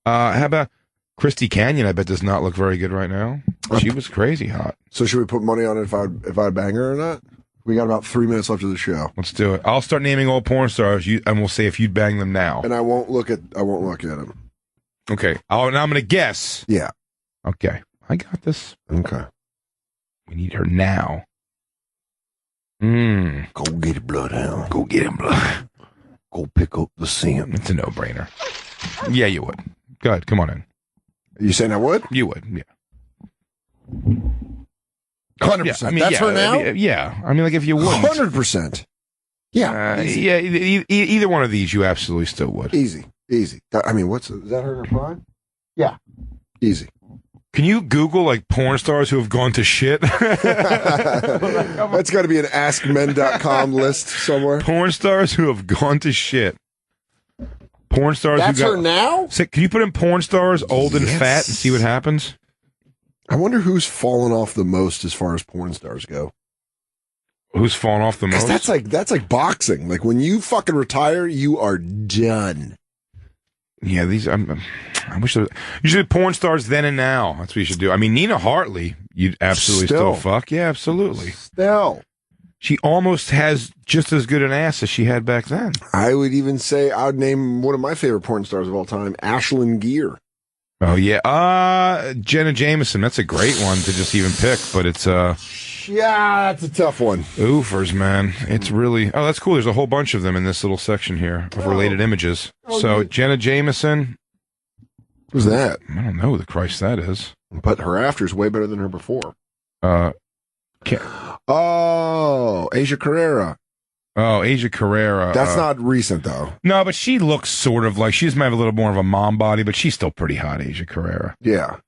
Speaker 2: How about Christy Canyon? I bet does not look very good right now. She was crazy hot.
Speaker 3: So should we put money on it if I'd bang her or not? We got about 3 minutes left of the show.
Speaker 2: Let's do it. I'll start naming old porn stars, and we'll say if you'd bang them now.
Speaker 3: And I won't look at them.
Speaker 2: Okay. Now I'm going to guess.
Speaker 3: Yeah.
Speaker 2: Okay. I got this.
Speaker 3: Okay.
Speaker 2: We need her now.
Speaker 3: Go get it, bloodhound.
Speaker 2: Go get him, blood.
Speaker 3: Go pick up the scent.
Speaker 2: It's a no-brainer. Yeah, you would. Go ahead. Come on in.
Speaker 3: You saying I would?
Speaker 2: You would, yeah.
Speaker 3: 100%.
Speaker 2: Yeah, I mean,
Speaker 3: That's her now?
Speaker 2: Yeah. I mean, like if you would.
Speaker 3: 100%. Yeah.
Speaker 2: Yeah, either one of these you absolutely still would.
Speaker 3: Easy. I mean, is that her in her prime? Yeah. Easy.
Speaker 2: Can you Google like porn stars who have gone to shit?
Speaker 3: That's got to be an AskMen.com list somewhere.
Speaker 2: Porn stars who have gone to shit. Porn stars.
Speaker 3: That's
Speaker 2: who got,
Speaker 3: her now?
Speaker 2: Can you put in porn stars old and fat and see what happens?
Speaker 3: I wonder who's fallen off the most as far as porn stars go.
Speaker 2: Who's fallen off the most?
Speaker 3: That's like boxing. Like when you fucking retire, you are done.
Speaker 2: Yeah, I wish there was, usually porn stars then and now. That's what you should do. I mean, Nina Hartley, you'd absolutely still fuck. Yeah, absolutely.
Speaker 3: Still.
Speaker 2: She almost has just as good an ass as she had back then.
Speaker 3: I would even say I would name one of my favorite porn stars of all time, Ashlyn Gear.
Speaker 2: Oh, yeah. Jenna Jameson. That's a great one to just even pick, but it's
Speaker 3: yeah, that's a tough one.
Speaker 2: Oofers, man. It's really... Oh, that's cool. There's a whole bunch of them in this little section here of related images. So, Jenna Jameson.
Speaker 3: Who's that?
Speaker 2: I don't know who the Christ that is.
Speaker 3: But her after is way better than her before. Asia Carrera.
Speaker 2: Oh, Asia Carrera.
Speaker 3: That's not recent, though.
Speaker 2: No, but she looks sort of like... She just might have a little more of a mom body, but she's still pretty hot, Asia Carrera.
Speaker 3: Yeah.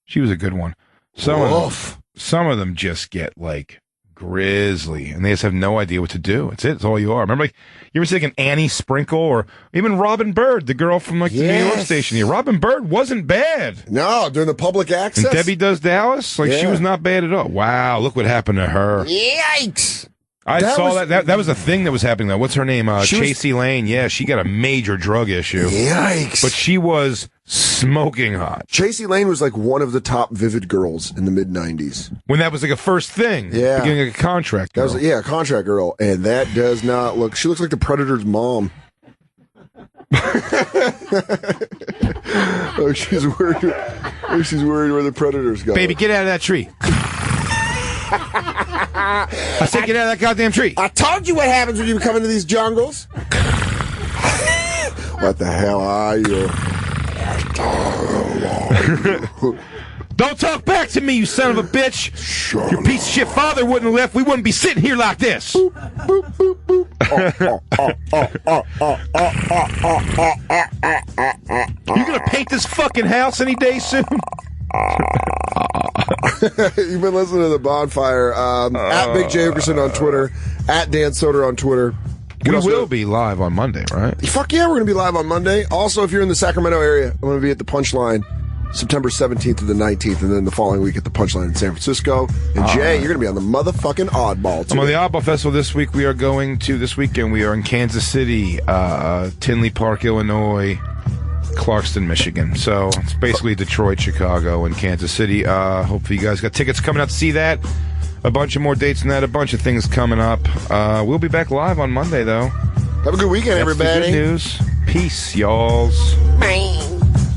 Speaker 2: She was a good one. Some of them just get like grisly and they just have no idea what to do. It's all you are. Remember, like, you ever see like an Annie Sprinkle or even Robin Bird, the girl from like the New York station here? Robin Bird wasn't bad.
Speaker 3: No, during the public access.
Speaker 2: And Debbie Does Dallas, like she was not bad at all. Wow, look what happened to her.
Speaker 3: Yikes.
Speaker 2: I saw that was a thing that was happening though. What's her name? Chasey Lane. Yeah, she got a major drug issue.
Speaker 3: Yikes.
Speaker 2: But she was smoking hot.
Speaker 3: Chasey Lane was like one of the top Vivid girls in the mid-90s.
Speaker 2: When that was like a first thing.
Speaker 3: Yeah.
Speaker 2: Beginning like a contract girl.
Speaker 3: That was, a contract girl. And that does not look... She looks like the Predator's mom. She's worried where the Predator's going.
Speaker 2: Baby, get out of that tree. I said get out of that goddamn tree.
Speaker 3: I told you what happens when you come into these jungles. What the hell are you?
Speaker 2: Don't talk back to me, you son of a bitch. Your piece of shit father wouldn't have left. We wouldn't be sitting here like this. You're gonna paint this fucking house any day soon?
Speaker 3: You've been listening to the Bonfire. At Big J Oakerson on Twitter, at Dan Soder on Twitter.
Speaker 2: We will be live on Monday, right?
Speaker 3: Fuck yeah, we're going to be live on Monday. Also, if you're in the Sacramento area, I'm going to be at the Punchline September 17th to the 19th, and then the following week at the Punchline in San Francisco. And Jay, you're going to be on the motherfucking Oddball, too.
Speaker 2: I'm on the Oddball Festival this week. We are this weekend, we are in Kansas City, Tinley Park, Illinois, Clarkston, Michigan. So it's basically Detroit, Chicago, and Kansas City. Hopefully you guys got tickets coming out to see that. A bunch of more dates than that. A bunch of things coming up. We'll be back live on Monday, though.
Speaker 3: Have a good weekend, everybody.
Speaker 2: That's the good news. Peace, y'alls.
Speaker 3: Bye.